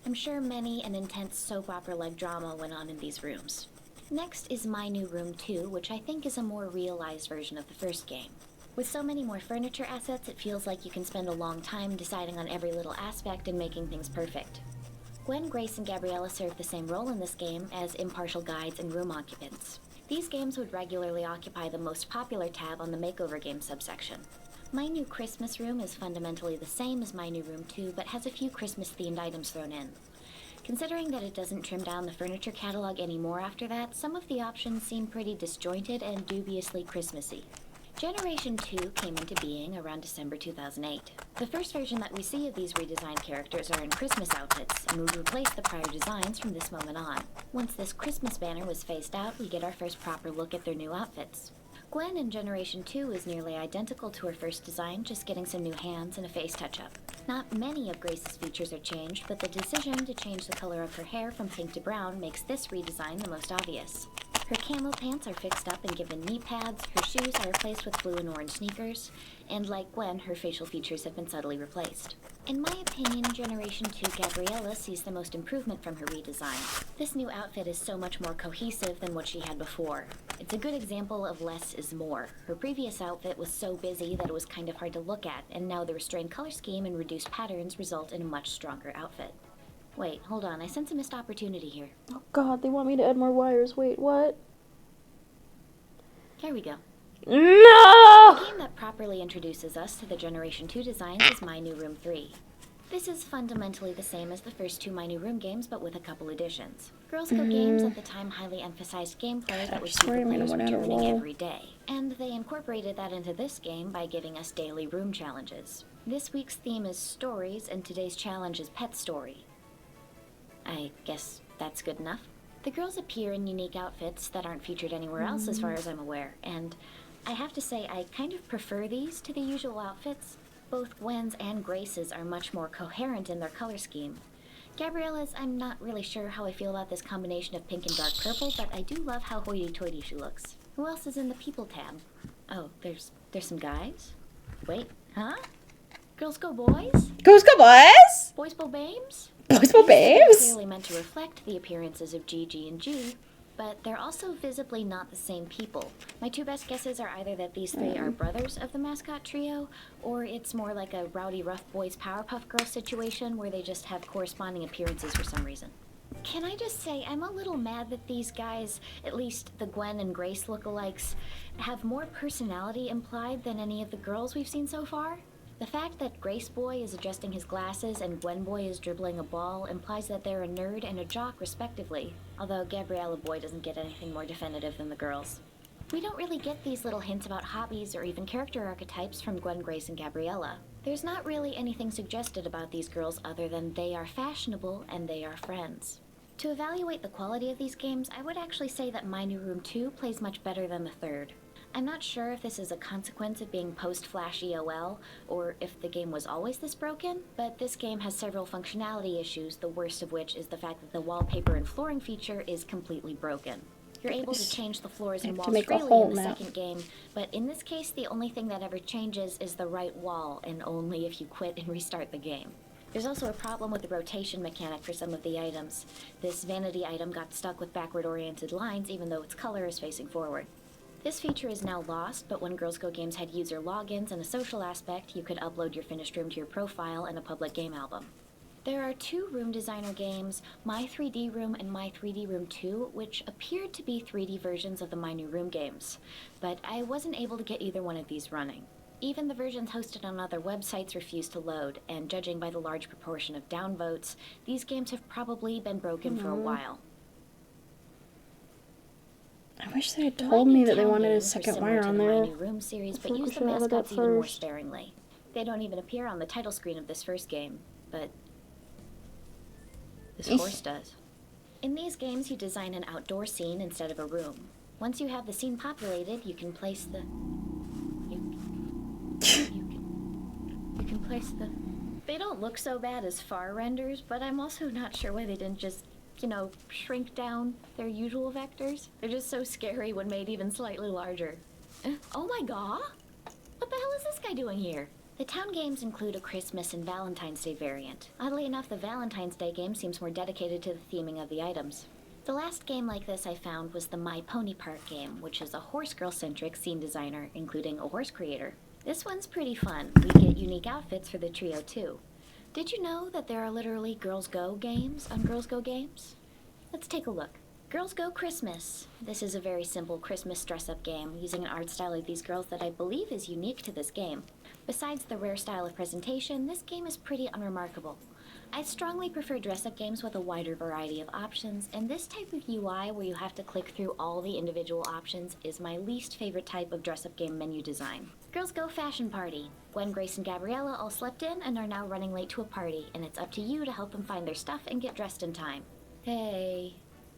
I'm sure many an intense soap opera-like drama went on in these rooms. Next is My New Room 2, which I think is a more realized version of the first game. With so many more furniture assets, it feels like you can spend a long time deciding on every little aspect and making things perfect. Gwen, Grace, and Gabriella serve the same role in this game as impartial guides and room occupants. These games would regularly occupy the most popular tab on the Makeover Game subsection. My New Christmas Room is fundamentally the same as My New Room 2, but has a few Christmas-themed items thrown in. Considering that it doesn't trim down the furniture catalog anymore after that, some of the options seem pretty disjointed and dubiously Christmassy. Generation 2 came into being around December 2008. The first version that we see of these redesigned characters are in Christmas outfits, and would replace the prior designs from this moment on. Once this Christmas banner was phased out, we get our first proper look at their new outfits. Gwen in Generation 2 is nearly identical to her first design, just getting some new hands and a face touch-up. Not many of Grace's features are changed, but the decision to change the color of her hair from pink to brown makes this redesign the most obvious. Her camo pants are fixed up and given knee pads, her shoes are replaced with blue and orange sneakers, and like Gwen, her facial features have been subtly replaced. In my opinion, Generation 2 Gabriella sees the most improvement from her redesign. This new outfit is so much more cohesive than what she had before. It's a good example of less is more. Her previous outfit was so busy that it was kind of hard to look at, and now the restrained color scheme and reduced patterns result in a much stronger outfit. Wait, hold on, I sense a missed opportunity here. Oh god, they want me to add more wires. Wait, what? Here we go. No! The game that properly introduces us to the Generation 2 designs is My New Room 3. This is fundamentally the same as the first two My New Room games, but with a couple additions. Girls Go Games at the time highly emphasized gameplay that would keep the players returning every day, and they incorporated that into this game by giving us daily room challenges. This week's theme is stories, and today's challenge is Pet Story. I guess that's good enough. The girls appear in unique outfits that aren't featured anywhere else as far as I'm aware, and I have to say I kind of prefer these to the usual outfits. Both Gwen's and Grace's are much more coherent in their color scheme. Gabriella's, I'm not really sure how I feel about this combination of pink and dark purple, but I do love how hoity-toity she looks. Who else is in the people tab? Oh, there's some guys? Wait, huh? Girls Go Boys? Girls Go Boys? Boys Go Babes? Boys Go They're Babes? clearly meant to reflect the appearances of Gigi and G, but they're also visibly not the same people. My two best guesses are either that these three are brothers of the mascot trio, or it's more like a rowdy rough boys Powerpuff Girls situation where they just have corresponding appearances for some reason. Can I just say, I'm a little mad that these guys, at least the Gwen and Grace lookalikes, have more personality implied than any of the girls we've seen so far. The fact that Grace Boy is adjusting his glasses and Gwen Boy is dribbling a ball implies that they're a nerd and a jock respectively, although Gabriella Boy doesn't get anything more definitive than the girls. We don't really get these little hints about hobbies or even character archetypes from Gwen, Grace, and Gabriella. There's not really anything suggested about these girls other than they are fashionable and they are friends. To evaluate the quality of these games, I would actually say that My New Room 2 plays much better than the third. I'm not sure if this is a consequence of being post-Flash EOL, or if the game was always this broken, but this game has several functionality issues, the worst of which is the fact that the wallpaper and flooring feature is completely broken. You're able to change the floors and walls freely in the second game, but in this case the only thing that ever changes is the right wall, and only if you quit and restart the game. There's also a problem with the rotation mechanic for some of the items. This vanity item got stuck with backward-oriented lines even though its color is facing forward. This feature is now lost, but when Girls Go Games had user logins and a social aspect, you could upload your finished room to your profile and a public game album. There are two room designer games, My 3D Room and My 3D Room 2, which appeared to be 3D versions of the My New Room games, but I wasn't able to get either one of these running. Even the versions hosted on other websites refused to load, and judging by the large proportion of downvotes, these games have probably been broken for a while. I wish they had told me that they wanted a second wire on there. My New Room series, but use the mascots even more sparingly. They don't even appear on the title screen of this first game, but this horse does. In these games, you design an outdoor scene instead of a room. Once you have the scene populated, you can place the... You can place the... They don't look so bad as far renders, but I'm also not sure why they didn't just, shrink down their usual vectors. They're just so scary when made even slightly larger. Oh my god! What the hell is this guy doing here? The town games include a Christmas and Valentine's Day variant. Oddly enough, the Valentine's Day game seems more dedicated to the theming of the items. The last game like this I found was the My Pony Park game, which is a horse girl-centric scene designer, including a horse creator. This one's pretty fun. We get unique outfits for the trio too. Did you know that there are literally Girls Go games on Girls Go Games? Let's take a look. Girls Go Christmas. This is a very simple Christmas dress-up game using an art style of these girls that I believe is unique to this game. Besides the rare style of presentation, this game is pretty unremarkable. I strongly prefer dress-up games with a wider variety of options, and this type of UI where you have to click through all the individual options is my least favorite type of dress-up game menu design. Girls Go Fashion Party. Gwen, Grace, and Gabriella all slept in and are now running late to a party, and it's up to you to help them find their stuff and get dressed in time. Hey,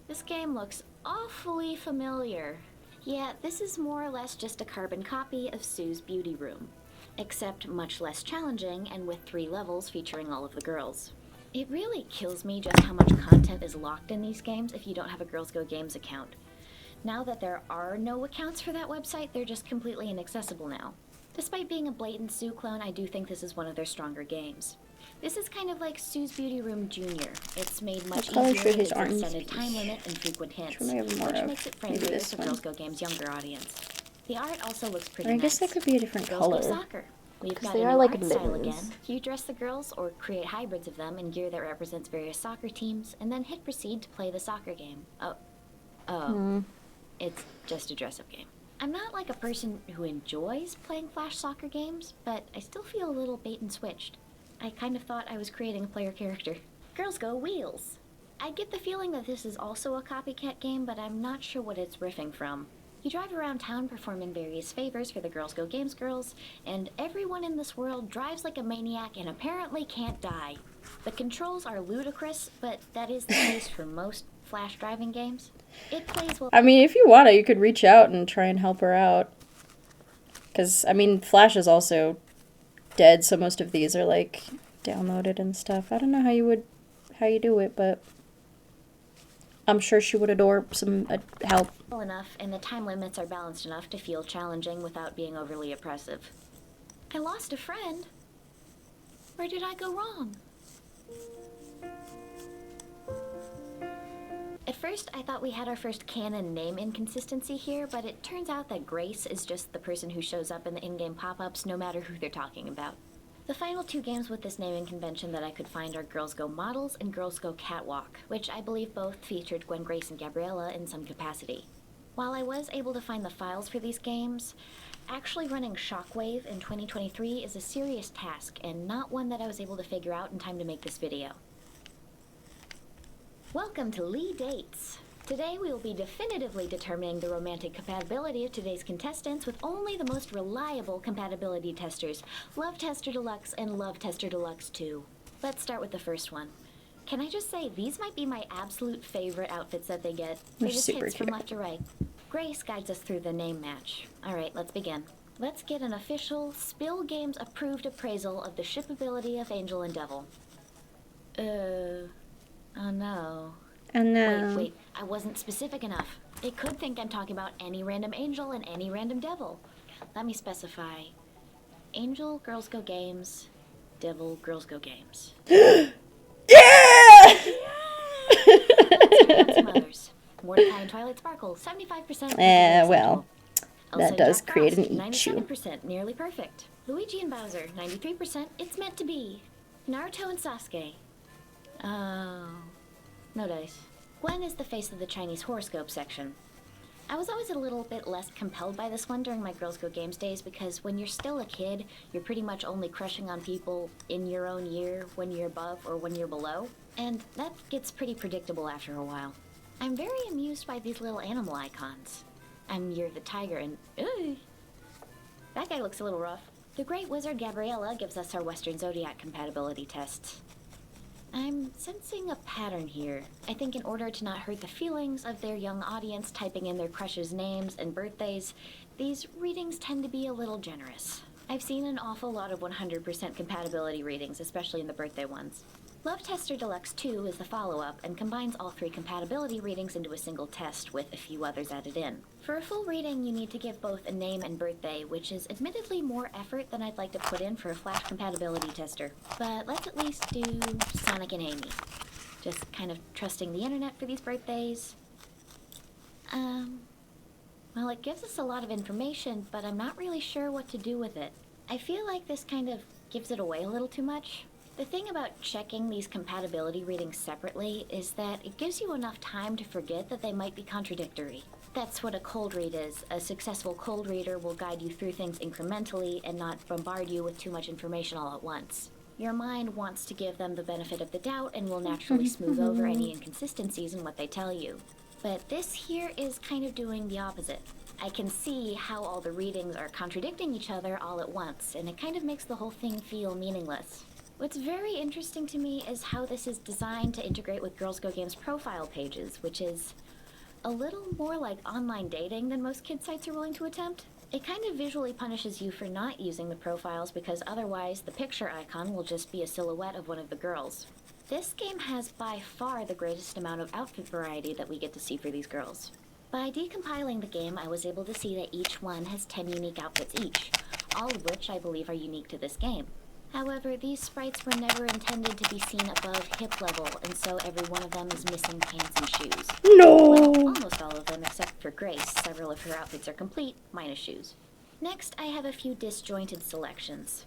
this game looks awfully familiar. Yeah, this is more or less just a carbon copy of Sue's Beauty Room, except much less challenging and with 3 levels featuring all of the girls. It really kills me just how much content is locked in these games if you don't have a Girls Go Games account. Now that there are no accounts for that website, they're just completely inaccessible now. Despite being a blatant Sue clone, I do think this is one of their stronger games. This is kind of like Sue's Beauty Room Jr. It's made much color easier should with his its orange extended be? time limit and frequent hints, Which one do I have more which of? makes it Maybe friendlier this to one. Girls Go Game's younger audience. The art also looks pretty I nice. guess that could be a different Girls color. Go Soccer. We've 'Cause got they a are new like art style mittens. again. You dress the girls or create hybrids of them in gear that represents various soccer teams, and then hit proceed to play the soccer game. It's just a dress-up game. I'm not like a person who enjoys playing Flash soccer games, but I still feel a little bait and switched. I kind of thought I was creating a player character. Girls Go Wheels. I get the feeling that this is also a copycat game, but I'm not sure what it's riffing from. You drive around town performing various favors for the Girls Go Games girls, and everyone in this world drives like a maniac and apparently can't die. The controls are ludicrous, but that is the case for most Flash driving games. It plays well. I mean, if you want to, you could reach out and try and help her out. Because, I mean, Flash is also dead, so most of these are, like, downloaded and stuff. I don't know how you do it, but I'm sure she would adore some help. Enough, and the time limits are balanced enough to feel challenging without being overly oppressive. I lost a friend. Where did I go wrong? At first, I thought we had our first canon name inconsistency here, but it turns out that Grace is just the person who shows up in the in-game pop-ups no matter who they're talking about. The final two games with this naming convention that I could find are Girls Go Models and Girls Go Catwalk, which I believe both featured Gwen, Grace, and Gabriella in some capacity. While I was able to find the files for these games, actually running Shockwave in 2023 is a serious task and not one that I was able to figure out in time to make this video. Welcome to Li Dates. Today we will be definitively determining the romantic compatibility of today's contestants with only the most reliable compatibility testers, Love Tester Deluxe and Love Tester Deluxe 2. Let's start with the first one. Can I just say, these might be my absolute favorite outfits that they get. They're They just super hits from cute. left to right. Grace guides us through the name match. Alright, let's begin. Let's get an official Spill Games approved appraisal of the shippability of Angel and Devil. Oh no. And now... Wait, I wasn't specific enough. It could think I'm talking about any random angel and any random devil. Let me specify. Angel, Girls Go Games. Devil, Girls Go Games. Yeah! Let's pick out some others. Mordecai and Twilight Sparkle, 75%. Well, Elsa that and does Jack create an Frost, issue. 97%, nearly perfect. Luigi and Bowser, 93%, it's meant to be. Naruto and Sasuke. Oh, no dice. Gwen is the face of the Chinese horoscope section. I was always a little bit less compelled by this one during my Girls Go Games days because when you're still a kid, you're pretty much only crushing on people in your own year, when you're above or when you're below, and that gets pretty predictable after a while. I'm very amused by these little animal icons. You're the tiger and... that guy looks a little rough. The Great Wizard Gabriella gives us our Western Zodiac compatibility tests. I'm sensing a pattern here. I think in order to not hurt the feelings of their young audience typing in their crush's names and birthdays, these readings tend to be a little generous. I've seen an awful lot of 100% compatibility readings, especially in the birthday ones. Love Tester Deluxe 2 is the follow-up and combines all three compatibility readings into a single test with a few others added in. For a full reading, you need to give both a name and birthday, which is admittedly more effort than I'd like to put in for a Flash compatibility tester. But let's at least do Sonic and Amy. Just kind of trusting the internet for these birthdays. Well, it gives us a lot of information, but I'm not really sure what to do with it. I feel like this kind of gives it away a little too much. The thing about checking these compatibility readings separately is that it gives you enough time to forget that they might be contradictory. That's what a cold read is. A successful cold reader will guide you through things incrementally and not bombard you with too much information all at once. Your mind wants to give them the benefit of the doubt and will naturally smooth over any inconsistencies in what they tell you. But this here is kind of doing the opposite. I can see how all the readings are contradicting each other all at once, and it kind of makes the whole thing feel meaningless. What's very interesting to me is how this is designed to integrate with Girls Go Games profile pages, which is a little more like online dating than most kid sites are willing to attempt. It kind of visually punishes you for not using the profiles because otherwise the picture icon will just be a silhouette of one of the girls. This game has by far the greatest amount of outfit variety that we get to see for these girls. By decompiling the game, I was able to see that each one has 10 unique outfits each, all of which I believe are unique to this game. However, these sprites were never intended to be seen above hip level, and so every one of them is missing pants and shoes. No! Well, almost all of them except for Grace. Several of her outfits are complete, minus shoes. Next, I have a few disjointed selections.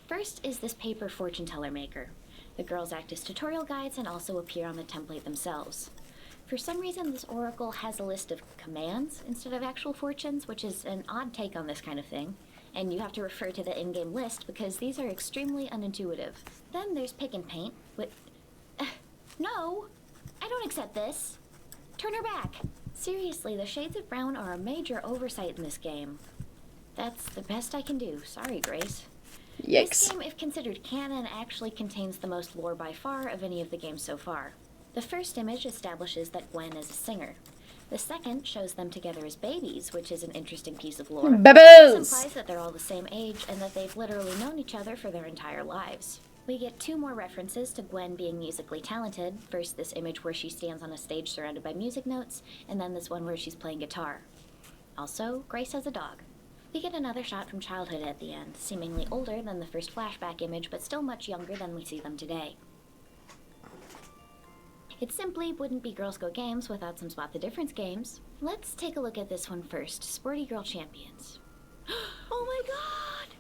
First is this paper fortune teller maker. The girls act as tutorial guides and also appear on the template themselves. For some reason, this oracle has a list of commands instead of actual fortunes, which is an odd take on this kind of thing. And you have to refer to the in-game list because these are extremely unintuitive. Then there's pick and paint. No! I don't accept this! Turn her back! Seriously, the shades of brown are a major oversight in this game. That's the best I can do. Sorry, Grace. Yikes. This game, if considered canon, actually contains the most lore by far of any of the games so far. The first image establishes that Gwen is a singer. The second shows them together as babies, which is an interesting piece of lore. Babies! This implies that they're all the same age and that they've literally known each other for their entire lives. We get 2 more references to Gwen being musically talented. First, this image where she stands on a stage surrounded by music notes, and then this one where she's playing guitar. Also, Grace has a dog. We get another shot from childhood at the end, seemingly older than the first flashback image, but still much younger than we see them today. It simply wouldn't be Girls Go Games without some Spot the Difference games. Let's take a look at this one first, Sporty Girl Champions. Oh my god!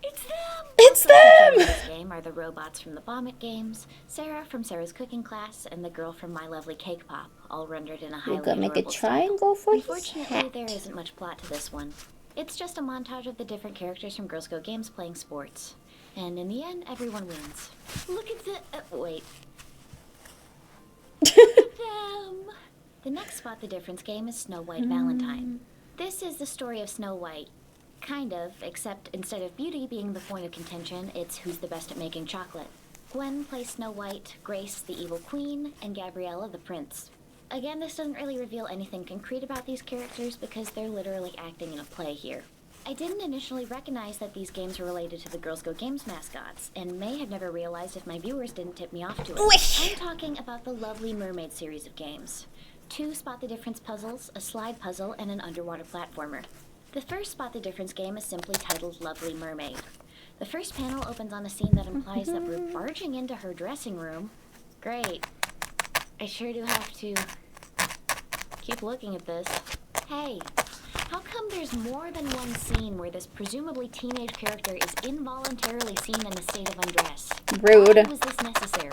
It's them! It's Also featured in them! this game are the robots from the Vomit games, Sarah from Sarah's cooking class, and the girl from My Lovely Cake Pop, all rendered in a highly We're gonna make a adorable style. triangle for his Unfortunately, hat. there isn't much plot to this one. It's just a montage of the different characters from Girls Go Games playing sports. And in the end, everyone wins. Look at the... wait. Look at them! The next Spot the Difference game is Snow White Valentine. This is the story of Snow White. Kind of, except instead of beauty being the point of contention, it's who's the best at making chocolate. Gwen plays Snow White, Grace the evil queen, and Gabriella the prince. Again, this doesn't really reveal anything concrete about these characters because they're literally acting in a play here. I didn't initially recognize that these games were related to the Girls Go Games mascots, and may have never realized if my viewers didn't tip me off to it. I'm talking about the Lovely Mermaid series of games. 2 Spot the Difference puzzles, a slide puzzle, and an underwater platformer. The first Spot the Difference game is simply titled Lovely Mermaid. The first panel opens on a scene that implies that we're barging into her dressing room. Great. I sure do have to keep looking at this. Hey, how come there's more than one scene where this presumably teenage character is involuntarily seen in a state of undress? Rude. Why was this necessary?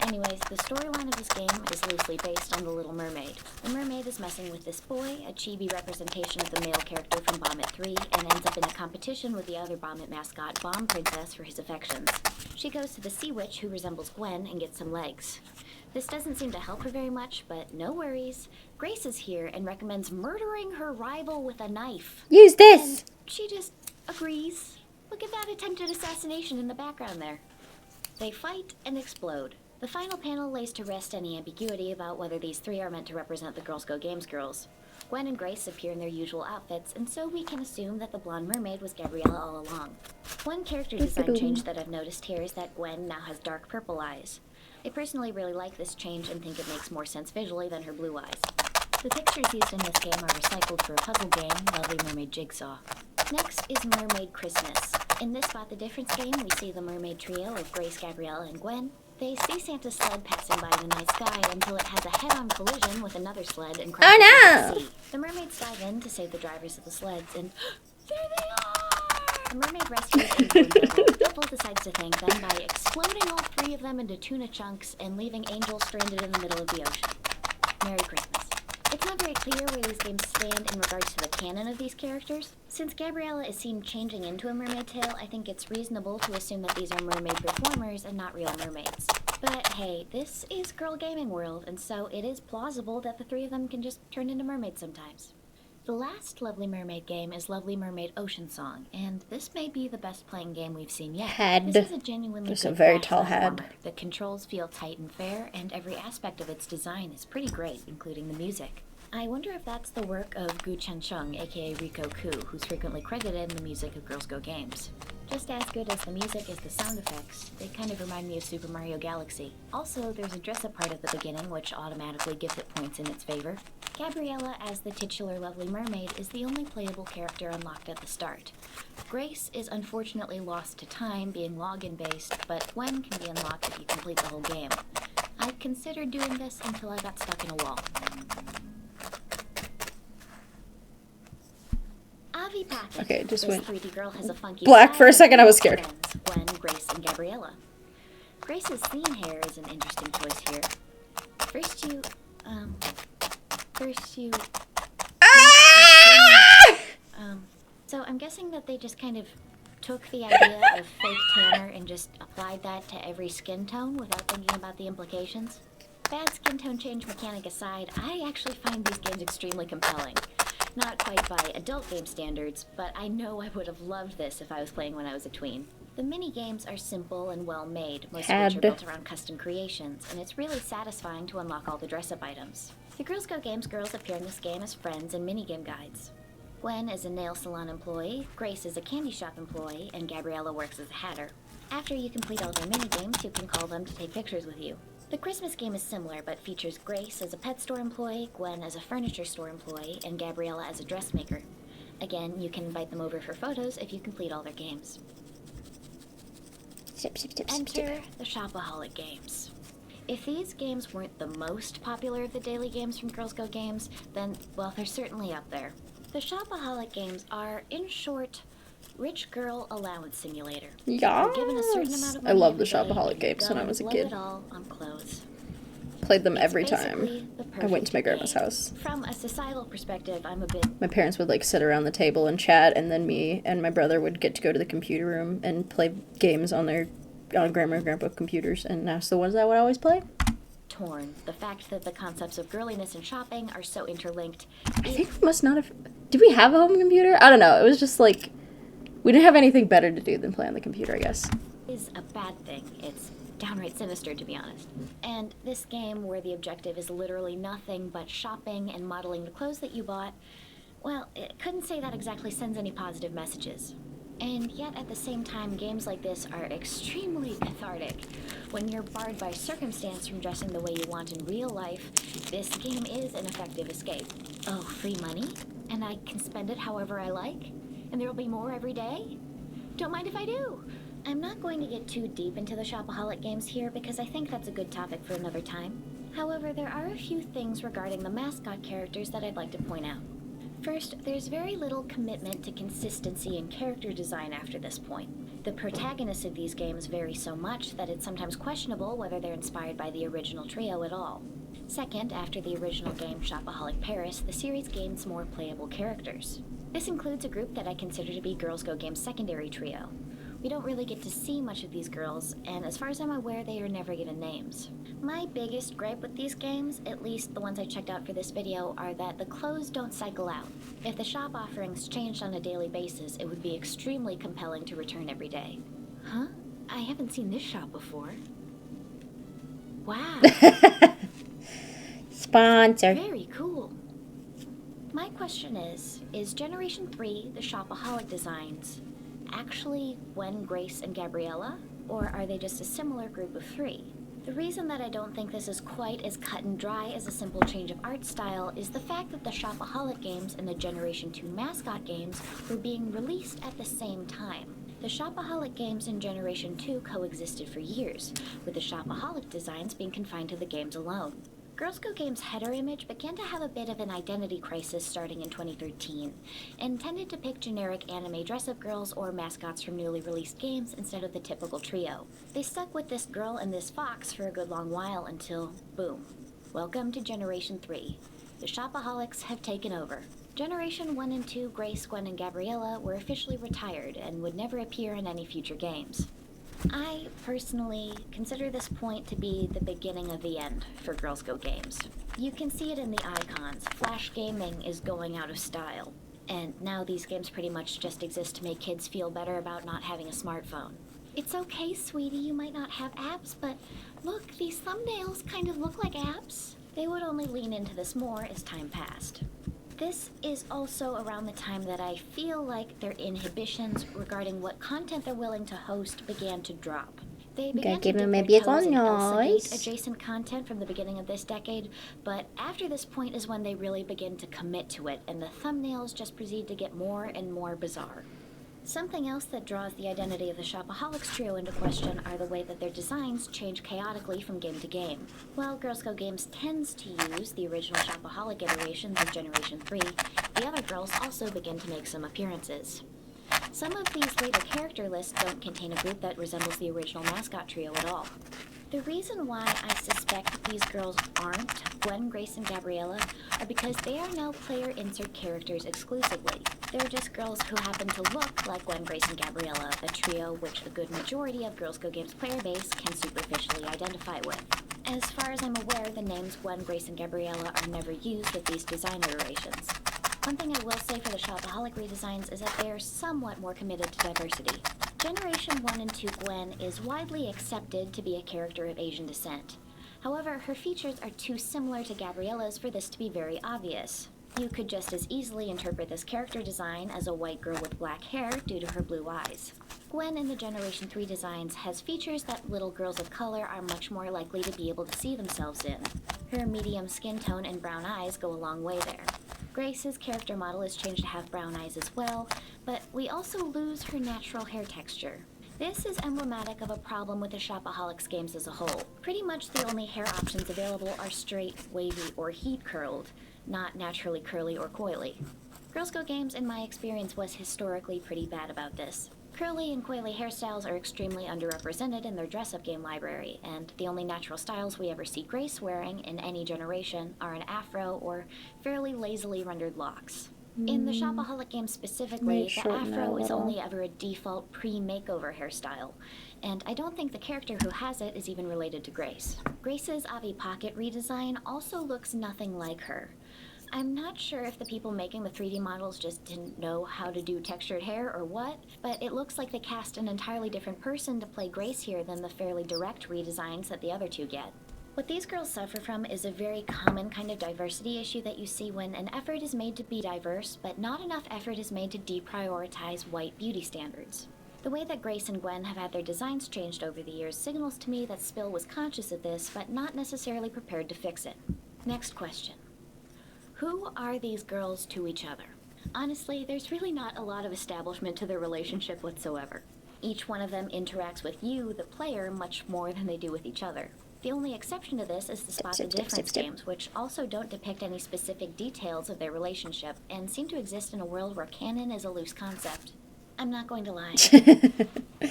Anyways, the storyline of this game is loosely based on The Little Mermaid. The mermaid is messing with this boy, a chibi representation of the male character from Bomb It 3, and ends up in a competition with the other Bomb It mascot, Bomb Princess, for his affections. She goes to the Sea Witch, who resembles Gwen, and gets some legs. This doesn't seem to help her very much, but no worries. Grace is here and recommends murdering her rival with a knife. Use this! And she just agrees. Look at that attempted assassination in the background there. They fight and explode. The final panel lays to rest any ambiguity about whether these 3 are meant to represent the Girls Go Games girls. Gwen and Grace appear in their usual outfits, and so we can assume that the blonde mermaid was Gabriella all along. One character design change that I've noticed here is that Gwen now has dark purple eyes. I personally really like this change and think it makes more sense visually than her blue eyes. The pictures used in this game are recycled for a puzzle game, Lovely Mermaid Jigsaw. Next is Mermaid Christmas. In this Spot the Difference game, we see the mermaid trio of Grace, Gabriella, and Gwen. They see Santa's sled passing by in the night sky until it has a head-on collision with another sled and crashes into the sea. The mermaids dive in to save the drivers of the sleds, and there they are! The mermaid rescues Angel and Devil. Devil decides to thank them by exploding all 3 of them into tuna chunks and leaving Angel stranded in the middle of the ocean. Merry Christmas. It's not very clear where these games stand in regards to the canon of these characters. Since Gabriella is seen changing into a mermaid tail, I think it's reasonable to assume that these are mermaid performers and not real mermaids. But hey, this is Girl Gaming World, and so it is plausible that the 3 of them can just turn into mermaids sometimes. The last Lovely Mermaid game is Lovely Mermaid Ocean Song, and this may be the best playing game we've seen yet. Head. This is a genuinely There's good a very fast tall head. platformer. The controls feel tight and fair, and every aspect of its design is pretty great, including the music. I wonder if that's the work of Gu Chen-chung, aka Rico Ku, who's frequently credited in the music of Girls Go Games. Just as good as the music is the sound effects, they kind of remind me of Super Mario Galaxy. Also, there's a dress-up part at the beginning, which automatically gives it points in its favor. Gabriella, as the titular lovely mermaid, is the only playable character unlocked at the start. Grace is unfortunately lost to time, being login based, but Gwen can be unlocked if you complete the whole game. I considered doing this until I got stuck in a wall. Avi Packet. Okay, just this went 3D girl has a funky black for a style second. I was scared. friends, Gwen, Grace, and Gabriella. Grace's scene hair is an interesting choice here. First you. So I'm guessing that they just kind of took the idea of fake tanner and just applied that to every skin tone without thinking about the implications. Bad skin tone change mechanic aside, I actually find these games extremely compelling. Not quite by adult game standards, but I know I would have loved this if I was playing when I was a tween. The mini-games are simple and well made, most of which are built around custom creations, and it's really satisfying to unlock all the dress-up items. The Girls Go Games girls appear in this game as friends and minigame guides. Gwen is a nail salon employee, Grace is a candy shop employee, and Gabriella works as a hatter. After you complete all their minigames, you can call them to take pictures with you. The Christmas game is similar, but features Grace as a pet store employee, Gwen as a furniture store employee, and Gabriella as a dressmaker. Again, you can invite them over for photos if you complete all their games. Enter the Shopaholic games. If these games weren't the most popular of the daily games from Girls Go Games, then, well, they're certainly up there. The Shopaholic games are, in short, rich girl allowance simulator. Yes. Given a certain amount of I money love the every day, Shopaholic and games go when I and was a blow kid. it all on clothes. Played them It's every basically time the I went to my perfect grandma's game. house. From a societal perspective, I'm a bit My parents would like sit around the table and chat, and then me and my brother would get to go to the computer room and play games on grandma and grandpa computers, and that's the ones I would always play. torn. The fact that the concepts of girliness and shopping are so interlinked. I think we must not have. Did we have a home computer? I don't know. It was just like we didn't have anything better to do than play on the computer, I guess. Is a bad thing. It's downright sinister, to be honest. And this game, where the objective is literally nothing but shopping and modeling the clothes that you bought, well, it couldn't say that exactly sends any positive messages. And yet, at the same time, games like this are extremely cathartic. When you're barred by circumstance from dressing the way you want in real life, this game is an effective escape. Oh, free money? And I can spend it however I like? And there'll be more every day? Don't mind if I do. I'm not going to get too deep into the Shopaholic games here because I think that's a good topic for another time. However, there are a few things regarding the mascot characters that I'd like to point out. First, there's very little commitment to consistency in character design after this point. The protagonists of these games vary so much that it's sometimes questionable whether they're inspired by the original trio at all. Second, after the original game Shopaholic Paris, the series gains more playable characters. This includes a group that I consider to be Girls Go Game's secondary trio. We don't really get to see much of these girls, and as far as I'm aware, they are never given names. My biggest gripe with these games, at least the ones I checked out for this video, are that the clothes don't cycle out. If the shop offerings changed on a daily basis, it would be extremely compelling to return every day. Huh? I haven't seen this shop before. Wow. Sponsor. Very cool. My question is Generation 3, the Shopaholic designs, actually Gwen, Grace, and Gabriella? Or are they just a similar group of three? The reason that I don't think this is quite as cut and dry as a simple change of art style is the fact that the Shopaholic games and the Generation 2 mascot games were being released at the same time. The Shopaholic games in Generation 2 coexisted for years, with the Shopaholic designs being confined to the games alone. Girls Go Game's header image began to have a bit of an identity crisis starting in 2013, and tended to pick generic anime dress-up girls or mascots from newly released games instead of the typical trio. They stuck with this girl and this fox for a good long while until, boom. Welcome to Generation 3. The Shopaholics have taken over. Generation 1 and 2, Grace, Gwen, and Gabriella were officially retired and would never appear in any future games. I, personally, consider this point to be the beginning of the end for Girls Go Games. You can see it in the icons. Flash gaming is going out of style. And now these games pretty much just exist to make kids feel better about not having a smartphone. It's okay, sweetie, you might not have apps, but look, these thumbnails kind of look like apps. They would only lean into this more as time passed. This is also around the time that I feel like their inhibitions regarding what content they're willing to host began to drop. They began to give dip him their maybe a toes in Elsa Gate noise. adjacent content from the beginning of this decade, but after this point is when they really begin to commit to it, and the thumbnails just proceed to get more and more bizarre. Something else that draws the identity of the Shopaholics trio into question are the way that their designs change chaotically from game to game. While Girls Go Games tends to use the original Shopaholic iterations of Generation 3, the other girls also begin to make some appearances. Some of these later character lists don't contain a group that resembles the original mascot trio at all. The reason why I suspect these girls aren't Gwen, Grace, and Gabriella are because they are now player insert characters exclusively. They're just girls who happen to look like Gwen, Grace, and Gabriella, a trio which a good majority of Girls Go Games player base can superficially identify with. As far as I'm aware, the names Gwen, Grace, and Gabriella are never used with these design iterations. One thing I will say for the Shopaholic redesigns is that they are somewhat more committed to diversity. Generation 1 and 2 Gwen is widely accepted to be a character of Asian descent. However, her features are too similar to Gabriella's for this to be very obvious. You could just as easily interpret this character design as a white girl with black hair due to her blue eyes. Gwen in the Generation 3 designs has features that little girls of color are much more likely to be able to see themselves in. Her medium skin tone and brown eyes go a long way there. Grace's character model is changed to have brown eyes as well, but we also lose her natural hair texture. This is emblematic of a problem with the Shopaholics games as a whole. Pretty much the only hair options available are straight, wavy, or heat curled, not naturally curly or coily. Girls Go Games, in my experience, was historically pretty bad about this. Curly and coily hairstyles are extremely underrepresented in their dress-up game library, and the only natural styles we ever see Grace wearing in any generation are an afro or fairly lazily rendered locks. In the Shopaholic game specifically, the afro is only ever a default pre-makeover hairstyle, and I don't think the character who has it is even related to Grace. Grace's Avi Pocket redesign also looks nothing like her. I'm not sure if the people making the 3D models just didn't know how to do textured hair or what, but it looks like they cast an entirely different person to play Grace here than the fairly direct redesigns that the other two get. What these girls suffer from is a very common kind of diversity issue that you see when an effort is made to be diverse, but not enough effort is made to deprioritize white beauty standards. The way that Grace and Gwen have had their designs changed over the years signals to me that Spill was conscious of this, but not necessarily prepared to fix it. Next question. Who are these girls to each other? Honestly, there's really not a lot of establishment to their relationship whatsoever. Each one of them interacts with you, the player, much more than they do with each other. The only exception to this is the Spot the Difference games, which also don't depict any specific details of their relationship and seem to exist in a world where canon is a loose concept. I'm not going to lie.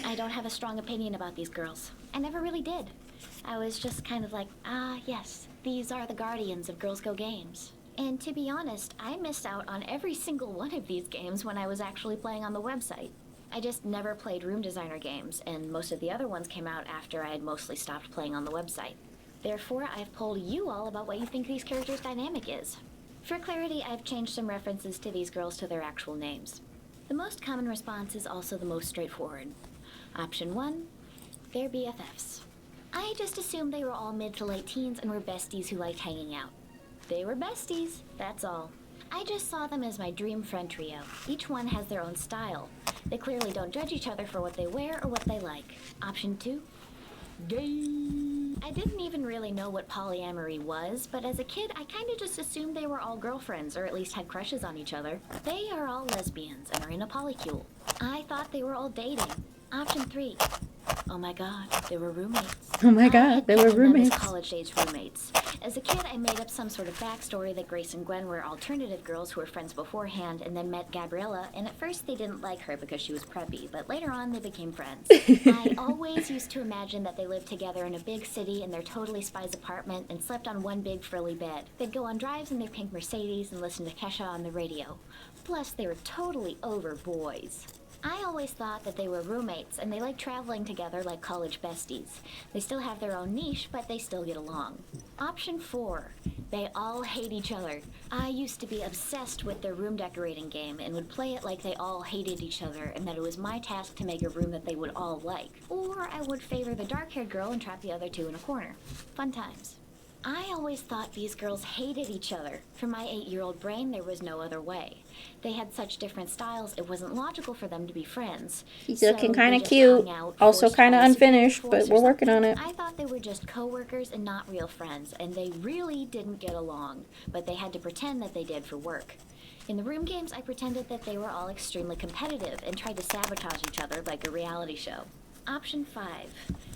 I don't have a strong opinion about these girls. I never really did. I was just kind of like, yes, these are the guardians of Girls Go Games. And to be honest, I missed out on every single one of these games when I was actually playing on the website. I just never played room designer games, and most of the other ones came out after I had mostly stopped playing on the website. Therefore, I've polled you all about what you think these characters' dynamic is. For clarity, I've changed some references to these girls to their actual names. The most common response is also the most straightforward. Option 1, they're BFFs. I just assumed they were all mid to late teens and were besties who liked hanging out. They were besties, that's all. I just saw them as my dream friend trio. Each one has their own style. They clearly don't judge each other for what they wear or what they like. Option 2, gay. I didn't even really know what polyamory was, but as a kid, I kinda just assumed they were all girlfriends, or at least had crushes on each other. They are all lesbians and are in a polycule. I thought they were all dating. Option 3, oh my god, they were roommates. Oh my god, they were roommates. College-age roommates. As a kid, I made up some sort of backstory that Grace and Gwen were alternative girls who were friends beforehand and then met Gabriella, and at first they didn't like her because she was preppy, but later on they became friends. I always used to imagine that they lived together in a big city in their totally spies apartment and slept on one big frilly bed. They'd go on drives in their pink Mercedes and listen to Kesha on the radio. Plus, they were totally over boys. I always thought that they were roommates, and they like traveling together like college besties. They still have their own niche, but they still get along. Option 4, they all hate each other. I used to be obsessed with their room decorating game and would play it like they all hated each other and that it was my task to make a room that they would all like. Or I would favor the dark-haired girl and trap the other two in a corner. Fun times. I always thought these girls hated each other. For my 8-year-old brain, there was no other way. They had such different styles, it wasn't logical for them to be friends. He's So looking they kind of just cute. hung out, Also forced kind of by a superior unfinished, force but or we're working on something. it. I thought they were just co-workers and not real friends, and they really didn't get along. But they had to pretend that they did for work. In the room games, I pretended that they were all extremely competitive and tried to sabotage each other like a reality show. Option 5.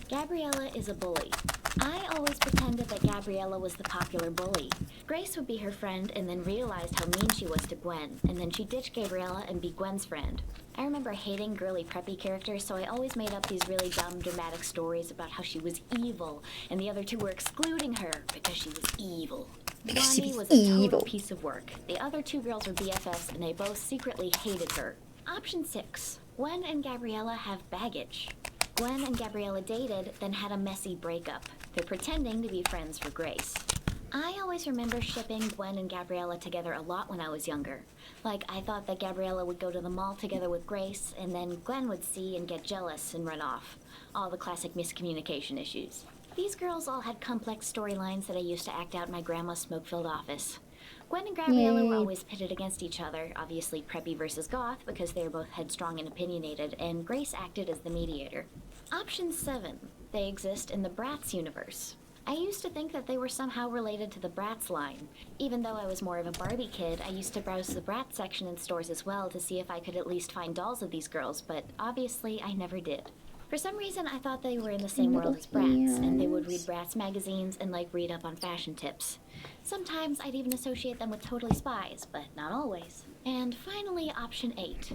Gabriella is a bully. I always pretended that Gabriella was the popular bully. Grace would be her friend and then realized how mean she was to Gwen, and then she'd ditch Gabriella and be Gwen's friend. I remember hating girly preppy characters, so I always made up these really dumb, dramatic stories about how she was evil, and the other two were excluding her because she was evil. Because she Blondie was was a evil. total piece of work. The other two girls were BFFs, and they both secretly hated her. Option 6. Gwen and Gabriella have baggage. Gwen and Gabriella dated, then had a messy breakup. They're pretending to be friends for Grace. I always remember shipping Gwen and Gabriella together a lot when I was younger. Like, I thought that Gabriella would go to the mall together with Grace, and then Gwen would see and get jealous and run off. All the classic miscommunication issues. These girls all had complex storylines that I used to act out in my grandma's smoke-filled office. Gwen and Gabriella were Yay. always pitted against each other, obviously preppy versus goth, because they were both headstrong and opinionated, and Grace acted as the mediator. Option 7. They exist in the Bratz universe. I used to think that they were somehow related to the Bratz line. Even though I was more of a Barbie kid, I used to browse the Bratz section in stores as well to see if I could at least find dolls of these girls, but obviously I never did. For some reason, I thought they were in the same world as Bratz, and they would read Bratz magazines and read up on fashion tips. Sometimes I'd even associate them with Totally Spies, but not always. And finally, option 8.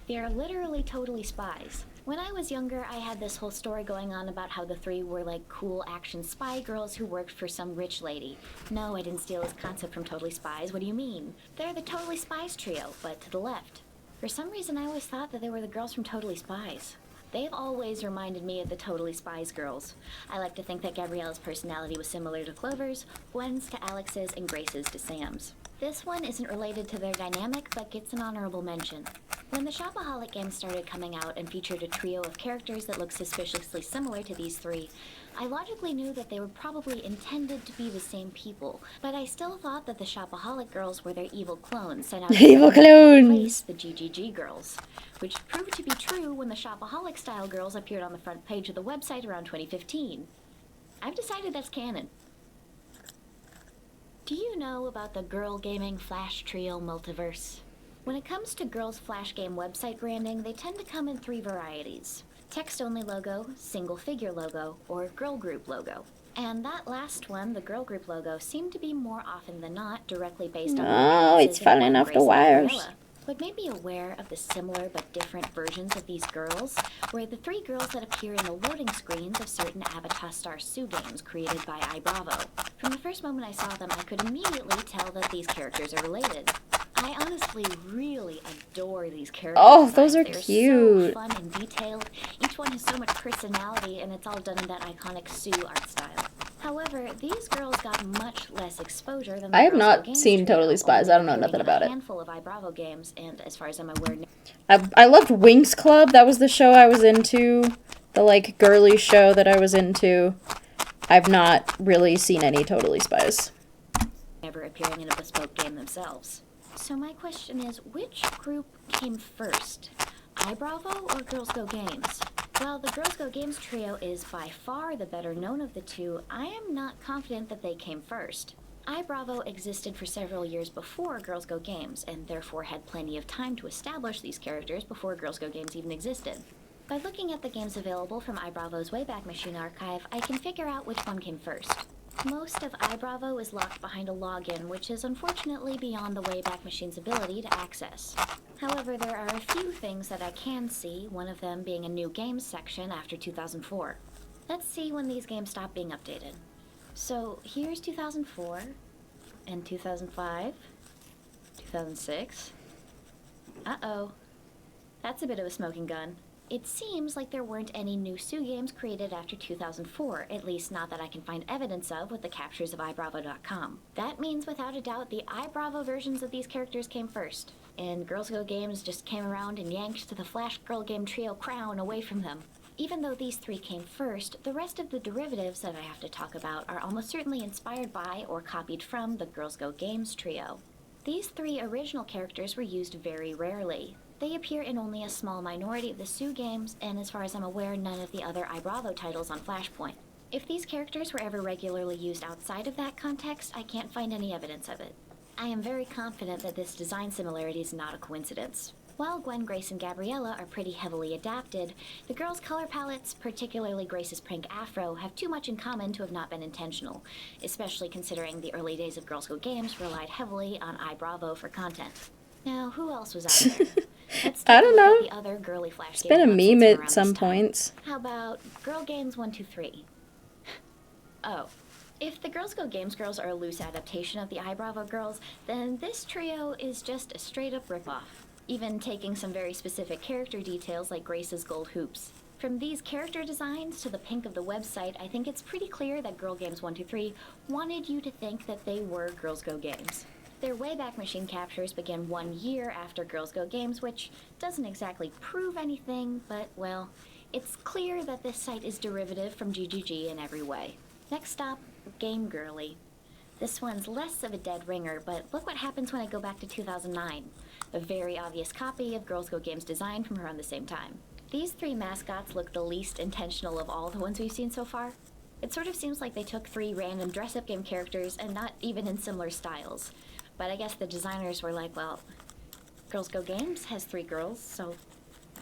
They are literally totally spies. When I was younger, I had this whole story going on about how the three were cool action spy girls who worked for some rich lady. No, I didn't steal this concept from Totally Spies. What do you mean? They're the Totally Spies trio, but to the left. For some reason, I always thought that they were the girls from Totally Spies. They've always reminded me of the Totally Spies girls. I like to think that Gabriella's personality was similar to Clover's, Gwen's to Alex's, and Grace's to Sam's. This one isn't related to their dynamic, but gets an honorable mention. When the Shopaholic games started coming out and featured a trio of characters that looked suspiciously similar to these three, I logically knew that they were probably intended to be the same people, but I still thought that the Shopaholic girls were their evil clones sent out Evil to clones! replace the GGG girls, which proved to be true when the Shopaholic-style girls appeared on the front page of the website around 2015. I've decided that's canon. Do you know about the Girl Gaming Flash Trio multiverse? When it comes to girls' Flash game website branding, they tend to come in 3 varieties. Text-only logo, single-figure logo, or girl group logo. And that last one, the girl group logo, seemed to be more often than not directly based on the Oh, appearances it's of falling Gwen, off Grace, the and wires. Gabriella. But may be aware of the similar but different versions of these girls, were the 3 girls that appear in the loading screens of certain Avatar Star Sue games created by iBravo. From the first moment I saw them, I could immediately tell that these characters are related. I honestly really adore these characters. Oh, those are They're cute. so fun and detailed. Each one has so much personality, and it's all done in that iconic Sue art style. However, these girls got much less exposure than the I have Girls not Go Games seen trio, Totally Spies. only I don't know appearing nothing in about a it. handful of iBravo games, and as far as I'm aware, I loved Winx Club. That was the show I was into. The girly show that I was into. I've not really seen any Totally Spies. never appearing in a bespoke game themselves. So my question is, which group came first? iBravo or Girls Go Games? While the Girls Go Games trio is by far the better known of the two, I am not confident that they came first. iBravo existed for several years before Girls Go Games, and therefore had plenty of time to establish these characters before Girls Go Games even existed. By looking at the games available from iBravo's Wayback Machine archive, I can figure out which one came first. Most of iBravo is locked behind a login, which is unfortunately beyond the Wayback Machine's ability to access. However, there are a few things that I can see, one of them being a new games section after 2004. Let's see when these games stopped being updated. So here's 2004, and 2005, 2006. Uh-oh. That's a bit of a smoking gun. It seems like there weren't any new Sue games created after 2004, at least not that I can find evidence of with the captures of iBravo.com. That means without a doubt the iBravo versions of these characters came first, and Girls Go Games just came around and yanked the Flash Girl Game Trio crown away from them. Even though these three came first, the rest of the derivatives that I have to talk about are almost certainly inspired by or copied from the Girls Go Games trio. These three original characters were used very rarely. They appear in only a small minority of the Sue games, and as far as I'm aware, none of the other iBravo titles on Flashpoint. If these characters were ever regularly used outside of that context, I can't find any evidence of it. I am very confident that this design similarity is not a coincidence. While Gwen, Grace, and Gabriella are pretty heavily adapted, the girls' color palettes, particularly Grace's pink afro, have too much in common to have not been intentional, especially considering the early days of Girls Go Games relied heavily on iBravo for content. Now, who else was out there? Let's take I a don't look know. at the other girly Flash It's game been a websites meme from at around some this time. points. How about Girl Games 123? Oh. If the Girls Go Games girls are a loose adaptation of the iBravo girls, then this trio is just a straight-up ripoff, even taking some very specific character details like Grace's gold hoops. From these character designs to the pink of the website, I think it's pretty clear that Girl Games 123 wanted you to think that they were Girls Go Games. Their Wayback Machine captures began 1 year after Girls Go Games, which doesn't exactly prove anything, but, well, it's clear that this site is derivative from GGG in every way. Next stop, Game Girly. This one's less of a dead ringer, but look what happens when I go back to 2009. A very obvious copy of Girls Go Games design from around the same time. These three mascots look the least intentional of all the ones we've seen so far. It sort of seems like they took three random dress-up game characters and not even in similar styles. But I guess the designers were like, well, Girls Go Games has three girls, so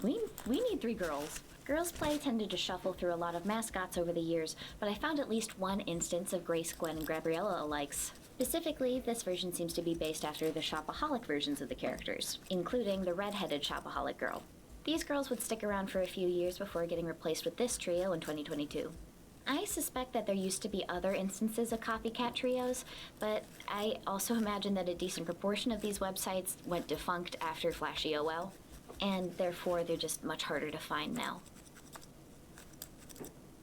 we need three girls. Girls Play tended to shuffle through a lot of mascots over the years, but I found at least one instance of Grace, Gwen, and Gabriella alikes. Specifically, this version seems to be based after the Shopaholic versions of the characters, including the red-headed Shopaholic girl. These girls would stick around for a few years before getting replaced with this trio in 2022. I suspect that there used to be other instances of copycat trios, but I also imagine that a decent proportion of these websites went defunct after Flash EOL, and therefore they're just much harder to find now.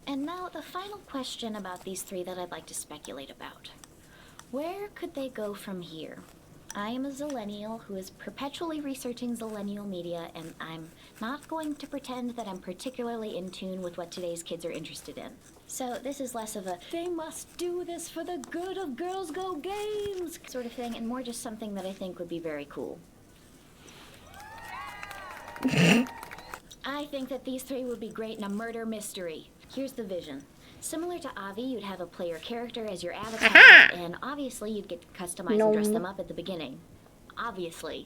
And now the final question about these three that I'd like to speculate about. Where could they go from here? I am a Zillennial who is perpetually researching Zillennial media, and I'm not going to pretend that I'm particularly in tune with what today's kids are interested in. So this is less of a, they must do this for the good of Girls Go Games sort of thing, and more just something that I think would be very cool. I think that these three would be great in a murder mystery. Here's the vision. Similar to Avi, you'd have a player character as your avatar, and obviously you'd get to customize and dress them up at the beginning. Obviously.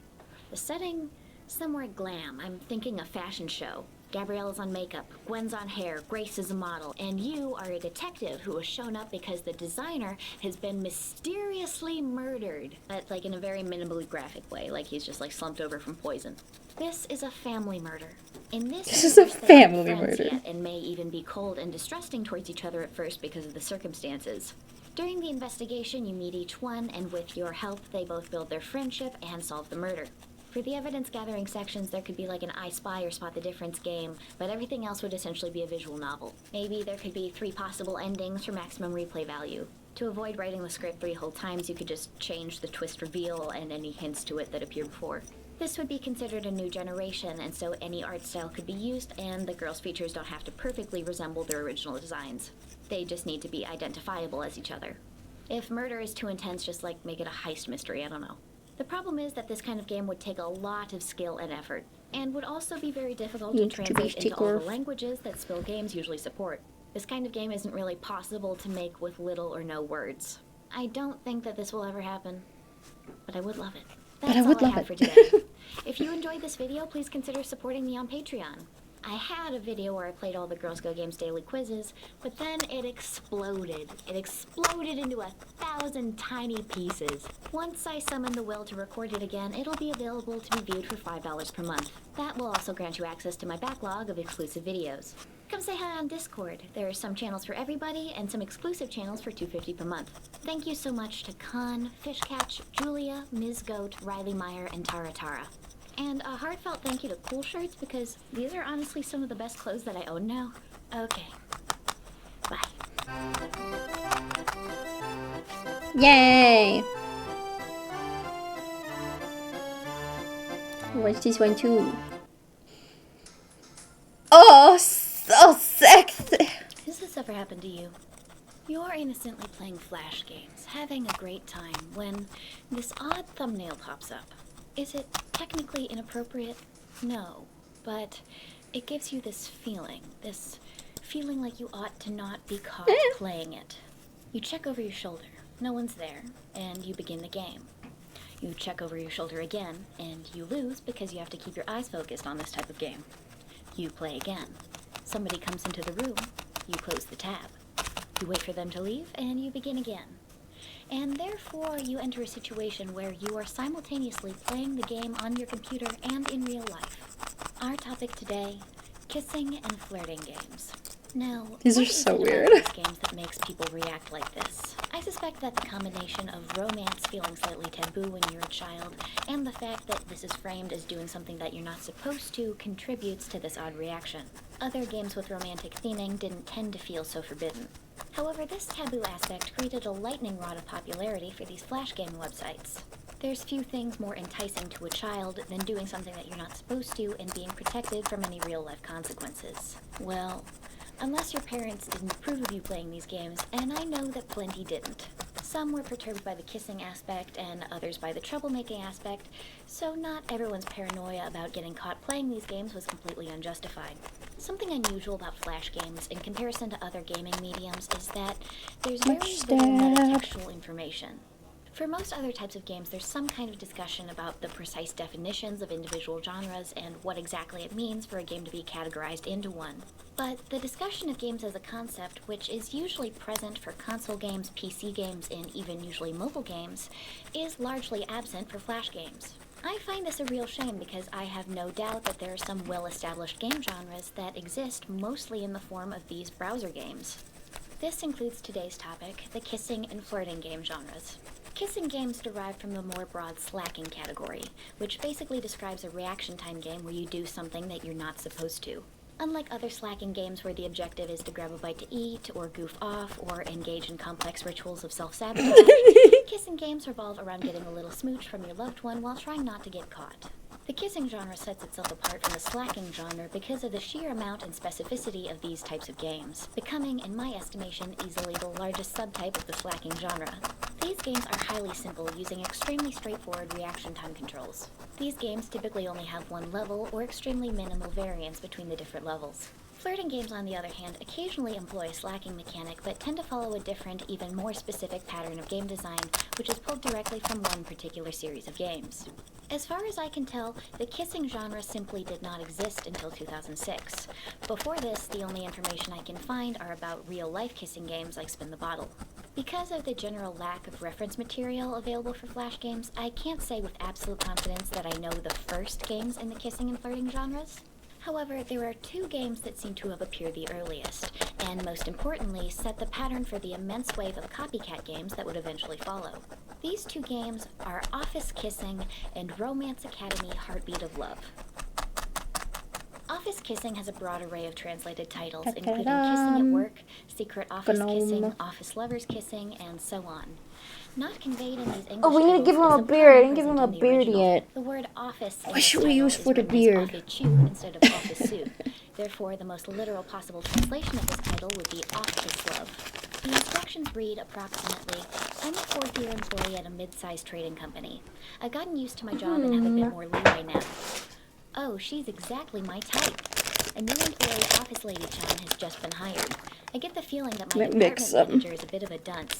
The setting, somewhere glam. I'm thinking a fashion show. Gabriella's on makeup, Gwen's on hair, Grace is a model, and you are a detective who has shown up because the designer has been mysteriously murdered. But like in a very minimally graphic way, like he's just like slumped over from poison. This is a family murder. In this is a universe, they aren't family friends murder. yet and may even be cold and distrusting towards each other at first because of the circumstances. During the investigation, you meet each one, and with your help, they both build their friendship and solve the murder. For the evidence-gathering sections, there could be like an I Spy or Spot the Difference game, but everything else would essentially be a visual novel. Maybe there could be 3 possible endings for maximum replay value. To avoid writing the script 3 whole times, you could just change the twist reveal and any hints to it that appeared before. This would be considered a new generation, and so any art style could be used, and the girls' features don't have to perfectly resemble their original designs. They just need to be identifiable as each other. If murder is too intense, just like make it a heist mystery, I don't know. The problem is that this kind of game would take a lot of skill and effort, and would also be very difficult to translate into all the languages that Spill games usually support. This kind of game isn't really possible to make with little or no words. I don't think that this will ever happen, but I would love it. That's all I have for today. If you enjoyed this video, please consider supporting me on Patreon. I had a video where I played all the Girls Go Games daily quizzes, but then it exploded. It exploded into 1,000 tiny pieces. Once I summon the will to record it again, it'll be available to be viewed for $5 per month. That will also grant you access to my backlog of exclusive videos. Come say hi on Discord. There are some channels for everybody and some exclusive channels for $2.50 per month. Thank you so much to Khan, Fishcatch, Julia, Ms. Goat, Riley Meyer, and Tara Tara. And a heartfelt thank you to Cool Shirts because these are honestly some of the best clothes that I own now. Okay. Bye. Yay! Watch this one too. Oh, so sexy. Has this ever happened to you? You're innocently playing Flash games, having a great time, when this odd thumbnail pops up. Is it technically inappropriate? No, but it gives you this feeling like you ought to not be caught playing it. You check over your shoulder, no one's there, and you begin the game. You check over your shoulder again, and you lose because you have to keep your eyes focused on this type of game. You play again. Somebody comes into the room, you close the tab. You wait for them to leave, and you begin again. And therefore, you enter a situation where you are simultaneously playing the game on your computer and in real life. Our topic today, kissing and flirting games. Now, These are what is so it weird. about these games that makes people react like this? I suspect that the combination of romance feeling slightly taboo when you're a child, and the fact that this is framed as doing something that you're not supposed to, contributes to this odd reaction. Other games with romantic theming didn't tend to feel so forbidden. However, this taboo aspect created a lightning rod of popularity for these Flash game websites. There's few things more enticing to a child than doing something that you're not supposed to and being protected from any real-life consequences. Well, unless your parents didn't approve of you playing these games, and I know that plenty didn't. Some were perturbed by the kissing aspect and others by the troublemaking aspect, so not everyone's paranoia about getting caught playing these games was completely unjustified. Something unusual about Flash games in comparison to other gaming mediums is that there's very little metatextual information. For most other types of games, there's some kind of discussion about the precise definitions of individual genres and what exactly it means for a game to be categorized into one. But the discussion of games as a concept, which is usually present for console games, PC games, and even usually mobile games, is largely absent for Flash games. I find this a real shame because I have no doubt that there are some well-established game genres that exist mostly in the form of these browser games. This includes today's topic, the kissing and flirting game genres. Kissing games derive from the more broad slacking category, which basically describes a reaction time game where you do something that you're not supposed to. Unlike other slacking games where the objective is to grab a bite to eat, or goof off, or engage in complex rituals of self-sabotage, kissing games revolve around getting a little smooch from your loved one while trying not to get caught. The kissing genre sets itself apart from the slacking genre because of the sheer amount and specificity of these types of games, becoming, in my estimation, easily the largest subtype of the slacking genre. These games are highly simple, using extremely straightforward reaction time controls. These games typically only have one level or extremely minimal variance between the different levels. Flirting games, on the other hand, occasionally employ a slacking mechanic, but tend to follow a different, even more specific pattern of game design, which is pulled directly from one particular series of games. As far as I can tell, the kissing genre simply did not exist until 2006. Before this, the only information I can find are about real-life kissing games like Spin the Bottle. Because of the general lack of reference material available for Flash games, I can't say with absolute confidence that I know the first games in the kissing and flirting genres. However, there are two games that seem to have appeared the earliest, and most importantly, set the pattern for the immense wave of copycat games that would eventually follow. These two games are Office Kissing and Romance Academy Heartbeat of Love. Office Kissing has a broad array of translated titles, including Kissing at Work, Secret Office Gnome. Kissing, Office Lovers Kissing, and so on. Not conveyed in these English Oh, we need to give him titles a is beard. I pun didn't give him a present in the beard original. yet. The word office in What this should we title use is for the written as beard? office-chu instead of office suit. Therefore, the most literal possible translation of this title would be Office Love. The instructions read approximately, I'm a fourth-year employee at a mid-sized trading company. I've gotten used to my job and have a bit more leeway now. Oh, she's exactly my type. A new employee, Office Lady Chan, has just been hired. I get the feeling that my department manager is a bit of a dunce.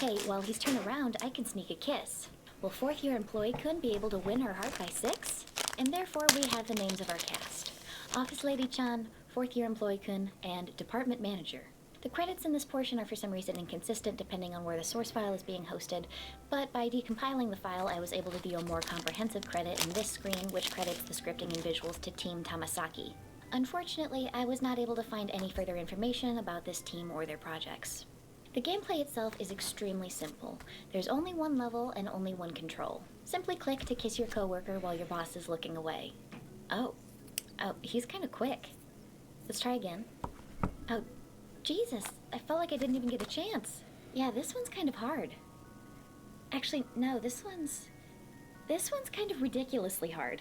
Hey, while he's turned around, I can sneak a kiss. Will fourth-year employee Kun be able to win her heart by 6? And therefore, we have the names of our cast. Office Lady Chan, fourth-year employee Kun, and department manager. The credits in this portion are for some reason inconsistent depending on where the source file is being hosted, but by decompiling the file, I was able to view a more comprehensive credit in this screen, which credits the scripting and visuals to Team Tamasaki. Unfortunately, I was not able to find any further information about this team or their projects. The gameplay itself is extremely simple. There's only one level and only one control. Simply click to kiss your coworker while your boss is looking away. Oh, he's kind of quick. Let's try again. Oh, Jesus, I felt like I didn't even get a chance. Yeah, this one's kind of hard. Actually, no, this one's kind of ridiculously hard.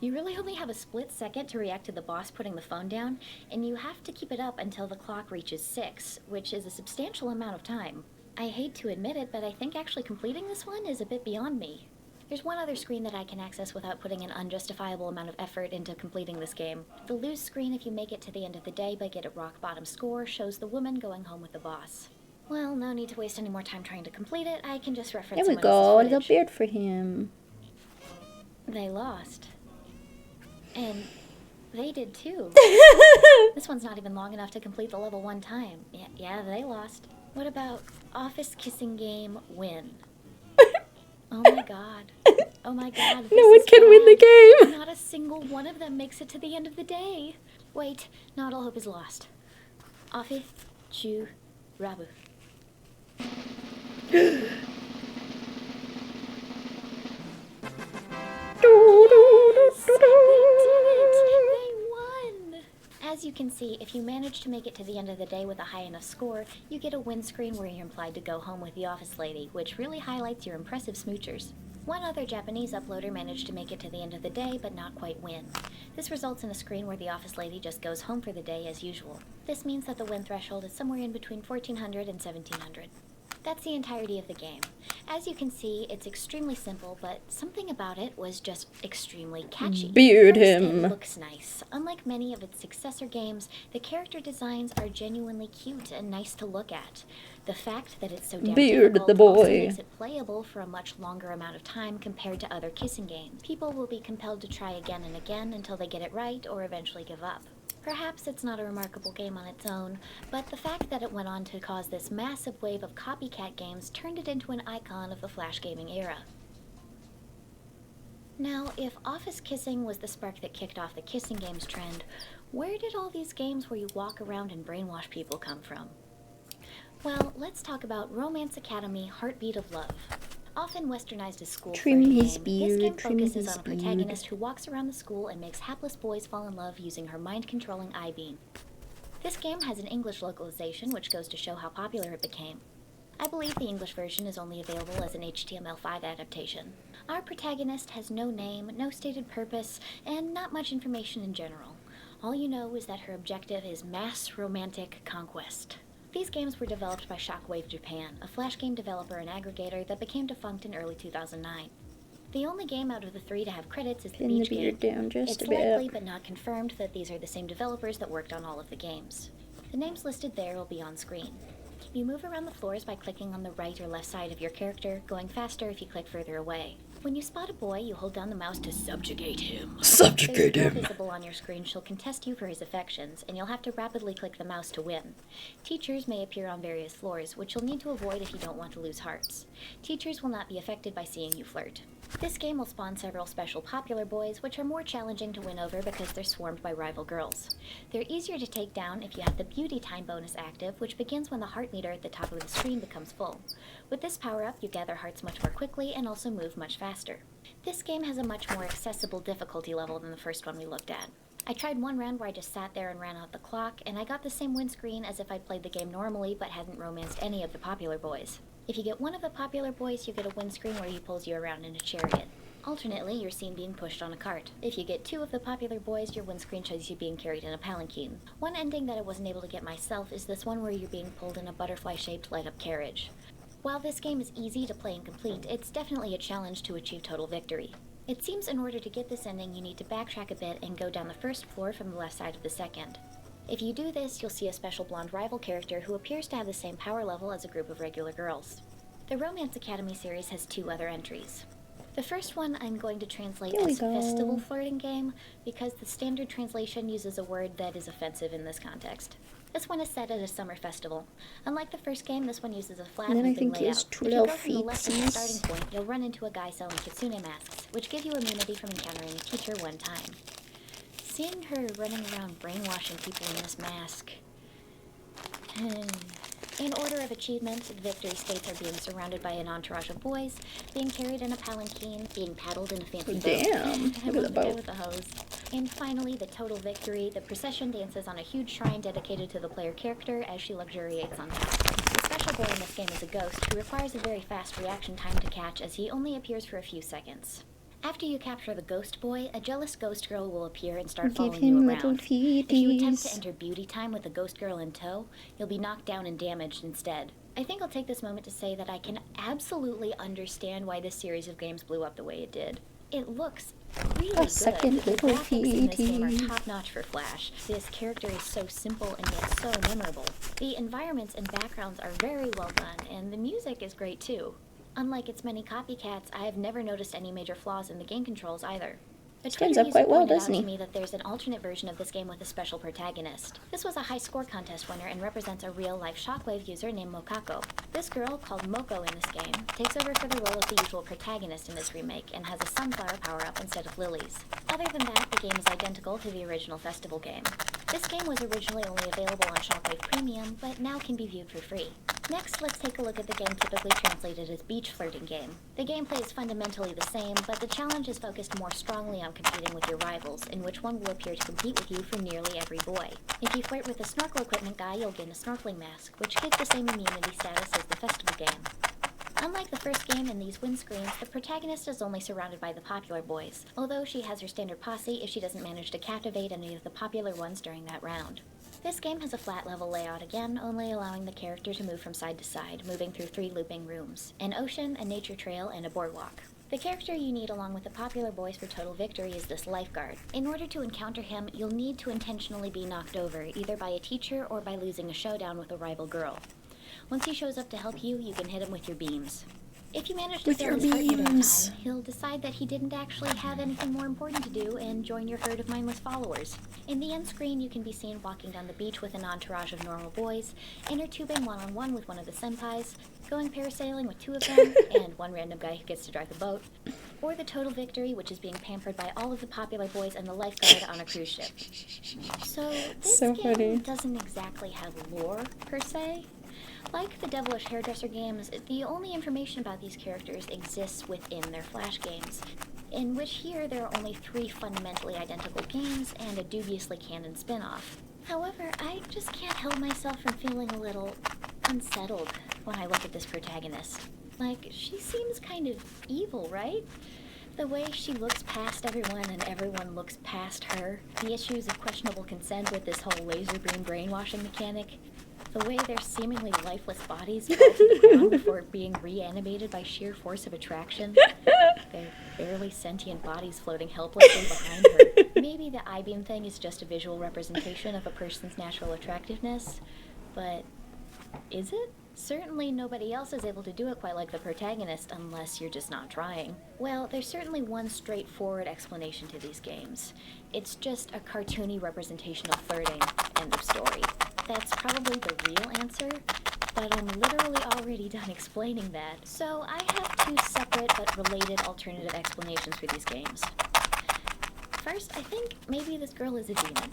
You really only have a split second to react to the boss putting the phone down, and you have to keep it up until the clock reaches 6, which is a substantial amount of time. I hate to admit it, but I think actually completing this one is a bit beyond me. There's one other screen that I can access without putting an unjustifiable amount of effort into completing this game. The lose screen, if you make it to the end of the day but get a rock bottom score, shows the woman going home with the boss. Well, no need to waste any more time trying to complete it. I can just reference There we someone go. A else's little footage. beard for him. They lost. And they did too. This one's not even long enough to complete the level 1 time. Yeah, they lost. What about office kissing game win? Oh my god. Oh my god. No one can win the game. Not a single one of them makes it to the end of the day. Wait, not all hope is lost. Office chu rabu. They won! As you can see, if you manage to make it to the end of the day with a high enough score, you get a win screen where you're implied to go home with the office lady, which really highlights your impressive smoochers. One other Japanese uploader managed to make it to the end of the day, but not quite win. This results in a screen where the office lady just goes home for the day as usual. This means that the win threshold is somewhere in between 1400 and 1700. That's the entirety of the game. As you can see, it's extremely simple, but something about it was just extremely catchy. Beard First, him. It looks nice. Unlike many of its successor games, the character designs are genuinely cute and nice to look at. The fact that it's so damn Beard difficult the boy. also makes it playable for a much longer amount of time compared to other kissing games. People will be compelled to try again and again until they get it right or eventually give up. Perhaps it's not a remarkable game on its own, but the fact that it went on to cause this massive wave of copycat games turned it into an icon of the Flash gaming era. Now, if office kissing was the spark that kicked off the kissing games trend, where did all these games where you walk around and brainwash people come from? Well, let's talk about Romance Academy Heartbeat of Love. Often westernized as school Trim flirting his game, beard, this game trim focuses his on a beard. protagonist who walks around the school and makes hapless boys fall in love using her mind-controlling eye beam. This game has an English localization, which goes to show how popular it became. I believe the English version is only available as an HTML5 adaptation. Our protagonist has no name, no stated purpose, and not much information in general. All you know is that her objective is mass romantic conquest. These games were developed by Shockwave Japan, a Flash game developer and aggregator that became defunct in early 2009. The only game out of the 3 to have credits is the Thin the Beach beard game. down just It's a bit. likely but not confirmed that these are the same developers that worked on all of the games. The names listed there will be on screen. You move around the floors by clicking on the right or left side of your character, going faster if you click further away. When you spot a boy, you hold down the mouse to subjugate him. Subjugate There's a girl him. visible on your screen. She'll contest you for his affections, and you'll have to rapidly click the mouse to win. Teachers may appear on various floors, which you'll need to avoid if you don't want to lose hearts. Teachers will not be affected by seeing you flirt. This game will spawn several special popular boys, which are more challenging to win over because they're swarmed by rival girls. They're easier to take down if you have the beauty time bonus active, which begins when the heart meter at the top of the screen becomes full. With this power-up, you gather hearts much more quickly and also move much faster. This game has a much more accessible difficulty level than the first one we looked at. I tried one round where I just sat there and ran out the clock, and I got the same win screen as if I'd played the game normally but hadn't romanced any of the popular boys. If you get one of the popular boys, you get a win screen where he pulls you around in a chariot. Alternately, you're seen being pushed on a cart. If you get 2 of the popular boys, your win screen shows you being carried in a palanquin. One ending that I wasn't able to get myself is this one where you're being pulled in a butterfly-shaped light-up carriage. While this game is easy to play and complete, it's definitely a challenge to achieve total victory. It seems in order to get this ending, you need to backtrack a bit and go down the first floor from the left side of the second. If you do this, you'll see a special blonde rival character who appears to have the same power level as a group of regular girls. The Romance Academy series has 2 other entries. The first one I'm going to translate Here we as go. festival flirting game because the standard translation uses a word that is offensive in this context. This one is set at a summer festival. Unlike the first game, this one uses a flat And then I looping think he has layout. two If you little go from the left as the starting feetsies. point, you'll run into a guy selling kitsune masks, which give you immunity from encountering a teacher one time. Seeing her running around brainwashing people in this mask... In order of achievement, the victory states are being surrounded by an entourage of boys, being carried in a palanquin, being paddled in a fancy boat. Damn, I look at love the the guy boat. with the hose. And finally, the total victory. The procession dances on a huge shrine dedicated to the player character as she luxuriates on top. The special boy in this game is a ghost who requires a very fast reaction time to catch as he only appears for a few seconds. After you capture the ghost boy, a jealous ghost girl will appear and start Give following him you little around. If you attempt to feeties. enter beauty time with the ghost girl in tow, you'll be knocked down and damaged instead. I think I'll take this moment to say that I can absolutely understand why this series of games blew up the way it did. It looks really good. Second The little graphics in this game are feetie. top-notch for Flash. This character is so simple and yet so memorable. The environments and backgrounds are very well done, and the music is great too. Unlike its many copycats, I have never noticed any major flaws in the game controls either. A Stands Twitter up quite user well, pointed out doesn't to he? me that there's an alternate version of this game with a special protagonist. This was a high score contest winner and represents a real-life Shockwave user named Mokako. This girl, called Moko in this game, takes over for the role of the usual protagonist in this remake and has a sunflower power-up instead of lilies. Other than that, the game is identical to the original festival game. This game was originally only available on Shockwave Premium, but now can be viewed for free. Next, let's take a look at the game typically translated as beach flirting game. The gameplay is fundamentally the same, but the challenge is focused more strongly on competing with your rivals, in which one will appear to compete with you for nearly every boy. If you flirt with a snorkel equipment guy, you'll gain a snorkeling mask, which gives the same immunity status as the festival game. Unlike the first game in these windscreens, the protagonist is only surrounded by the popular boys, although she has her standard posse if she doesn't manage to captivate any of the popular ones during that round. This game has a flat level layout again, only allowing the character to move from side to side, moving through 3 looping rooms: an ocean, a nature trail, and a boardwalk. The character you need along with the popular boys for total victory is this lifeguard. In order to encounter him, you'll need to intentionally be knocked over, either by a teacher or by losing a showdown with a rival girl. Once he shows up to help you, you can hit him with your beams. If you manage to With fill your his heart in beams. time, he'll decide that he didn't actually have anything more important to do and join your herd of mindless followers. In the end screen, you can be seen walking down the beach with an entourage of normal boys, inner tubing one-on-one with one of the senpais, going parasailing with 2 of them, and one random guy who gets to drive the boat, or the total victory, which is being pampered by all of the popular boys and the lifeguard on a cruise ship. So, this So game funny. doesn't exactly have lore, per se. Like the Devilish Hairdresser games, the only information about these characters exists within their Flash games, in which here there are only 3 fundamentally identical games and a dubiously canon spin-off. However, I just can't help myself from feeling a little unsettled when I look at this protagonist. Like, she seems kind of evil, right? The way she looks past everyone and everyone looks past her. The issues of questionable consent with this whole laser beam brainwashing mechanic. The way their seemingly lifeless bodies fall to the ground before being reanimated by sheer force of attraction. Their barely sentient bodies floating helplessly behind her. Maybe the I-beam thing is just a visual representation of a person's natural attractiveness, but is it? Certainly nobody else is able to do it quite like the protagonist unless you're just not trying. Well, there's certainly one straightforward explanation to these games. It's just a cartoony representation of flirting. End of story. That's probably the real answer, but I'm literally already done explaining that. So I have 2 separate but related alternative explanations for these games. First, I think maybe this girl is a demon.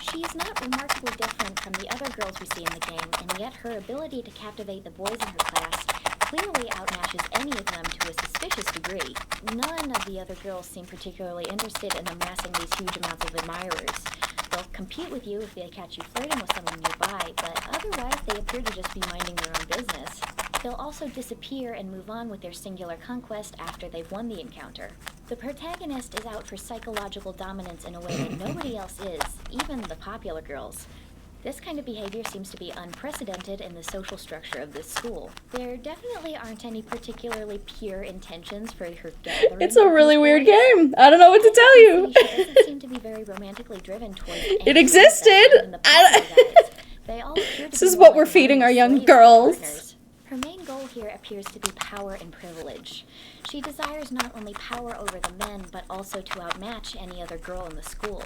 She's not remarkably different from the other girls we see in the game, and yet her ability to captivate the boys in her class clearly outmatches any of them to a suspicious degree. None of the other girls seem particularly interested in amassing these huge amounts of admirers. They'll compete with you if they catch you flirting with someone nearby, but otherwise they appear to just be minding their own business. They'll also disappear and move on with their singular conquest after they've won the encounter. The protagonist is out for psychological dominance in a way that nobody else is, even the popular girls. This kind of behavior seems to be unprecedented in the social structure of this school. There definitely aren't any particularly pure intentions for her gathering. It's a really with weird boys. game. I don't know what to tell you. She doesn't seem to be very romantically driven towards It existed. They all appear to This be is more what we're like feeding our mindless young slaves than girls. partners. Her main goal here appears to be power and privilege. She desires not only power over the men, but also to outmatch any other girl in the school.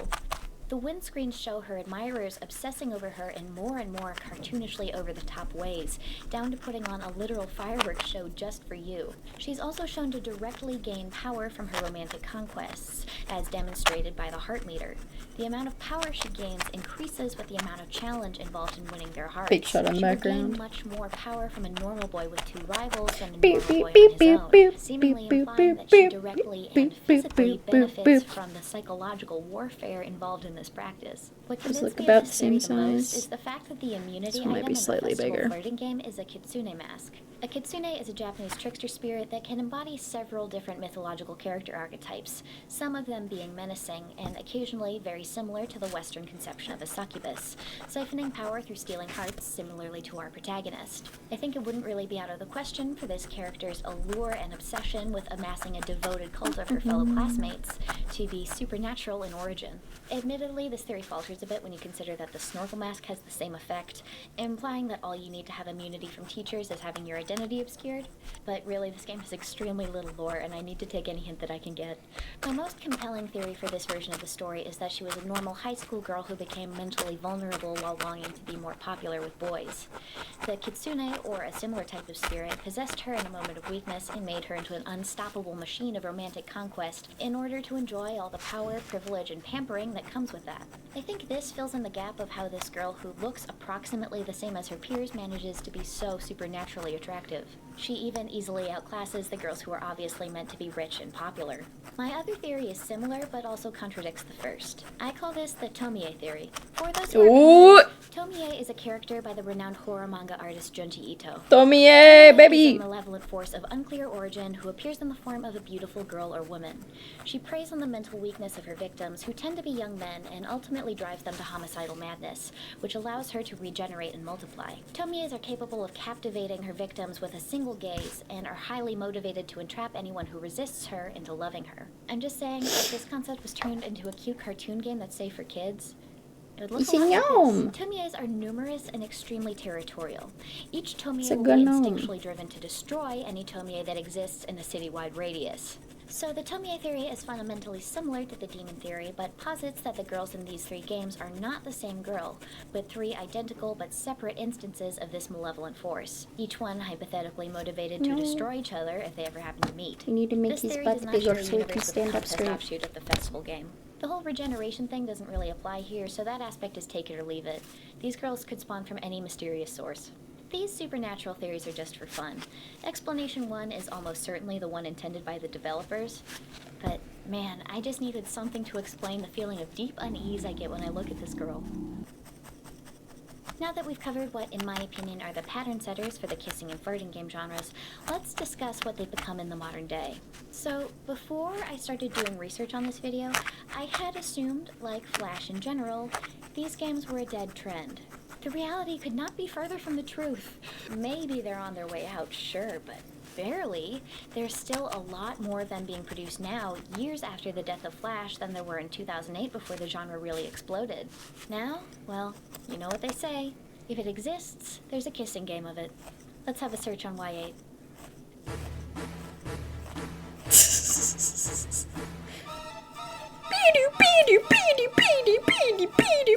The windscreens show her admirers obsessing over her in more and more cartoonishly over-the-top ways, down to putting on a literal fireworks show just for you. She's also shown to directly gain power from her romantic conquests, as demonstrated by the heart meter. The amount of power she gains increases with the amount of challenge involved in winning their hearts. Big shot on She will background. gain much more power from a normal boy with 2 rivals than a Beep, normal beep, boy beep, on his beep, own, beep, seemingly beep, implying beep, that she beep, directly beep, and beep, physically beep, beep, benefits beep. from the psychological warfare involved in this practice. What Those convinced look me about of the this theory same the most size. is the fact that the immunity This one might item be in the slightly festival bigger. flirting game is a kitsune mask. A kitsune is a Japanese trickster spirit that can embody several different mythological character archetypes, some of them being menacing and occasionally very similar to the Western conception of a succubus, siphoning power through stealing hearts similarly to our protagonist. I think it wouldn't really be out of the question for this character's allure and obsession with amassing a devoted cult of her fellow classmates to be supernatural in origin. Admittedly, this theory falters a bit when you consider that the snorkel mask has the same effect, implying that all you need to have immunity from teachers is having your identity obscured. But really, this game has extremely little lore, and I need to take any hint that I can get. My most compelling theory for this version of the story is that she was a normal high school girl who became mentally vulnerable while longing to be more popular with boys. The kitsune, or a similar type of spirit, possessed her in a moment of weakness and made her into an unstoppable machine of romantic conquest in order to enjoy all the power, privilege, and pampering that comes with that. I think this fills in the gap of how this girl who looks approximately the same as her peers manages to be so supernaturally attractive. She even easily outclasses the girls who are obviously meant to be rich and popular. My other theory is similar, but also contradicts the first. I call this the Tomie theory. For those who Ooh, are Tomie is a character by the renowned horror manga artist Junji Ito. Tomie, Is a baby. malevolent force of unclear origin who appears in the form of a beautiful girl or woman. She preys on the mental weakness of her victims, who tend to be young men, and ultimately drives them to homicidal madness, which allows her to regenerate and multiply. Tomies are capable of captivating her victims with a single gaze, and are highly motivated to entrap anyone who resists her into loving her. I'm just saying, if this concept was turned into a cute cartoon game that's safe for kids, it would look It's a a lot like gnome. this. Tomies are numerous and extremely territorial. Each Tomie It's a will be gnome. instinctually driven to destroy any Tomie that exists in a citywide radius. So the Tomie theory is fundamentally similar to the demon theory, but posits that the girls in these three games are not the same girl, but three identical but separate instances of this malevolent force, each one hypothetically motivated to No. destroy each other if they ever happen to meet. You need to make This his theory butt does not bigger share a so he can universe with stand the up concept straight. offshoot of the festival game. The whole regeneration thing doesn't really apply here, so that aspect is take it or leave it. These girls could spawn from any mysterious source. These supernatural theories are just for fun. Explanation 1 is almost certainly the one intended by the developers, but man, I just needed something to explain the feeling of deep unease I get when I look at this girl. Now that we've covered what, in my opinion, are the pattern setters for the kissing and flirting game genres, let's discuss what they've become in the modern day. So, before I started doing research on this video, I had assumed, like Flash in general, these games were a dead trend. The reality could not be further from the truth. Maybe they're on their way out, sure, but barely. There's still a lot more of them being produced now, years after the death of Flash, than there were in 2008 before the genre really exploded. Now, well, you know what they say. If it exists, there's a kissing game of it. Let's have a search on Y8.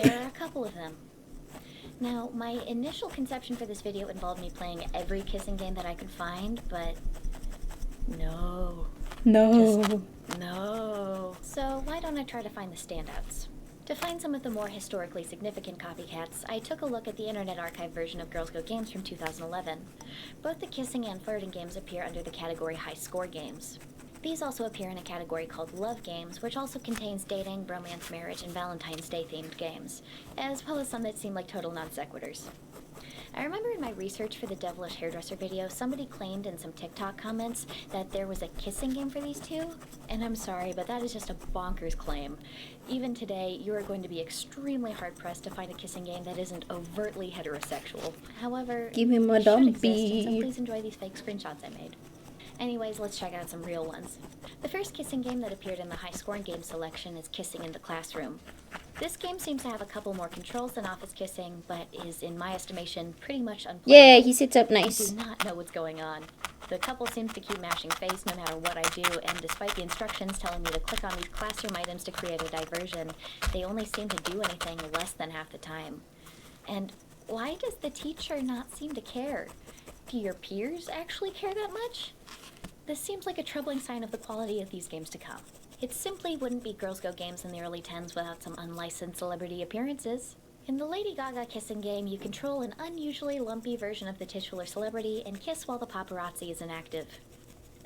There are a couple of them. Now, my initial conception for this video involved me playing every kissing game that I could find, but no. No. No. So why don't I try to find the standouts? To find some of the more historically significant copycats, I took a look at the Internet Archive version of Girls Go Games from 2011. Both the kissing and flirting games appear under the category High Score Games. These also appear in a category called Love Games, which also contains dating, romance, marriage, and Valentine's Day themed games, as well as some that seem like total non sequiturs. I remember in my research for the Devilish Hairdresser video, somebody claimed in some TikTok comments that there was a kissing game for these two, and I'm sorry, but that is just a bonkers claim. Even today, you are going to be extremely hard-pressed to find a kissing game that isn't overtly heterosexual. However, Give him a it should exist, and so dumpy. please enjoy these fake screenshots I made. Anyways, let's check out some real ones. The first kissing game that appeared in the high-scoring game selection is Kissing in the Classroom. This game seems to have a couple more controls than Office Kissing, but is, in my estimation, pretty much unplayable. Yeah, he sits up I nice. do not know what's going on. The couple seems to keep mashing face no matter what I do, and despite the instructions telling me to click on these classroom items to create a diversion, they only seem to do anything less than half the time. And why does the teacher not seem to care? Do your peers actually care that much? This seems like a troubling sign of the quality of these games to come. It simply wouldn't be Girls Go Games in the early 10s without some unlicensed celebrity appearances. In the Lady Gaga kissing game, you control an unusually lumpy version of the titular celebrity and kiss while the paparazzi is inactive.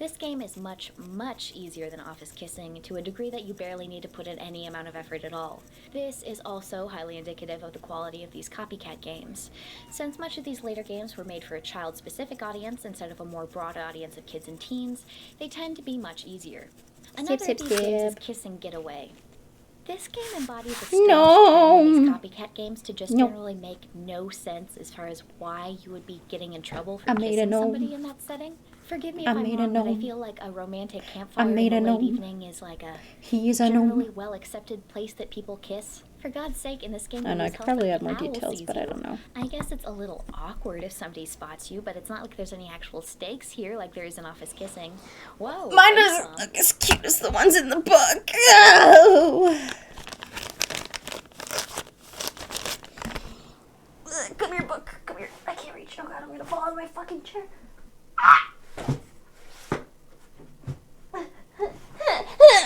This game is much, much easier than office kissing to a degree that you barely need to put in any amount of effort at all. This is also highly indicative of the quality of these copycat games. Since much of these later games were made for a child-specific audience instead of a more broad audience of kids and teens, they tend to be much easier. Another of these games is Kissing Getaway. This game embodies a strange trend in these copycat games to just generally make no sense as far as why you would be getting in trouble for kissing somebody in that setting. Forgive me if I'm wrong, but I feel like a romantic campfire in the late evening is like a generally well-accepted place that people kiss. For God's sake, in this game, I know, I could probably add more details, but I don't know. I guess it's a little awkward if somebody spots you, but it's not like there's any actual stakes here like there is in Office Kissing. Whoa. Mine doesn't look as cute as the ones in the book. Oh. Come here, book. Come here. I can't reach. Oh God, I'm gonna fall out of my fucking chair.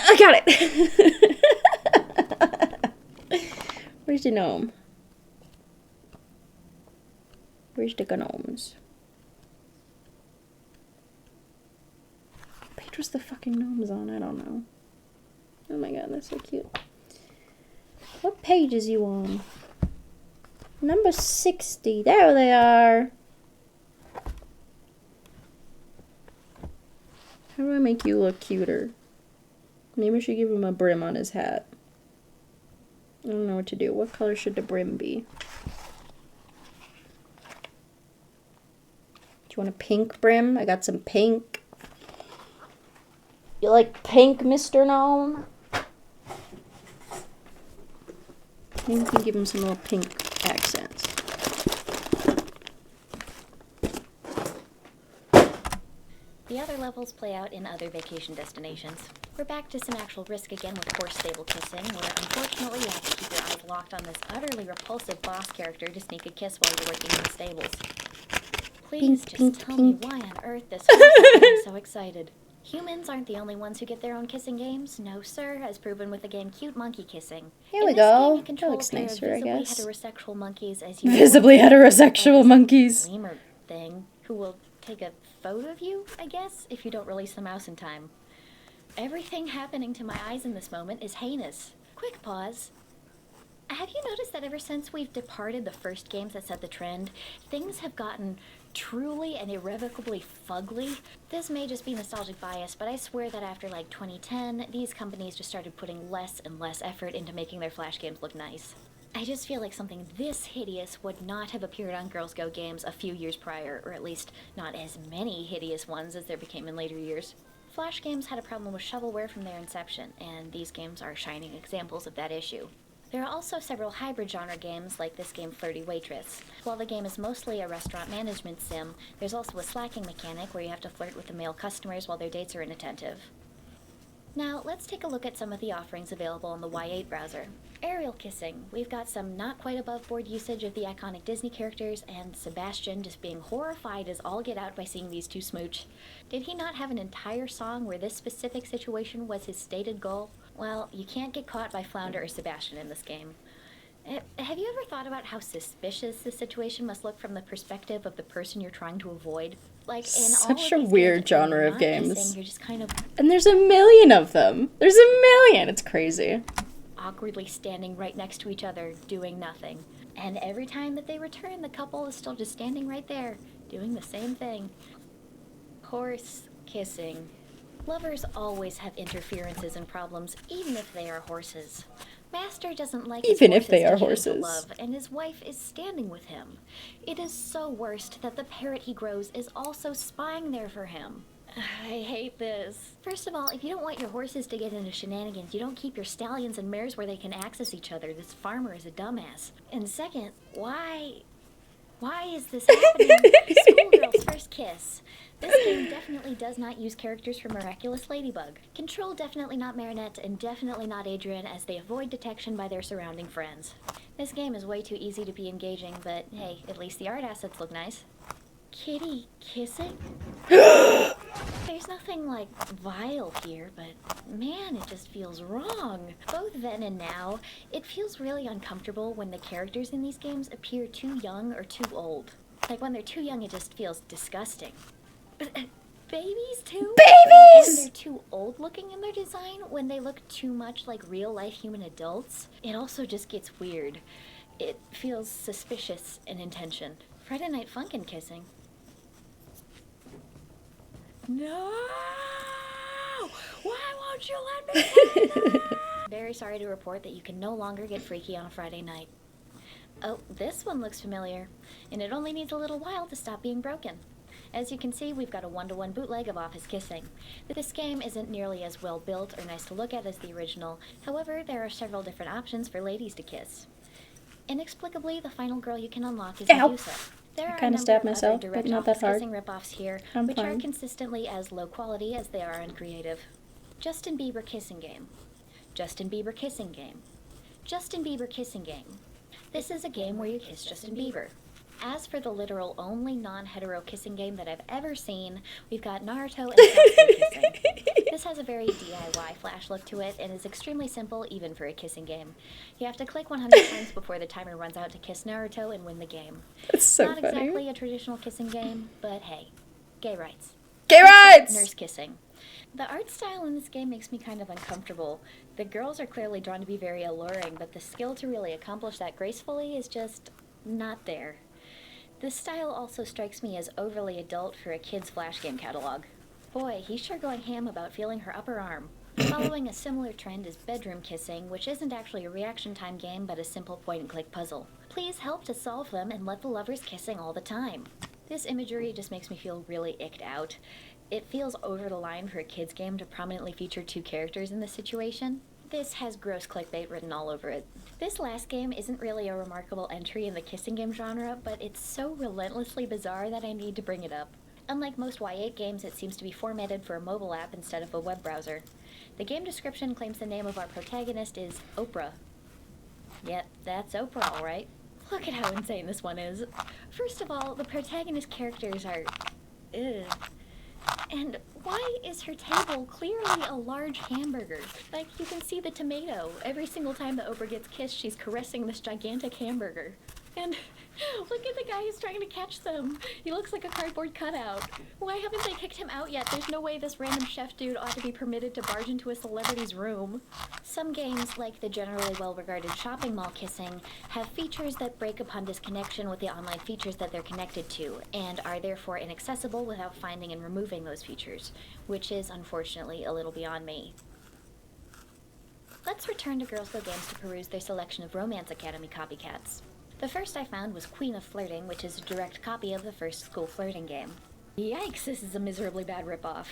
I got it. Where's the gnome? Where's the gnomes? What page was the fucking gnomes on? I don't know. Oh my God, that's so cute. What page is you on? Number 60. There they are. How do I make you look cuter? Maybe I should give him a brim on his hat. I don't know what to do. What color should the brim be? Do you want a pink brim? I got some pink. You like pink, Mr. Gnome? Maybe we can give him some little pink accents. The other levels play out in other vacation destinations. We're back to some actual risk again with horse-stable kissing, where unfortunately you have to keep your eyes locked on this utterly repulsive boss character to sneak a kiss while you're working in the stables. Please just tell me why on earth this horse is getting so excited. Humans aren't the only ones who get their own kissing games. No, sir, as proven with the game Cute Monkey Kissing. Here we go. That looks nicer, I guess. Heterosexual monkeys as you visibly heterosexual monkeys. Lemur thing who will take a photo of you, I guess, if you don't release the mouse in time. Everything happening to my eyes in this moment is heinous. Quick pause. Have you noticed that ever since we've departed the first games that set the trend, things have gotten truly and irrevocably fugly? This may just be nostalgic bias, but I swear that after like 2010, these companies just started putting less and less effort into making their Flash games look nice. I just feel like something this hideous would not have appeared on Girls Go games a few years prior, or at least not as many hideous ones as there became in later years. Flash games had a problem with shovelware from their inception, and these games are shining examples of that issue. There are also several hybrid genre games like this game Flirty Waitress. While the game is mostly a restaurant management sim, there's also a slacking mechanic where you have to flirt with the male customers while their dates are inattentive. Now, let's take a look at some of the offerings available on the Y8 browser. Aerial kissing. We've got some not quite above board usage of the iconic Disney characters, and Sebastian just being horrified as all get out by seeing these two smooch. Did he not have an entire song where this specific situation was his stated goal? Well, you can't get caught by Flounder or Sebastian in this game. Have you ever thought about how suspicious this situation must look from the perspective of the person you're trying to avoid? Like, in such all a of these weird games, genre of not games. kissing, you're just kind of And there's a million of them. There's a million. It's crazy. awkwardly standing right next to each other, doing nothing. And every time that they return, the couple is still just standing right there, doing the same thing. Horse kissing. Lovers always have interferences and problems, even if they are horses. Master doesn't like his Even if they are horses to horses. love, and his wife is standing with him. It is so worst that the parrot he grows is also spying there for him. I hate this. First of all, if you don't want your horses to get into shenanigans, you don't keep your stallions and mares where they can access each other. This farmer is a dumbass. And second, why is this happening? Schoolgirl's first kiss. This game definitely does not use characters from Miraculous Ladybug. Control definitely not Marinette, and definitely not Adrian, as they avoid detection by their surrounding friends. This game is way too easy to be engaging, but hey, at least the art assets look nice. Kitty kissing? There's nothing, like, vile here, but man, it just feels wrong. Both then and now, it feels really uncomfortable when the characters in these games appear too young or too old. Like, when they're too young, it just feels disgusting. babies too. Babies! And they're too old looking in their design when they look too much like real life human adults. It also just gets weird. It feels suspicious in intention. Friday Night Funkin' kissing. No! Why won't you let me say that? Very sorry to report that you can no longer get freaky on a Friday night. Oh, this one looks familiar, and it only needs a little while to stop being broken. As you can see, we've got a one-to-one bootleg of Office Kissing. This game isn't nearly as well built or nice to look at as the original, however, there are several different options for ladies to kiss. Inexplicably, the final girl you can unlock is Medusa. There are a number stabbed of myself, other but direct not that Office hard. Kissing ripoffs here, I'm which fine. are consistently as low quality as they are uncreative. Justin Bieber Kissing Game. Justin Bieber Kissing Game. Justin Bieber Kissing Game. This is a game where you kiss Justin Bieber. As for the literal only non-hetero kissing game that I've ever seen, we've got Naruto and Sasuke kissing. This has a very DIY flash look to it and is extremely simple even for a kissing game. You have to click 100 times before the timer runs out to kiss Naruto and win the game. It's so Not funny. exactly a traditional kissing game, but hey, gay rights. Gay rights! Nurse kissing. The art style in this game makes me kind of uncomfortable. The girls are clearly drawn to be very alluring, but the skill to really accomplish that gracefully is just not there. This style also strikes me as overly adult for a kid's flash game catalog. Boy, he's sure going ham about feeling her upper arm. Following a similar trend is bedroom kissing, which isn't actually a reaction time game, but a simple point-and-click puzzle. Please help to solve them and let the lovers kissing all the time. This imagery just makes me feel really icked out. It feels over the line for a kid's game to prominently feature two characters in this situation. This has gross clickbait written all over it. This last game isn't really a remarkable entry in the kissing game genre, but it's so relentlessly bizarre that I need to bring it up. Unlike most Y8 games, it seems to be formatted for a mobile app instead of a web browser. The game description claims the name of our protagonist is Oprah. Yep, that's Oprah, alright. Look at how insane this one is. First of all, the protagonist characters are... ugh. And why is her table clearly a large hamburger? Like, you can see the tomato. Every single time that Oprah gets kissed, she's caressing this gigantic hamburger. And look at the guy who's trying to catch them. He looks like a cardboard cutout. Why haven't they kicked him out yet? There's no way this random chef dude ought to be permitted to barge into a celebrity's room. Some games, like the generally well-regarded shopping mall kissing, have features that break upon disconnection with the online features that they're connected to, and are therefore inaccessible without finding and removing those features, which is unfortunately a little beyond me. Let's return to Girls Go Games to peruse their selection of Romance Academy copycats. The first I found was Queen of Flirting, which is a direct copy of the first school flirting game. Yikes, this is a miserably bad ripoff.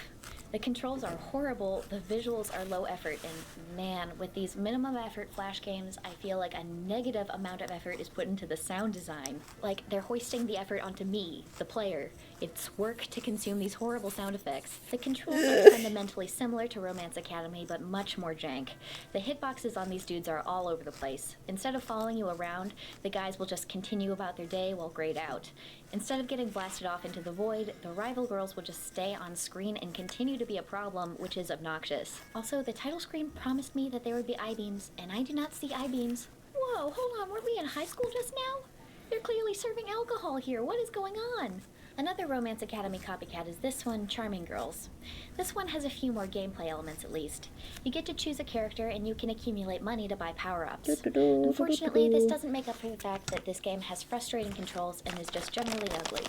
The controls are horrible, the visuals are low effort, and man, with these minimum effort flash games, I feel like a negative amount of effort is put into the sound design. Like, they're hoisting the effort onto me, the player. It's work to consume these horrible sound effects. The controls are fundamentally similar to Romance Academy, but much more jank. The hitboxes on these dudes are all over the place. Instead of following you around, the guys will just continue about their day while grayed out. Instead of getting blasted off into the void, the rival girls will just stay on screen and continue to be a problem, which is obnoxious. Also, the title screen promised me that there would be I-beams, and I do not see I-beams. Whoa, hold on, weren't we in high school just now? They're clearly serving alcohol here. What is going on? Another Romance Academy copycat is this one, Charming Girls. This one has a few more gameplay elements at least. You get to choose a character and you can accumulate money to buy power-ups. Unfortunately, this doesn't make up for the fact that this game has frustrating controls and is just generally ugly.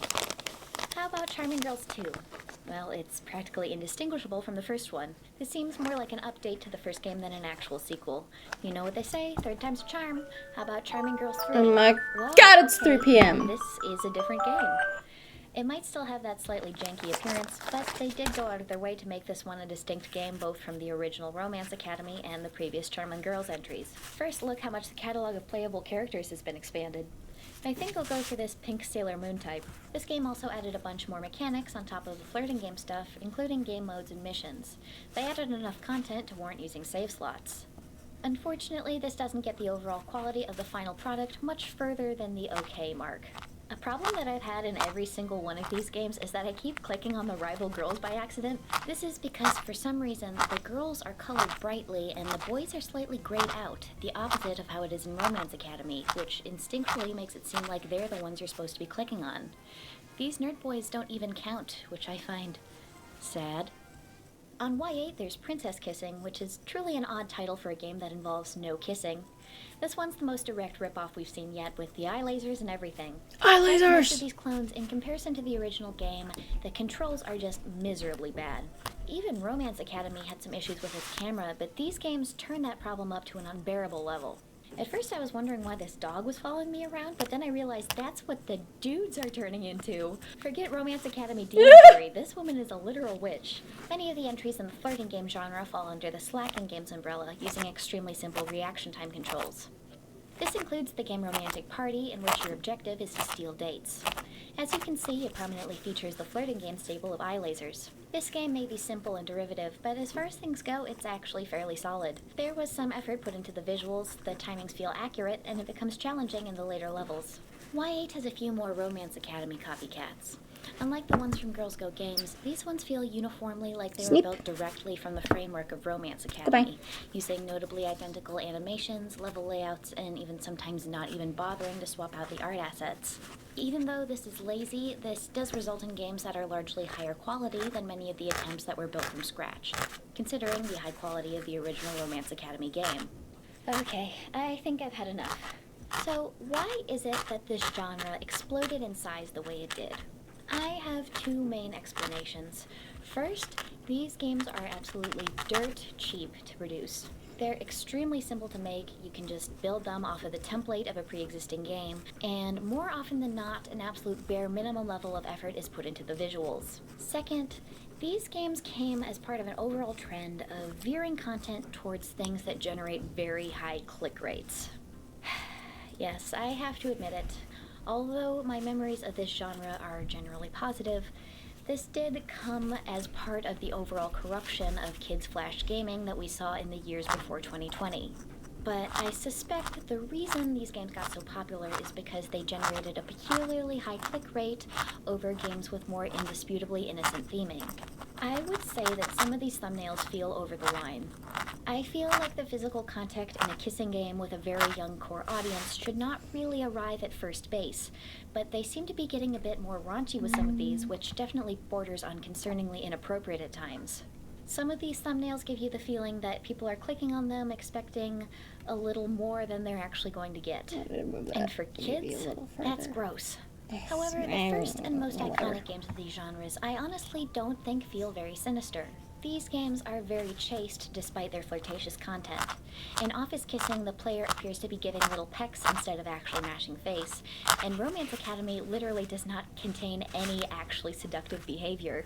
How about Charming Girls 2? Well, it's practically indistinguishable from the first one. This seems more like an update to the first game than an actual sequel. You know what they say, third time's a charm. How about Charming Girls 3? Oh my Whoa, god, it's okay, 3 p.m. This is a different game. It might still have that slightly janky appearance, but they did go out of their way to make this one a distinct game both from the original Romance Academy and the previous Charming Girls entries. First, look how much the catalog of playable characters has been expanded. I think I'll go for this pink Sailor Moon type. This game also added a bunch more mechanics on top of the flirting game stuff, including game modes and missions. They added enough content to warrant using save slots. Unfortunately, this doesn't get the overall quality of the final product much further than the okay mark. A problem that I've had in every single one of these games is that I keep clicking on the rival girls by accident. This is because for some reason the girls are colored brightly and the boys are slightly grayed out, the opposite of how it is in Romance Academy, which instinctually makes it seem like they're the ones you're supposed to be clicking on. These nerd boys don't even count, which I find Sad. On Y8, there's Princess Kissing, which is truly an odd title for a game that involves no kissing. This one's the most direct ripoff we've seen yet, with the eye lasers and everything. Eye Like most of lasers! these clones, in comparison to the original game, the controls are just miserably bad. Even Romance Academy had some issues with its camera, but these games turn that problem up to an unbearable level. At first I was wondering why this dog was following me around, but then I realized that's what the dudes are turning into. Forget Romance Academy Demon Theory, this woman is a literal witch. Many of the entries in the flirting game genre fall under the slacking games umbrella, using extremely simple reaction time controls. This includes the game Romantic Party, in which your objective is to steal dates. As you can see, it prominently features the flirting game stable of eye lasers. This game may be simple and derivative, but as far as things go, it's actually fairly solid. There was some effort put into the visuals, the timings feel accurate, and it becomes challenging in the later levels. Y8 has a few more Romance Academy copycats. Unlike the ones from Girls Go Games, these ones feel uniformly like they Sneak. were built directly from the framework of Romance Goodbye. Academy, using notably identical animations, level layouts, and even sometimes not even bothering to swap out the art assets. Even though this is lazy, this does result in games that are largely higher quality than many of the attempts that were built from scratch, considering the high quality of the original Romance Academy game. Okay, I think I've had enough. So, why is it that this genre exploded in size the way it did? I have two main explanations. First, these games are absolutely dirt cheap to produce. They're extremely simple to make, you can just build them off of the template of a pre-existing game, and more often than not, an absolute bare minimum level of effort is put into the visuals. Second, these games came as part of an overall trend of veering content towards things that generate very high click rates. Yes, I have to admit it. Although my memories of this genre are generally positive, this did come as part of the overall corruption of kids' flash gaming that we saw in the years before 2020. But I suspect the reason these games got so popular is because they generated a peculiarly high click rate over games with more indisputably innocent theming. I would say that some of these thumbnails feel over the line. I feel like the physical contact in a kissing game with a very young core audience should not really arrive at first base, but they seem to be getting a bit more raunchy with some of these, which definitely borders on concerningly inappropriate at times. Some of these thumbnails give you the feeling that people are clicking on them expecting a little more than they're actually going to get. And for kids, that's gross. However, the first and most iconic games of these genres I honestly don't think feel very sinister. These games are very chaste despite their flirtatious content. In Office Kissing, the player appears to be giving little pecks instead of actually mashing face, and Romance Academy literally does not contain any actually seductive behavior.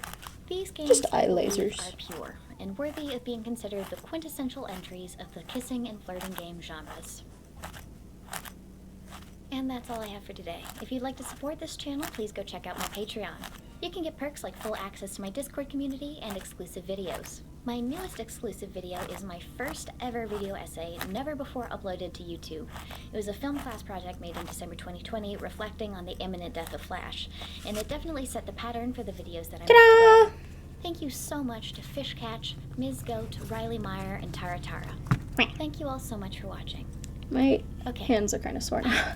These games Just eye I believe, lasers. are pure and worthy of being considered the quintessential entries of the kissing and flirting game genres. And that's all I have for today. If you'd like to support this channel, please go check out my Patreon. You can get perks like full access to my Discord community and exclusive videos. My newest exclusive video is my first ever video essay, never before uploaded to YouTube. It was a film class project made in December 2020, reflecting on the imminent death of Flash, and it definitely set the pattern for the videos that I make Ta-da! today. Thank you so much to Fishcatch, Ms. Goat, Riley Meyer, and Tara Tara. Thank you all so much for watching. My Okay. hands are kind of sore now.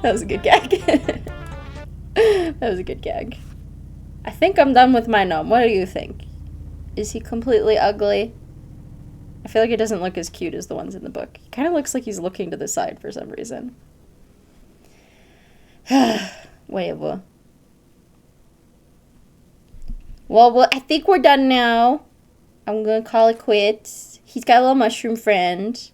That was a good gag. That was a good gag. I think I'm done with my gnome. What do you think? Is he completely ugly? I feel like he doesn't look as cute as the ones in the book. He kind of looks like he's looking to the side for some reason. Whatever. Well, I think we're done now. I'm gonna call it quits. He's got a little mushroom friend.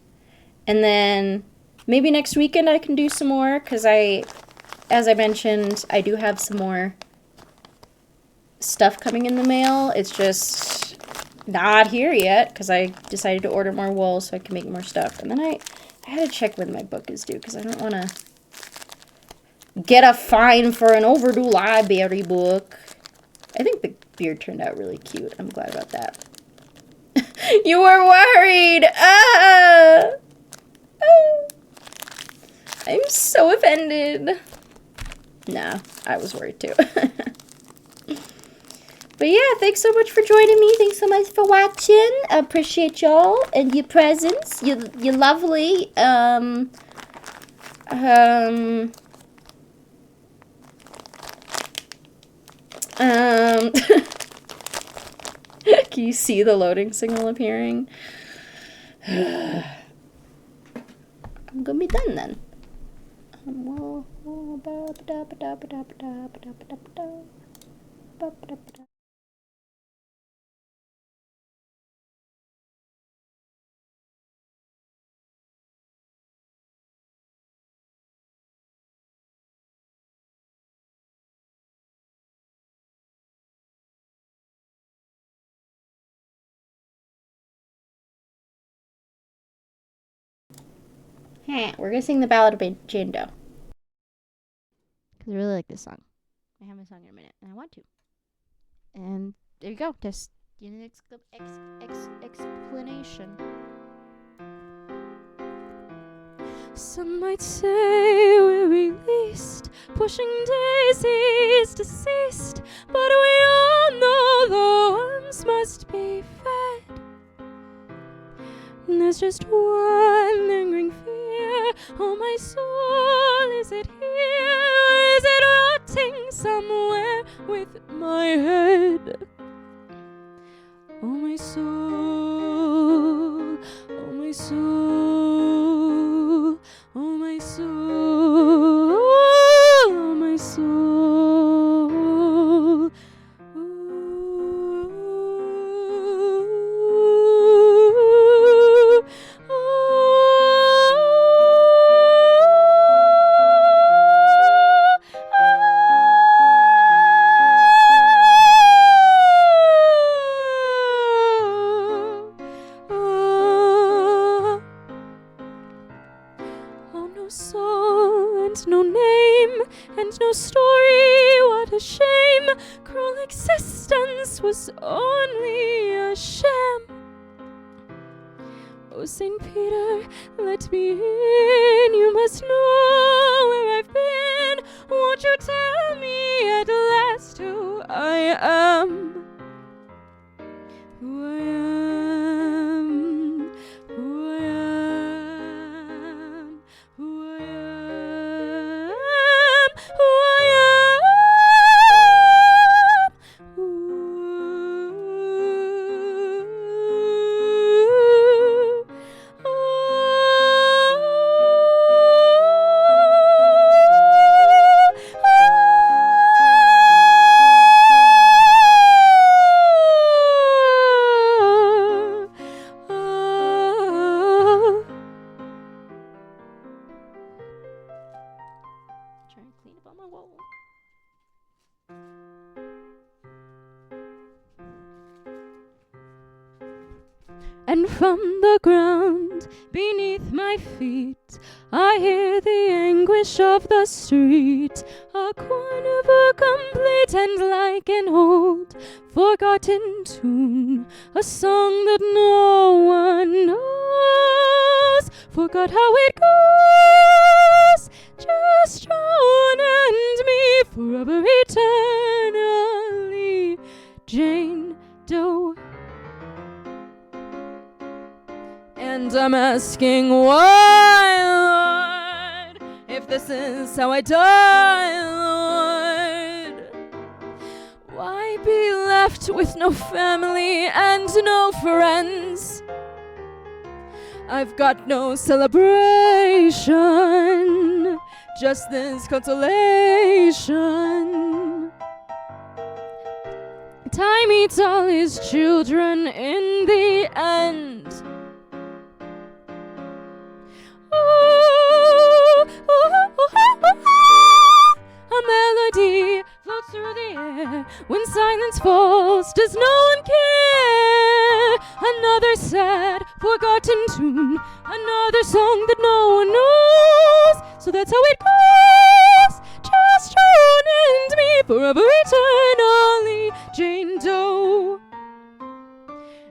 And then maybe next weekend I can do some more, because as I mentioned, I do have some more stuff coming in the mail. It's just not here yet, because I decided to order more wool so I can make more stuff. And then I had to check when my book is due, because I don't want to get a fine for an overdue library book. I think the beard turned out really cute. I'm glad about that. You were worried! Ah! I'm so offended. Nah, I was worried too. But yeah, thanks so much for joining me. Thanks so much for watching. I appreciate y'all and your presence. You're lovely. Can you see the loading signal appearing? I'm gonna be done then. We're gonna sing the Ballad of Jane Doe. Because I really like this song. I have a song in a minute, and I want to. And there you go. Just an explanation. Some might say we're released, pushing daisies deceased, but we all know the worms must be fed. And there's just one lingering fear. Oh, my soul, is it here? Or is it rotting somewhere with my head? Oh, my soul, oh, my soul, oh, my soul, oh, my soul. No name and no story, what a shame. Cruel existence was only a sham. Oh, St. Peter, let me in. You must know where I've been. Won't you tell me at last who I am? Who I am, who I am, who I am, who I am. Trying to clean up on my wall. And from the ground beneath my feet I hear the anguish of the street, a carnival complete and like an old forgotten tune, a song that no one knows, forgot how it goes, just John and me forever eternally, Jane Doe. And I'm asking why, Lord, if this is how I die, Lord. Why be left with no family and no friends? I've got no celebration, just this consolation. Time eats all his children in the end. A melody floats through the air. When silence falls, does no one care? Another sad, forgotten tune, another song that no one knows. So that's how it goes, just John and me forever eternally, Jane Doe.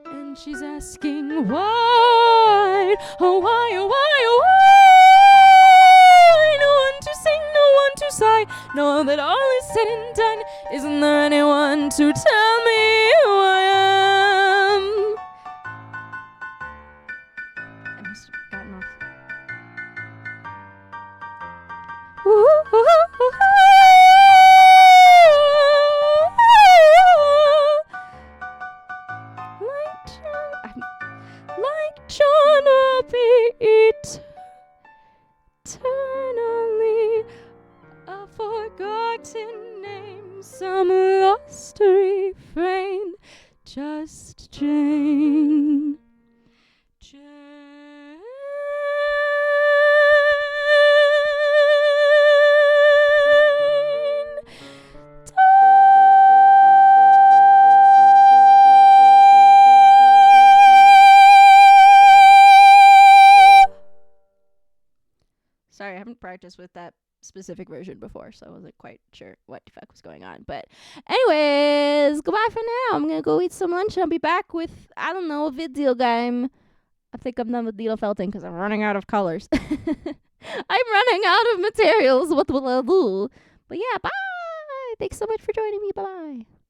And she's asking why, oh why, oh why, oh why? No one to sing, no one to sigh. Now that all is said and done, isn't there anyone to tell me who I am? I must have gotten off. Ooh, ooh, ooh, ooh. Sorry, I haven't practiced with that specific version before, so I wasn't quite sure what the fuck was going on. But anyways, goodbye for now. I'm gonna go eat some lunch. I'll be back with, I don't know, a video game. I think I'm done with needle felting because I'm running out of colors. I'm running out of materials. What will I do? But yeah, bye. Thanks so much for joining me. Bye-bye.